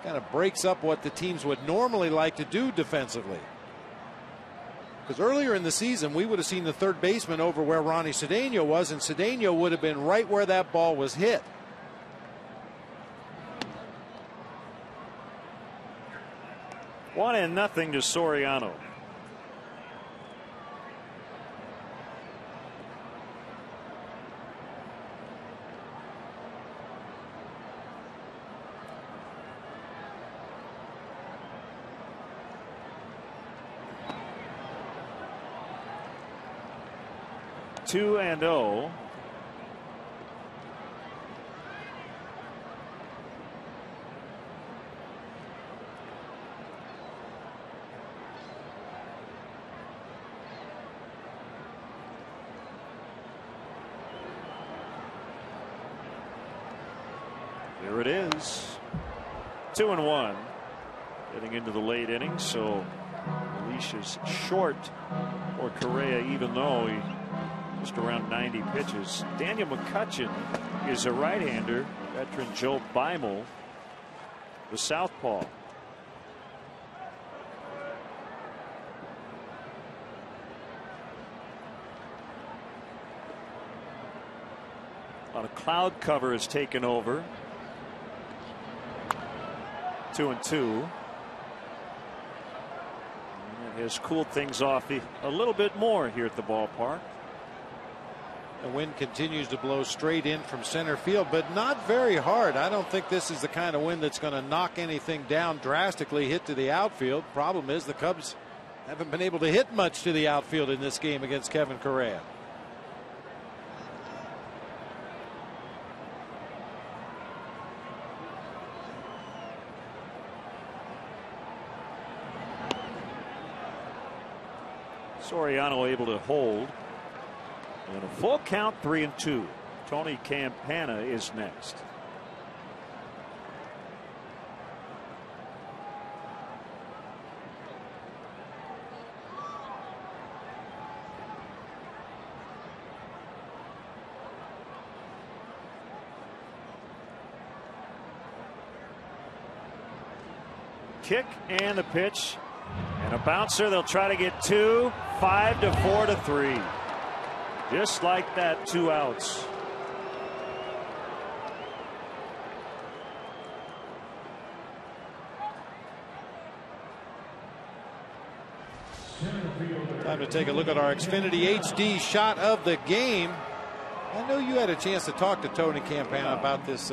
kind of breaks up what the teams would normally like to do defensively. Because earlier in the season, we would have seen the third baseman over where Ronnie Cedeno was, and Cedeno would have been right where that ball was hit. 1-0 to Soriano. Two and 0. There it is. 2-1. Getting into the late innings, so the leash is short for Correa, even though he just around 90 pitches. Daniel McCutchen is a right-hander. Veteran Joe Beimel, the southpaw. The cloud cover has taken over. 2-2. It has cooled things off a little bit more here at the ballpark. The wind continues to blow straight in from center field, but not very hard. I don't think this is the kind of wind that's going to knock anything down drastically, hit to the outfield. Problem is the Cubs haven't been able to hit much to the outfield in this game against Kevin Correa. Soriano able to hold. And a full count, 3-2. Tony Campana is next. Kick and the pitch. And a bouncer. They'll try to get 2. 5 to 4 to 3. Just like that, 2 outs. Time to take a look at our Xfinity HD shot of the game. I know you had a chance to talk to Tony Campana about this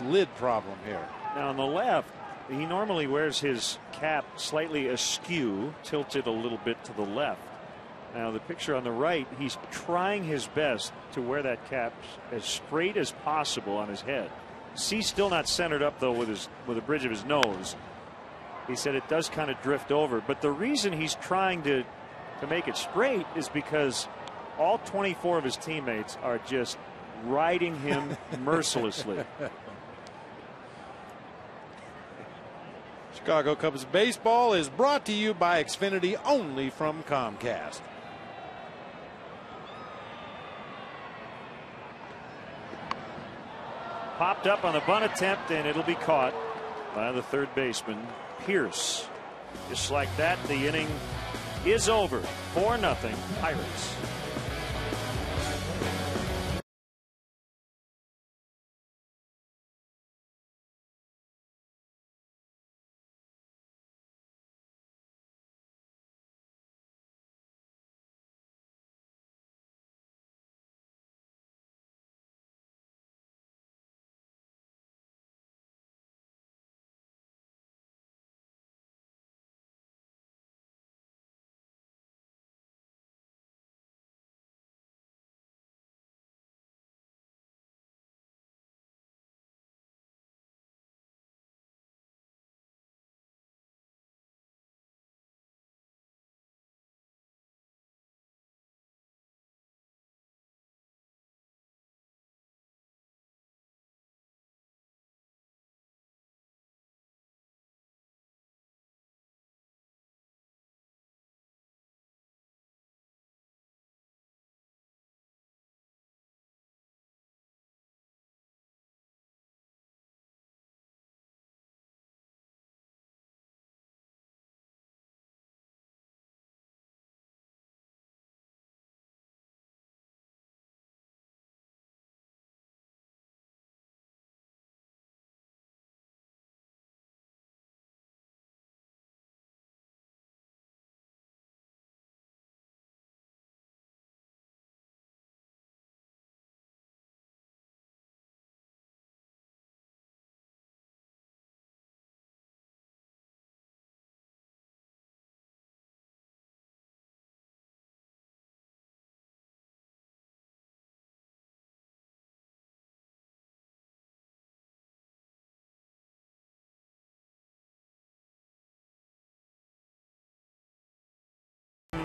lid problem here. Now on the left, he normally wears his cap slightly askew, tilted a little bit to the left. Now the picture on the right, he's trying his best to wear that cap as straight as possible on his head. See, still not centered up though with the bridge of his nose. He said it does kind of drift over, but the reason he's trying to make it straight is because all 24 of his teammates are just riding him mercilessly. Chicago Cubs baseball is brought to you by Xfinity, only from Comcast. Popped up on the bunt attempt, and it'll be caught by the third baseman, Pierce. Just like that, the inning is over. 4-0 Pirates.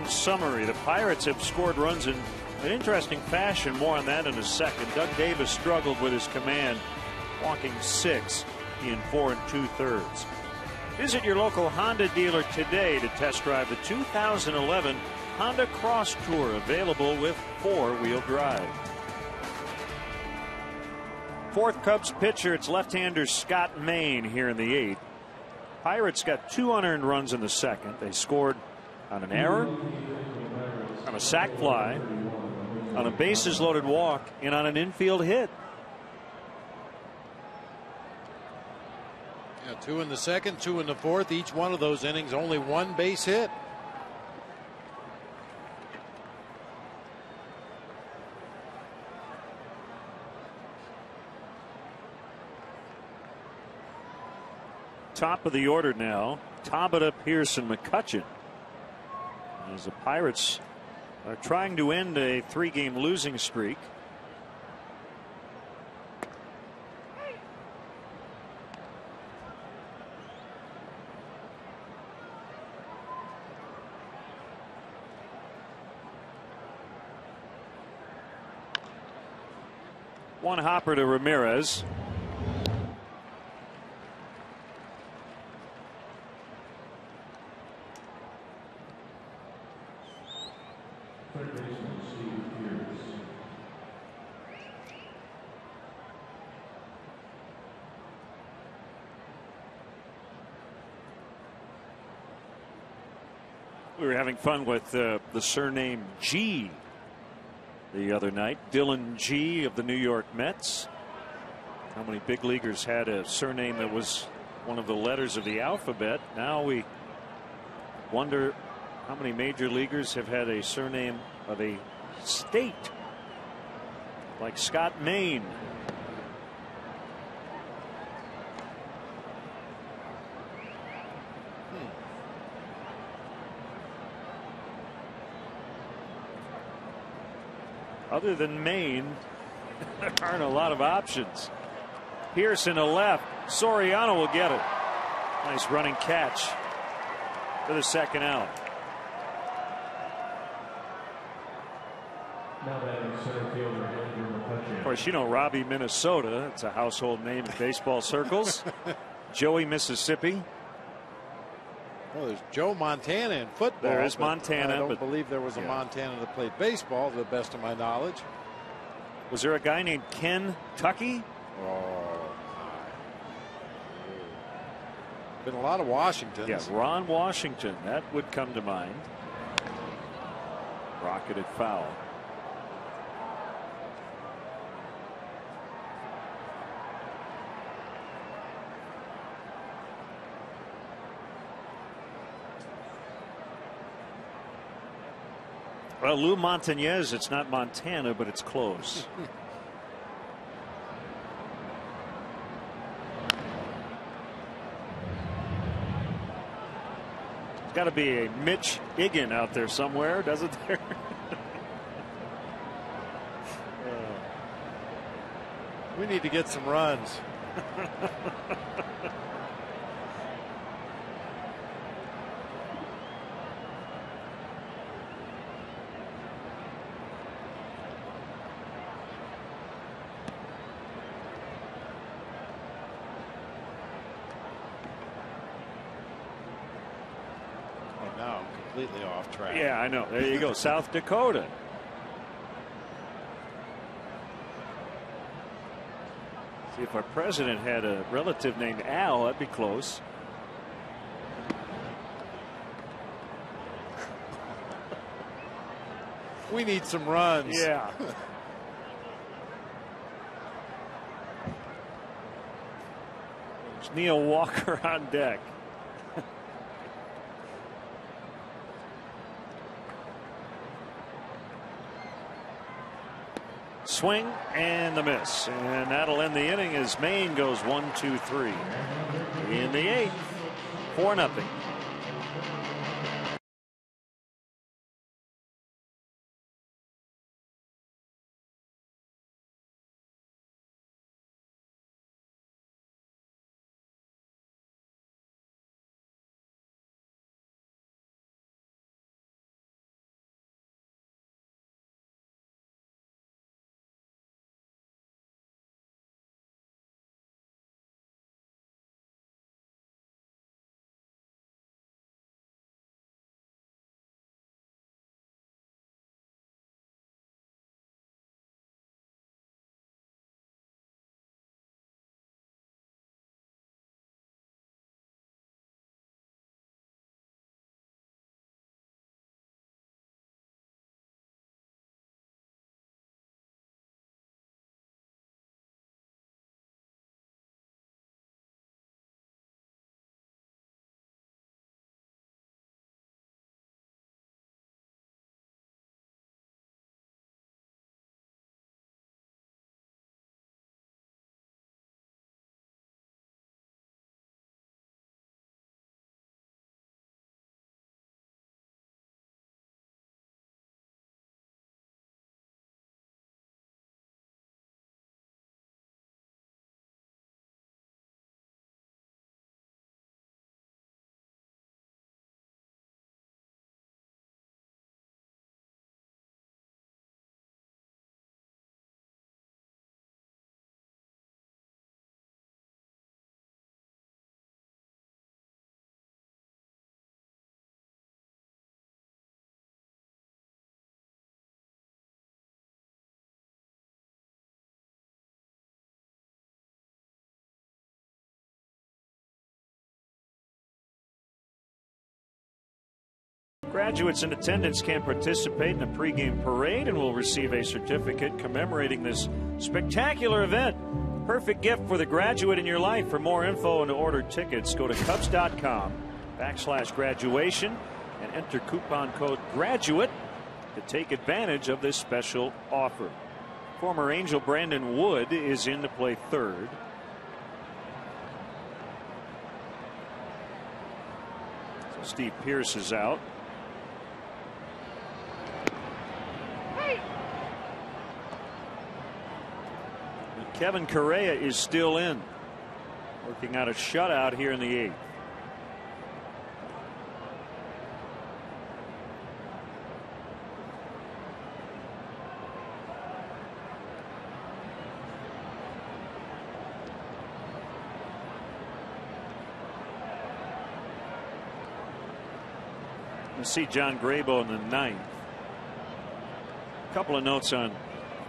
Summary: the Pirates have scored runs in an interesting fashion. More on that in a second. Doug Davis struggled with his command, walking 6 in 4 2/3. Visit your local Honda dealer today to test drive the 2011 Honda Cross Tour, available with 4-wheel drive. Fourth Cubs pitcher, it's left-hander Scott Main here in the 8th. Pirates got 2 unearned runs in the second. They scored on an error, on a sac fly, on a bases loaded walk, and on an infield hit. Yeah, 2 in the second, 2 in the fourth. Each one of those innings, only 1 base hit. Top of the order now, Tabata, Pearson, McCutchen. As the Pirates are trying to end a 3-game losing streak. One hopper to Ramirez. We were having fun with the surname G the other night. Dylan G of the New York Mets. How many big leaguers had a surname that was one of the letters of the alphabet? Now we wonder how many major leaguers have had a surname of a state, like Scott Maine. Other than Maine, there aren't a lot of options. Pearson to left. Soriano will get it. Nice running catch for the second out. Now batting center fielder Andrew McCutchen. Of course, you know Robbie, Minnesota. It's a household name in baseball circles. Joey, Mississippi. Well, there's Joe Montana in football. There is Montana. I don't but believe there was a Montana that played baseball, to the best of my knowledge. Was there a guy named Ken Tucky? Oh, been a lot of Washingtons. Yeah, Ron Washington. That would come to mind. Rocketed foul. Well, Lou Montañez, it's not Montana, but it's close. There's got to be a Mitch Egan out there somewhere, doesn't there? We need to get some runs. Completely off track. Yeah, I know. There you go. South Dakota. See, if our president had a relative named Al, that'd be close. We need some runs. Yeah. There's Neil Walker on deck. Swing and the miss, and that'll end the inning as Maine goes 1-2-3 in the 8th, 4-0. Graduates in attendance can participate in a pregame parade and will receive a certificate commemorating this spectacular event. Perfect gift for the graduate in your life. For more info and to order tickets, go to Cubs.com/graduation and enter coupon code GRADUATE to take advantage of this special offer. Former Angel Brandon Wood is in to play third. So Steve Pearce is out. Kevin Correa is still in, working out a shutout here in the 8th. You see John Grabo in the 9th. A couple of notes on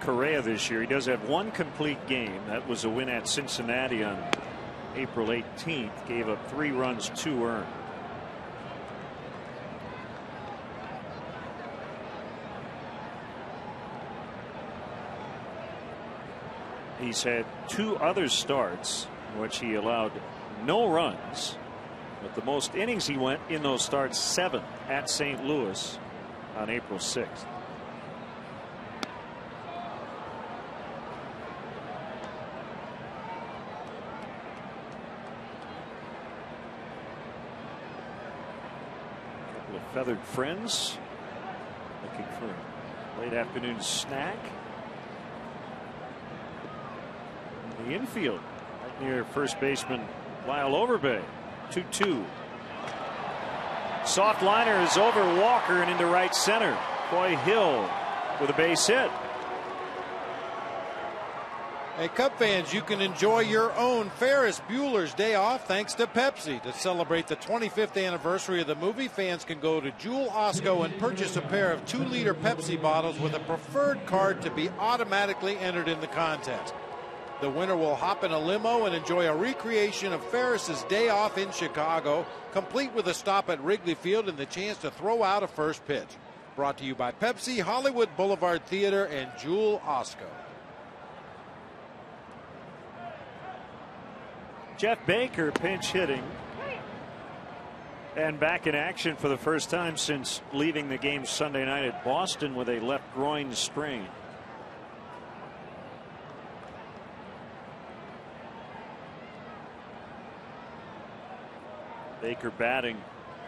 Correa this year. He does have one complete game. That was a win at Cincinnati on April 18th. Gave up 3 runs, 2 earned. He's had 2 other starts in which he allowed no runs, but the most innings he went in those starts, 7 at St. Louis on April 6th. Feathered friends looking for a late afternoon snack in the infield right near first baseman Lyle Overbay. 2-2. Soft liner is over Walker and into right center. Coy Hill with a base hit. Hey, Cub fans, you can enjoy your own Ferris Bueller's Day Off thanks to Pepsi. To celebrate the 25th anniversary of the movie, fans can go to Jewel Osco and purchase a pair of 2-liter Pepsi bottles with a preferred card to be automatically entered in the contest. The winner will hop in a limo and enjoy a recreation of Ferris's Day Off in Chicago, complete with a stop at Wrigley Field and the chance to throw out a first pitch. Brought to you by Pepsi, Hollywood Boulevard Theater, and Jewel Osco. Jeff Baker pinch hitting and back in action for the first time since leaving the game Sunday night at Boston with a left groin sprain. Baker batting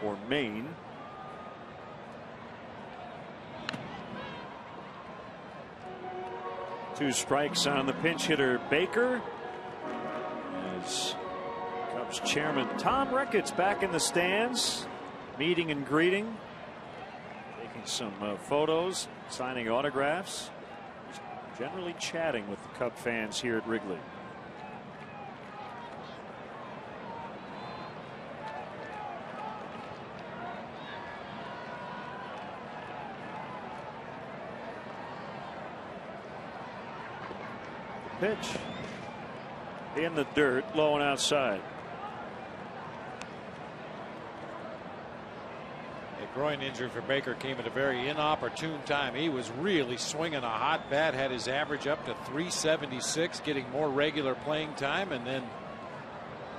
for Maine. Two strikes on the pinch hitter Baker. As Cubs chairman Tom Ricketts back in the stands, meeting and greeting, taking some photos, signing autographs, just generally chatting with the Cub fans here at Wrigley. The pitch. In the dirt, low and outside. A groin injury for Baker came at a very inopportune time. He was really swinging a hot bat, had his average up to 376, getting more regular playing time, and then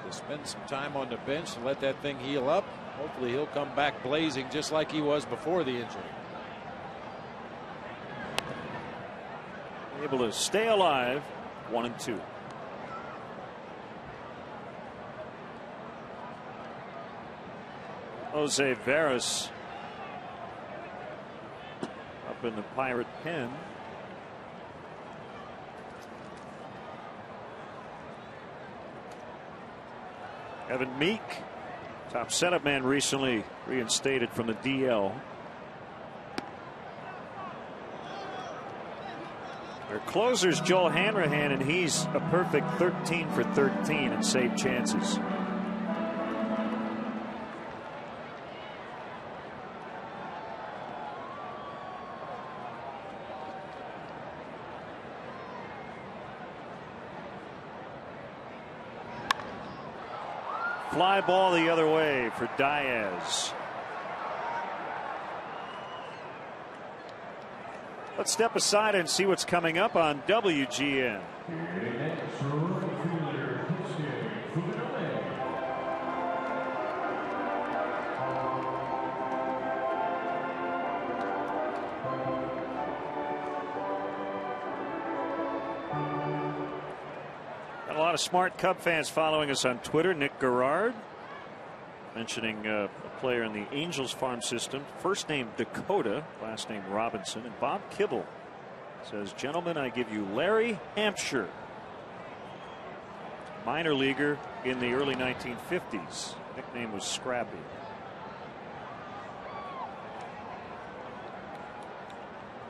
to spend some time on the bench to let that thing heal up. Hopefully he'll come back blazing just like he was before the injury. Able to stay alive. 1-2. Jose Veras up in the Pirate pen. Evan Meek, top setup man, recently reinstated from the DL. Their closer's Joel Hanrahan, and he's a perfect 13 for 13 in save chances. Fly ball the other way for Diaz. Let's step aside and see what's coming up on WGN. Got a lot of smart Cub fans following us on Twitter. Nick Garrard mentioning a player in the Angels farm system, first name Dakota, last name Robinson. And Bob Kibble says, gentlemen, I give you Larry Hampshire, minor leaguer in the early 1950s. Nickname was Scrappy.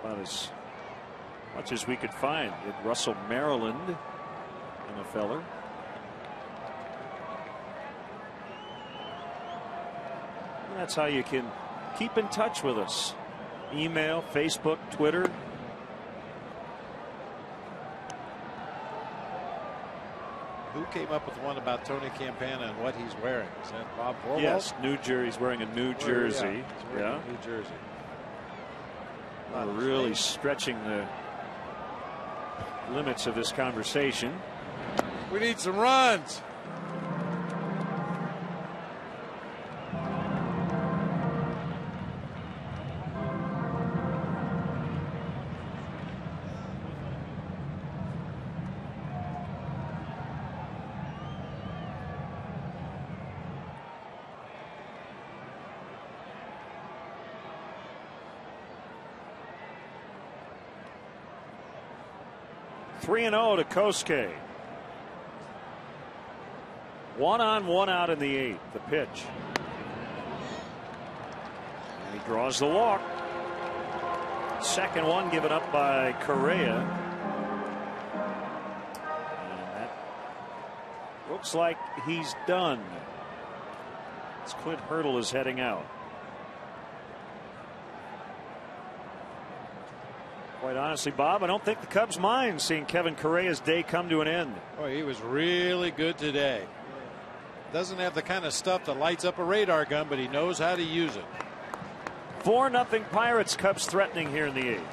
About as much as we could find. At Russell, Maryland, NFLer. That's how you can keep in touch with us. Email, Facebook, Twitter. Who came up with one about Tony Campana and what he's wearing? Is that Bob Vorwald? Yes, New Jersey. He's wearing a New Jersey. Yeah. New Jersey. We're really stretching the limits of this conversation. We need some runs. Three 3-0 to Kosuke. 1 on, 1 out in the 8th. The pitch. And he draws the walk. Second one given up by Correa. And that looks like he's done. As Clint Hurdle is heading out. Quite honestly, Bob, I don't think the Cubs mind seeing Kevin Correa's day come to an end. Boy, he was really good today. Doesn't have the kind of stuff that lights up a radar gun, but he knows how to use it. 4-0 Pirates. Cubs threatening here in the 8th.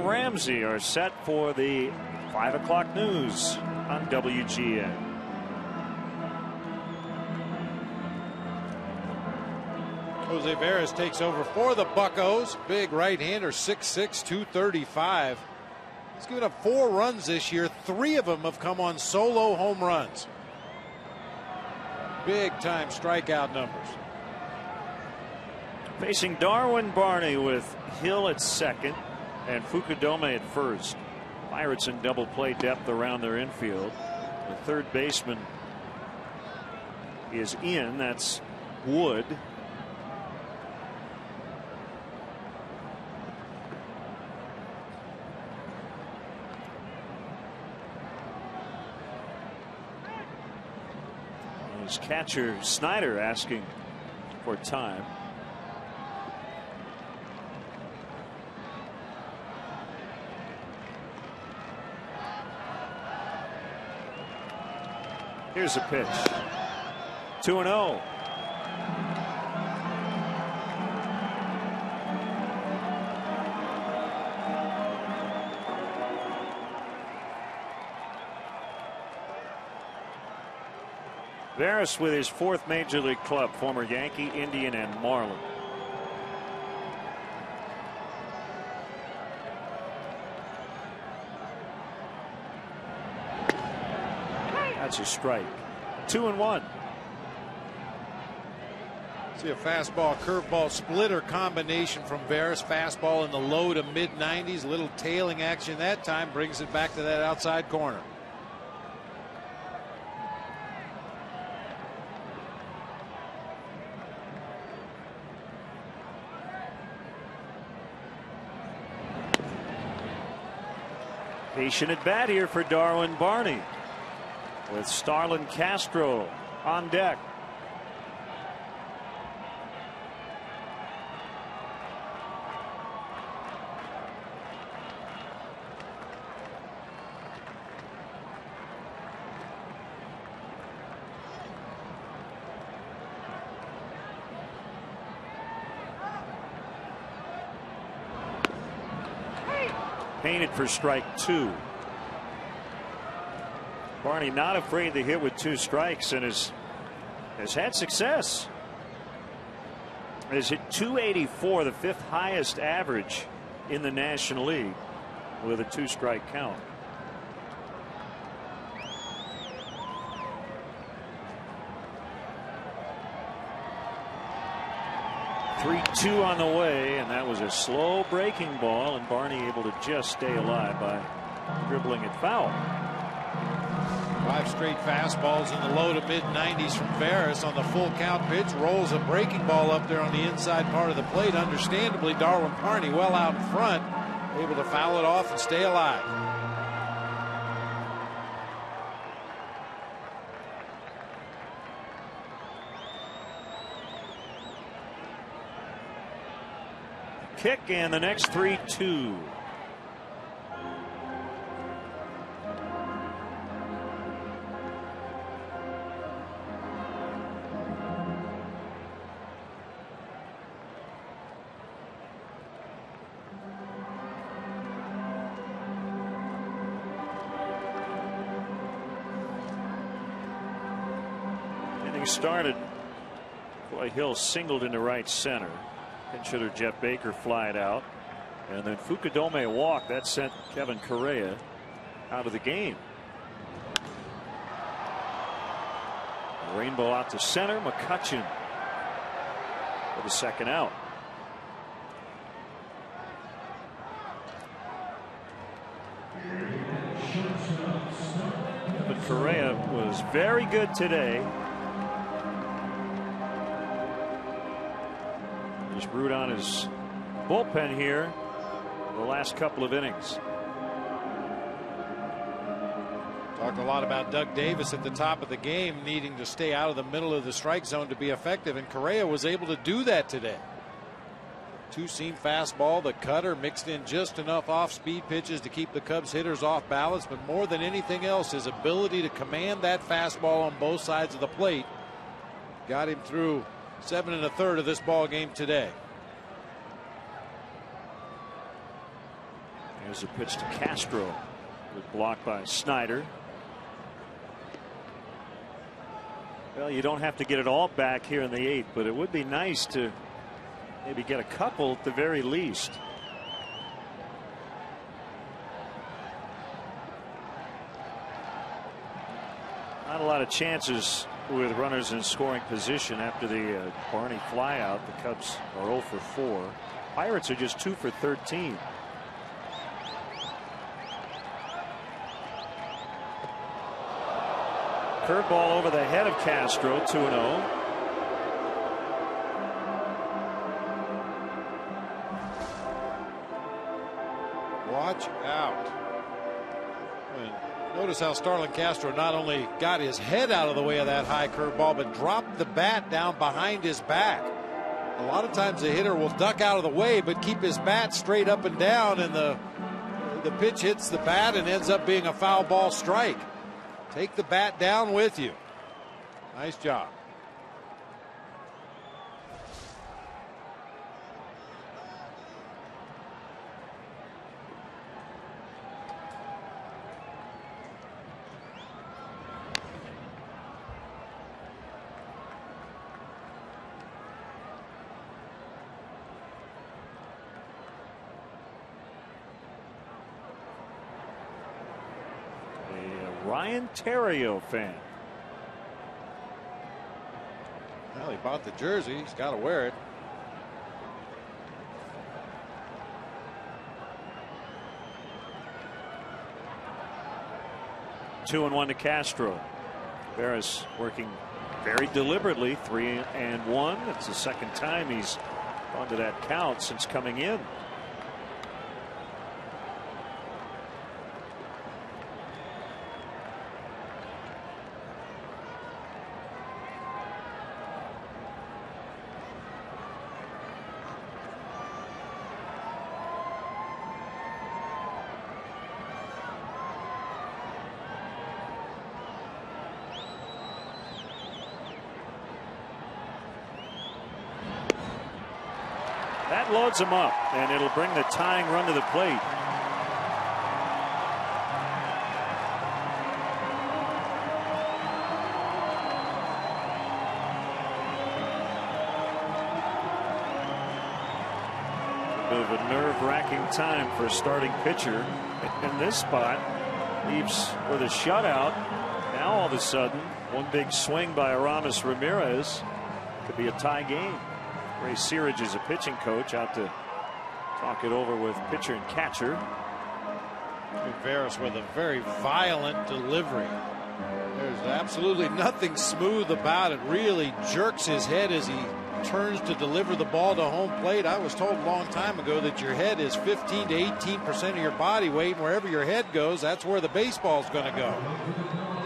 Ramsey are set for the 5 o'clock news on WGN. Jose Veras takes over for the Buccos. Big right-hander, 6'6", 235. He's given up 4 runs this year. 3 of them have come on solo home runs. Big-time strikeout numbers. Facing Darwin Barney with Hill at second and Fukudome at first. Pirates in double play depth around their infield. The third baseman is in. That's Wood. His catcher Snyder asking for time. Here's a pitch. 2-0. Veras with his 4th major league club, former Yankee, Indian, and Marlin. That's a strike. 2-1. See a fastball, curveball, splitter combination from Veras. Fastball in the low to mid 90s. Little tailing action that time brings it back to that outside corner. Patient at bat here for Darwin Barney, with Starlin Castro on deck. Painted for strike 2. Barney not afraid to hit with 2 strikes and has had success. Has hit .284, the 5th highest average in the National League, with a 2-strike count. Three-2 on the way, and that was a slow breaking ball, and Barney able to just stay alive by dribbling it foul. 5 straight fastballs in the low to mid 90s from Veras on the full count pitch. Rolls a breaking ball up there on the inside part of the plate. Understandably, Darwin Barney well out in front, able to foul it off and stay alive. Kick, and the next 3-2. Inning started. Boy, Hill singled into right center. Pinch hitter Jeff Baker flied out, and then Fukudome walked. That sent Kevin Correa out of the game. Rainbow out to center. McCutchen for the second out. But Correa was very good today. Just brewed on his bullpen here the last couple of innings. Talked a lot about Doug Davis at the top of the game needing to stay out of the middle of the strike zone to be effective, and Correa was able to do that today. 2-seam fastball, the cutter, mixed in just enough off-speed pitches to keep the Cubs hitters off balance, but more than anything else, his ability to command that fastball on both sides of the plate got him through 7 1/3 of this ball game today. There's a pitch to Castro. It was blocked by Snyder. Well, you don't have to get it all back here in the 8th, but it would be nice to maybe get a couple at the very least. Not a lot of chances with runners in scoring position after the Barney flyout. The Cubs are 0 for 4. Pirates are just 2 for 13. Curveball over the head of Castro, 2-0. Watch out when Notice how Starlin Castro not only got his head out of the way of that high curveball, but dropped the bat down behind his back. A lot of times the hitter will duck out of the way, but keep his bat straight up and down, and the pitch hits the bat and ends up being a foul ball strike. Take the bat down with you. Nice job. Ryan Terrio fan. Well, he bought the jersey. He's got to wear it. Two and one to Castro. Veras working very deliberately. 3-1. It's the second time he's gone to that count since coming in. That loads him up, and it'll bring the tying run to the plate. A bit of a nerve-wracking time for a starting pitcher in this spot. Leaves with a shutout. Now all of a sudden, one big swing by Aramis Ramirez could be a tie game. Ray Searage is a pitching coach, out to talk it over with pitcher and catcher. Veras with a very violent delivery. There's absolutely nothing smooth about it. Really jerks his head as he turns to deliver the ball to home plate. I was told a long time ago that your head is 15 to 18% of your body weight, and wherever your head goes, that's where the baseball's going to go.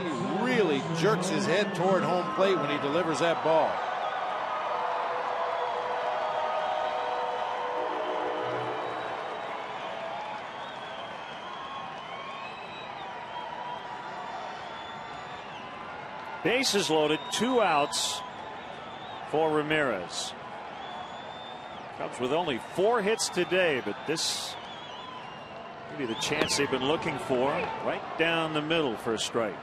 He really jerks his head toward home plate when he delivers that ball. Bases loaded, 2 outs for Ramirez. Cubs with only 4 hits today, but this may be the chance they've been looking for. Right down the middle for a strike.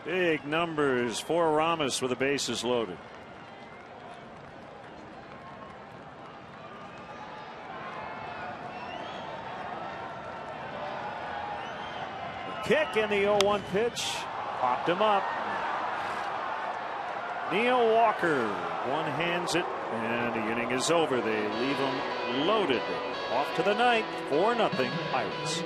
Big numbers for Ramos with the bases loaded. Kick and the 0-1 pitch popped him up. Neil Walker one hands it, and the inning is over. They leave him loaded. Off to the ninth, 4-0 Pirates.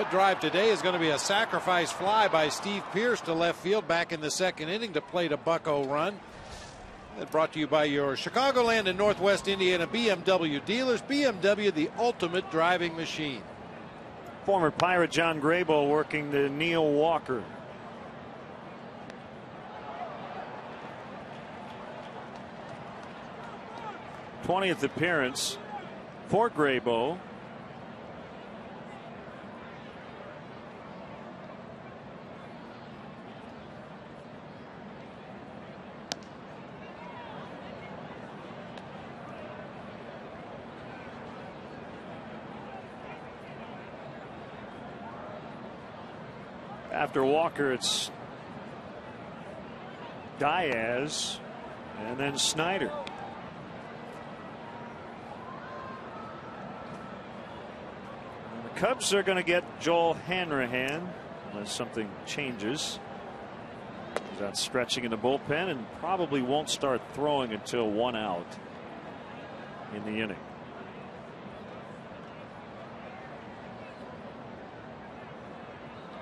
Drive today is going to be a sacrifice fly by Steve Pierce to left field back in the second inning to plate a bucko run. That brought to you by your Chicagoland and Northwest Indiana BMW dealers. BMW, the ultimate driving machine. Former Pirate John Graybo working to Neil Walker. th appearance for Graybo. After Walker, it's Diaz and then Snyder. And the Cubs are going to get Joel Hanrahan unless something changes. He's out stretching in the bullpen and probably won't start throwing until 1 out in the inning.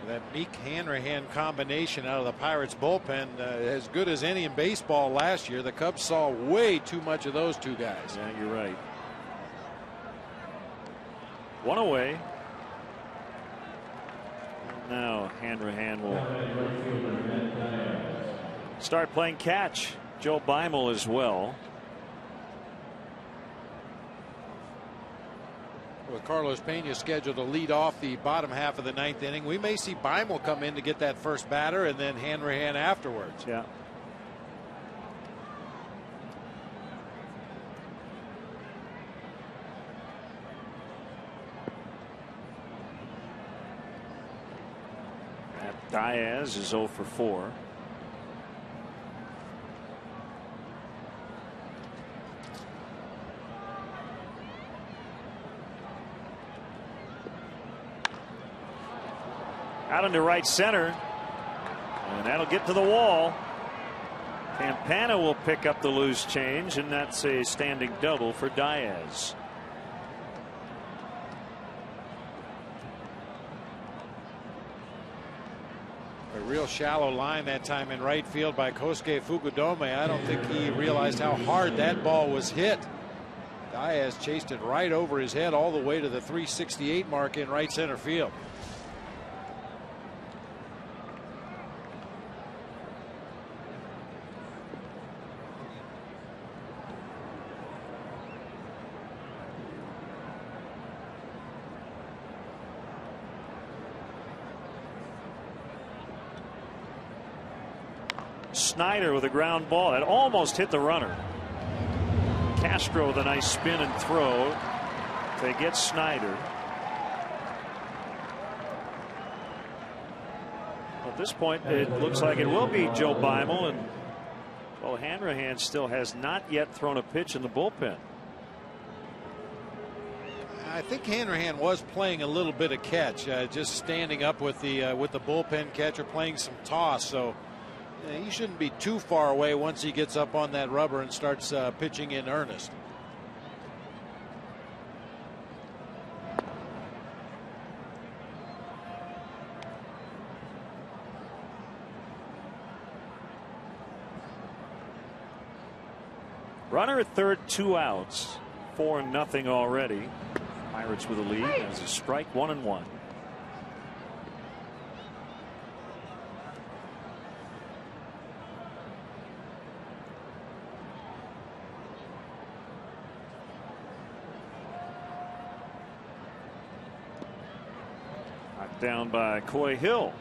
That Meek Hanrahan combination out of the Pirates bullpen, as good as any in baseball last year. The Cubs saw way too much of those two guys. Yeah, you're right. 1 away. Now Hanrahan will start playing catch. Joe Beimel as well. With Carlos Pena scheduled to lead off the bottom half of the 9th inning, we may see Beimel come in to get that first batter and then Hanrahan afterwards. Yeah. Diaz is 0 for 4. Out into right center, and that'll get to the wall. Campana will pick up the loose change, and that's a standing double for Diaz. A real shallow line that time in right field by Kosuke Fukudome. I don't think he realized how hard that ball was hit. Diaz chased it right over his head all the way to the 368 mark in right center field. Snyder with a ground ball that almost hit the runner. Castro with a nice spin and throw. They get Snyder. At this point, it looks like it will be Joe Beimel, and well, Hanrahan still has not yet thrown a pitch in the bullpen. I think Hanrahan was playing a little bit of catch, just standing up with the bullpen catcher, playing some toss. So he shouldn't be too far away once he gets up on that rubber and starts pitching in earnest. Runner at third, 2 outs, 4-0 already. Pirates with a lead as a strike, 1-1. Knocked down by Coy Hill.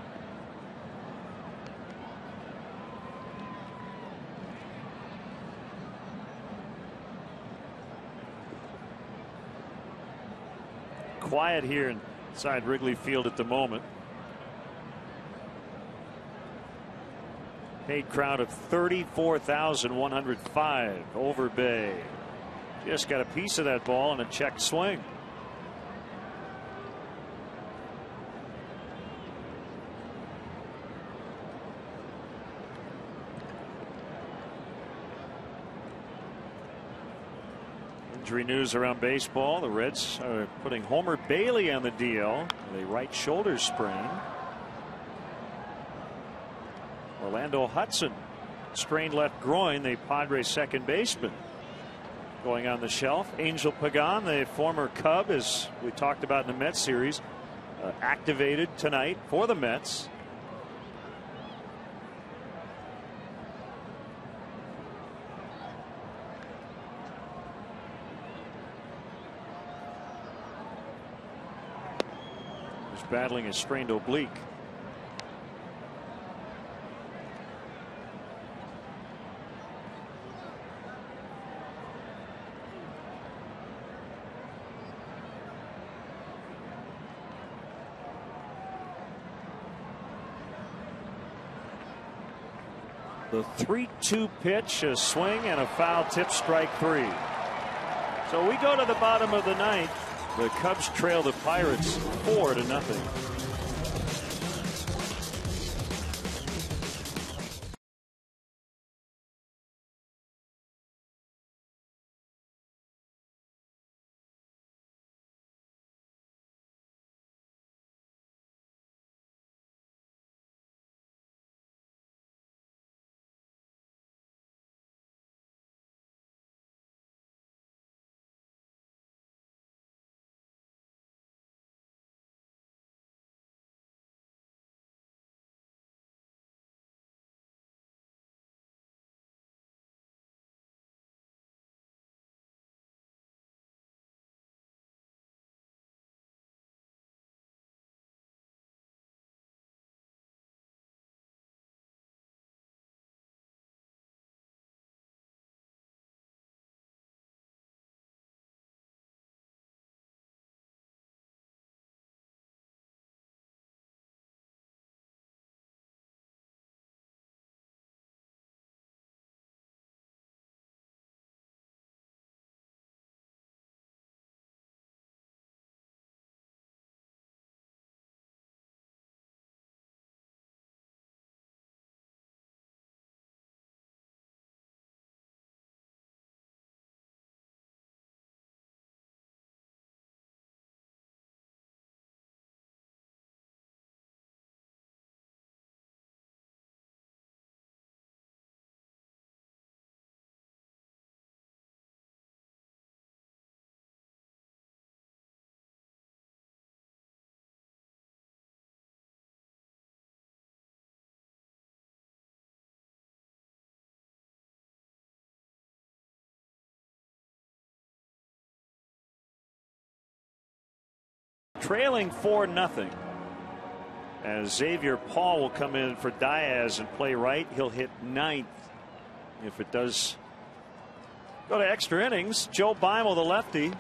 Quiet here inside Wrigley Field at the moment. Paid crowd of 34,105 over Bay. Just got a piece of that ball and a checked swing. Injury news around baseball. The Reds are putting Homer Bailey on the DL with a right shoulder sprain. Orlando Hudson, strained left groin, the Padres second baseman, going on the shelf. Angel Pagan, the former Cub, as we talked about in the Mets series, activated tonight for the Mets. He's battling a strained oblique. The 3-2 pitch, a swing and a foul tip, strike 3. So we go to the bottom of the ninth. The Cubs trail the Pirates 4-0. Trailing 4-0. As Xavier Paul will come in for Diaz and play right. He'll hit ninth if it does go to extra innings. Joe Beimel, the lefty,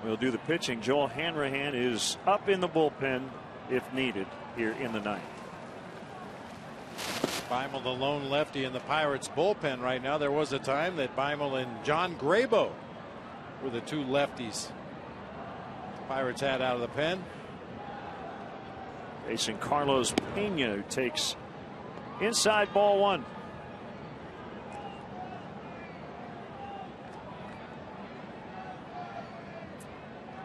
will do the pitching. Joel Hanrahan is up in the bullpen if needed here in the ninth. Beimel, the lone lefty in the Pirates bullpen right now. There was a time that Beimel and John Grabo were the two lefties Pirates had out of the pen. Facing Carlos Pena, who takes inside ball one.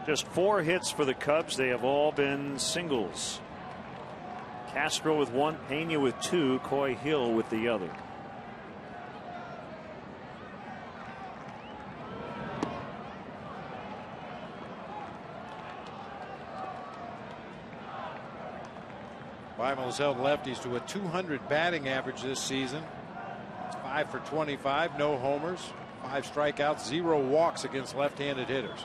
Just 4 hits for the Cubs. They have all been singles. Castro with 1, Pena with 2, Coy Hill with the other. Beimel's held lefties to a 200 batting average this season. It's 5 for 25, no homers, 5 strikeouts, 0 walks against left-handed hitters.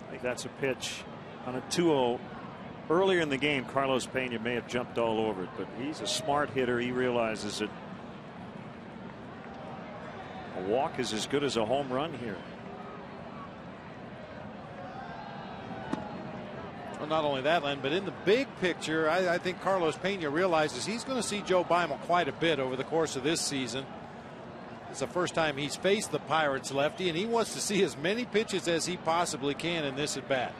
I think that's a pitch on a 2-0. Earlier in the game, Carlos Pena may have jumped all over it, but he's a smart hitter. He realizes that a walk is as good as a home run here. Well, not only that, Len, but in the big picture, I think Carlos Pena realizes he's going to see Joe Beimel quite a bit over the course of this season. It's the first time he's faced the Pirates lefty, and he wants to see as many pitches as he possibly can in this at bat.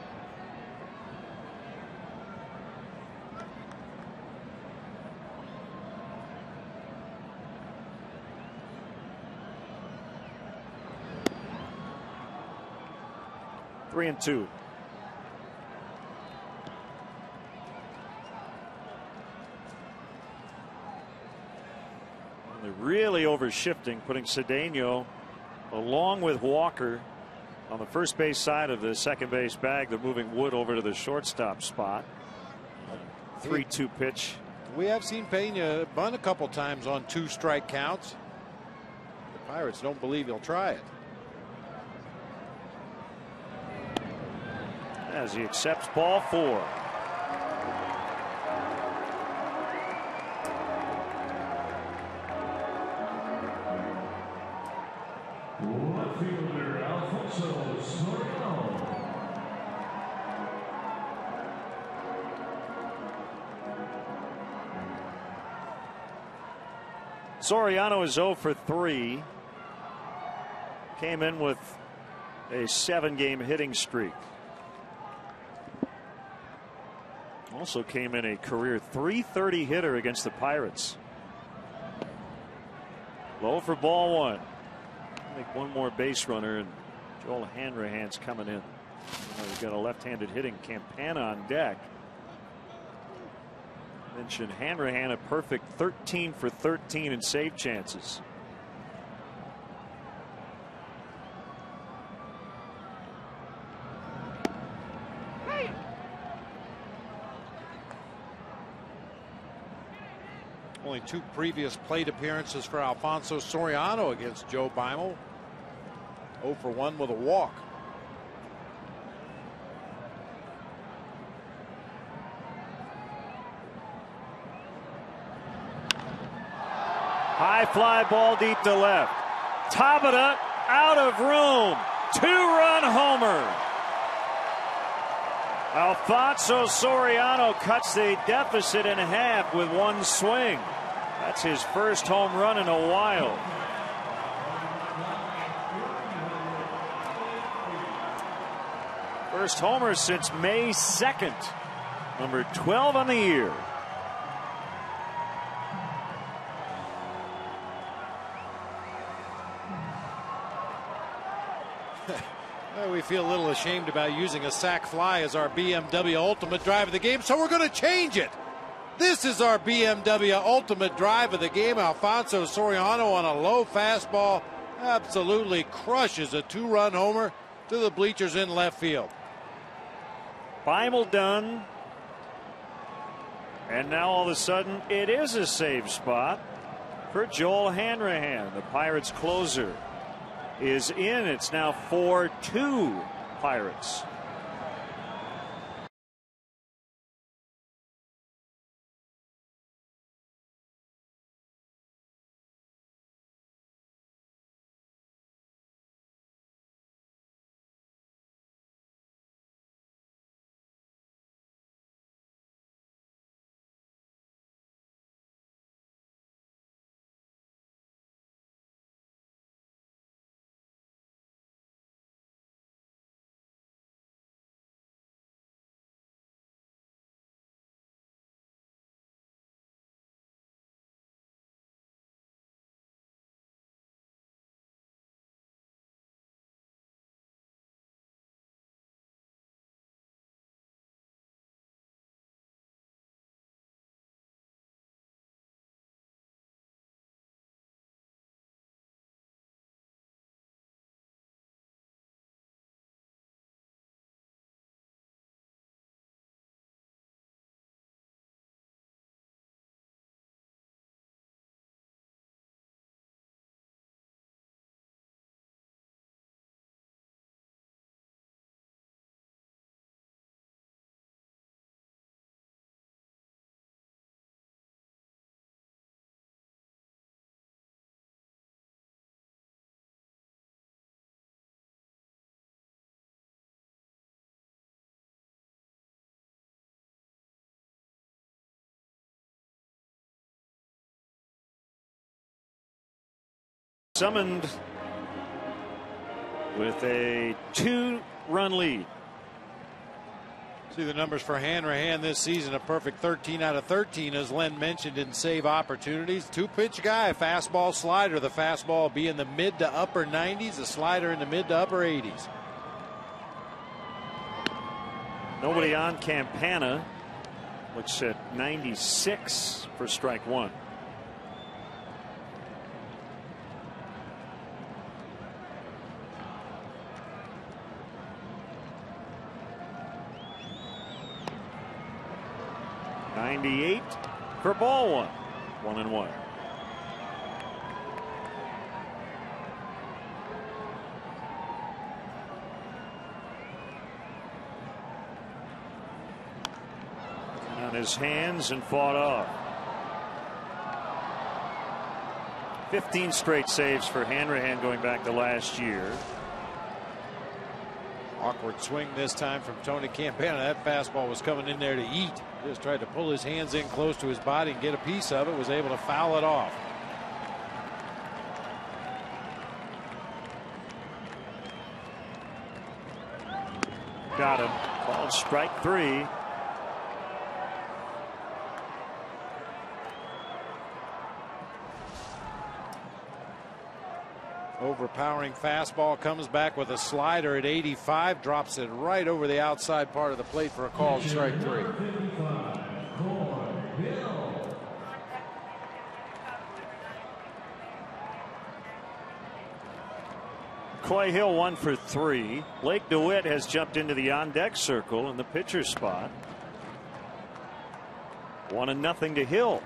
Three and two. They're really overshifting, putting Cedeno along with Walker on the first base side of the second base bag. They're moving Wood over to the shortstop spot. 3-2 pitch. We have seen Pena bunt a couple times on 2 strike counts. The Pirates don't believe he'll try it. As he accepts ball 4. Left fielder Alfonso Soriano. Soriano is 0 for 3. Came in with a 7-game hitting streak. Also came in a career .330 hitter against the Pirates. Low for ball 1. I think one more base runner, and Joel Hanrahan's coming in. You've got a left-handed hitting Campana on deck. Mentioned Hanrahan a perfect 13 for 13 in save chances. Only 2 previous plate appearances for Alfonso Soriano against Joe Beimel. 0 for 1 with a walk. High fly ball deep to left. Tabata out of room. 2-run homer. Alfonso Soriano cuts the deficit in half with 1 swing. That's his first home run in a while. First homer since May 2nd. Number 12 on the year. Well, we feel a little ashamed about using a sac fly as our BMW ultimate drive of the game, so we're going to change it. This is our BMW ultimate drive of the game. Alfonso Soriano on a low fastball absolutely crushes a 2-run homer to the bleachers in left field. Beimel done. And now all of a sudden it is a save spot for Joel Hanrahan. The Pirates closer is in. It's now 4-2 Pirates. Summoned with a 2-run lead. See the numbers for Hanrahan this season, a perfect 13 out of 13, as Len mentioned, in save opportunities. 2-pitch guy, fastball, slider. The fastball will be in the mid to upper 90s, the slider in the mid to upper 80s. Nobody on. Campana looks at 96 for strike one. .98 for ball one. 1-1. On his hands and fought off. 15 straight saves for Hanrahan going back to last year. Awkward swing this time from Tony Campana. That fastball was coming in there to eat. Just tried to pull his hands in close to his body and get a piece of it. Was able to foul it off. Got him. Called strike three. Overpowering fastball, comes back with a slider at 85, drops it right over the outside part of the plate for a called strike three. Coy Hill 1 for 3. Blake DeWitt has jumped into the on-deck circle in the pitcher's spot. 1-0 to Hill.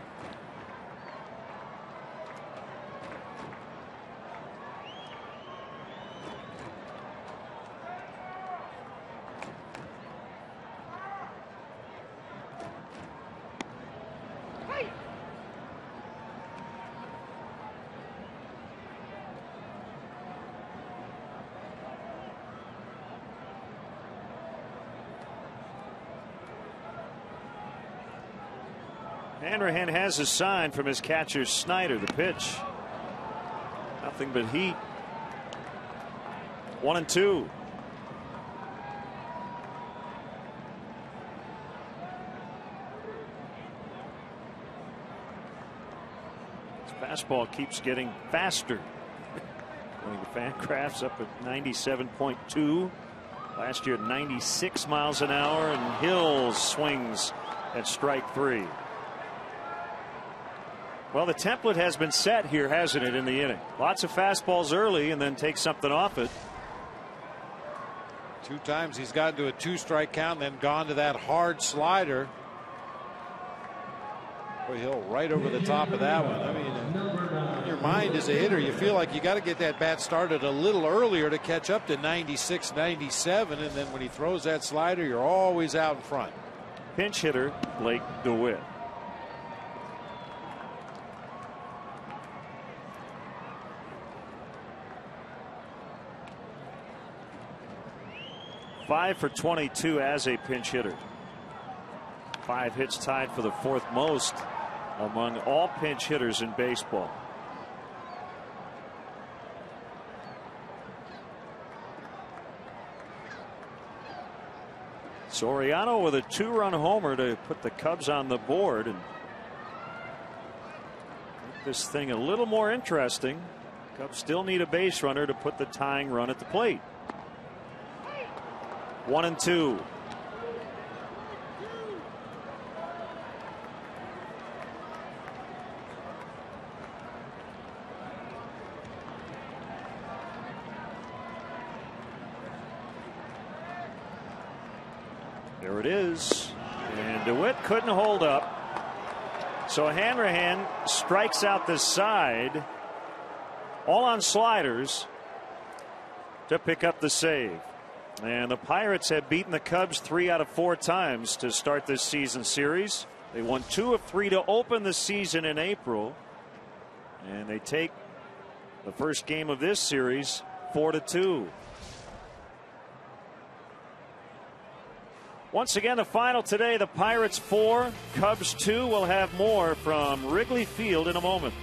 Hanrahan has a sign from his catcher Snyder. The pitch. Nothing but heat. 1-2. His fastball keeps getting faster. The Fangraphs up at 97.2. Last year 96 miles an hour, and Hill swings at strike three. Well, the template has been set here, hasn't it, in the inning? Lots of fastballs early and then take something off it. 2 times he's gotten to a 2-strike count and then gone to that hard slider. Boy, Hill right over the top of that one. I mean, in your mind as a hitter, you feel like you got to get that bat started a little earlier to catch up to 96, 97, and then when he throws that slider, you're always out in front. Pinch hitter Blake DeWitt. Five for 22 as a pinch hitter. 5 hits, tied for the 4th most among all pinch hitters in baseball. Soriano with a 2-run homer to put the Cubs on the board and make this thing a little more interesting. Cubs still need a base runner to put the tying run at the plate. 1-2. There it is. And DeWitt couldn't hold up. So Hanrahan strikes out the side, all on sliders, to pick up the save. And the Pirates have beaten the Cubs 3 out of 4 times to start this season series. They won 2 of 3 to open the season in April. And they take the first game of this series 4-2. Once again, the final today, the Pirates 4, Cubs 2. We'll have more from Wrigley Field in a moment.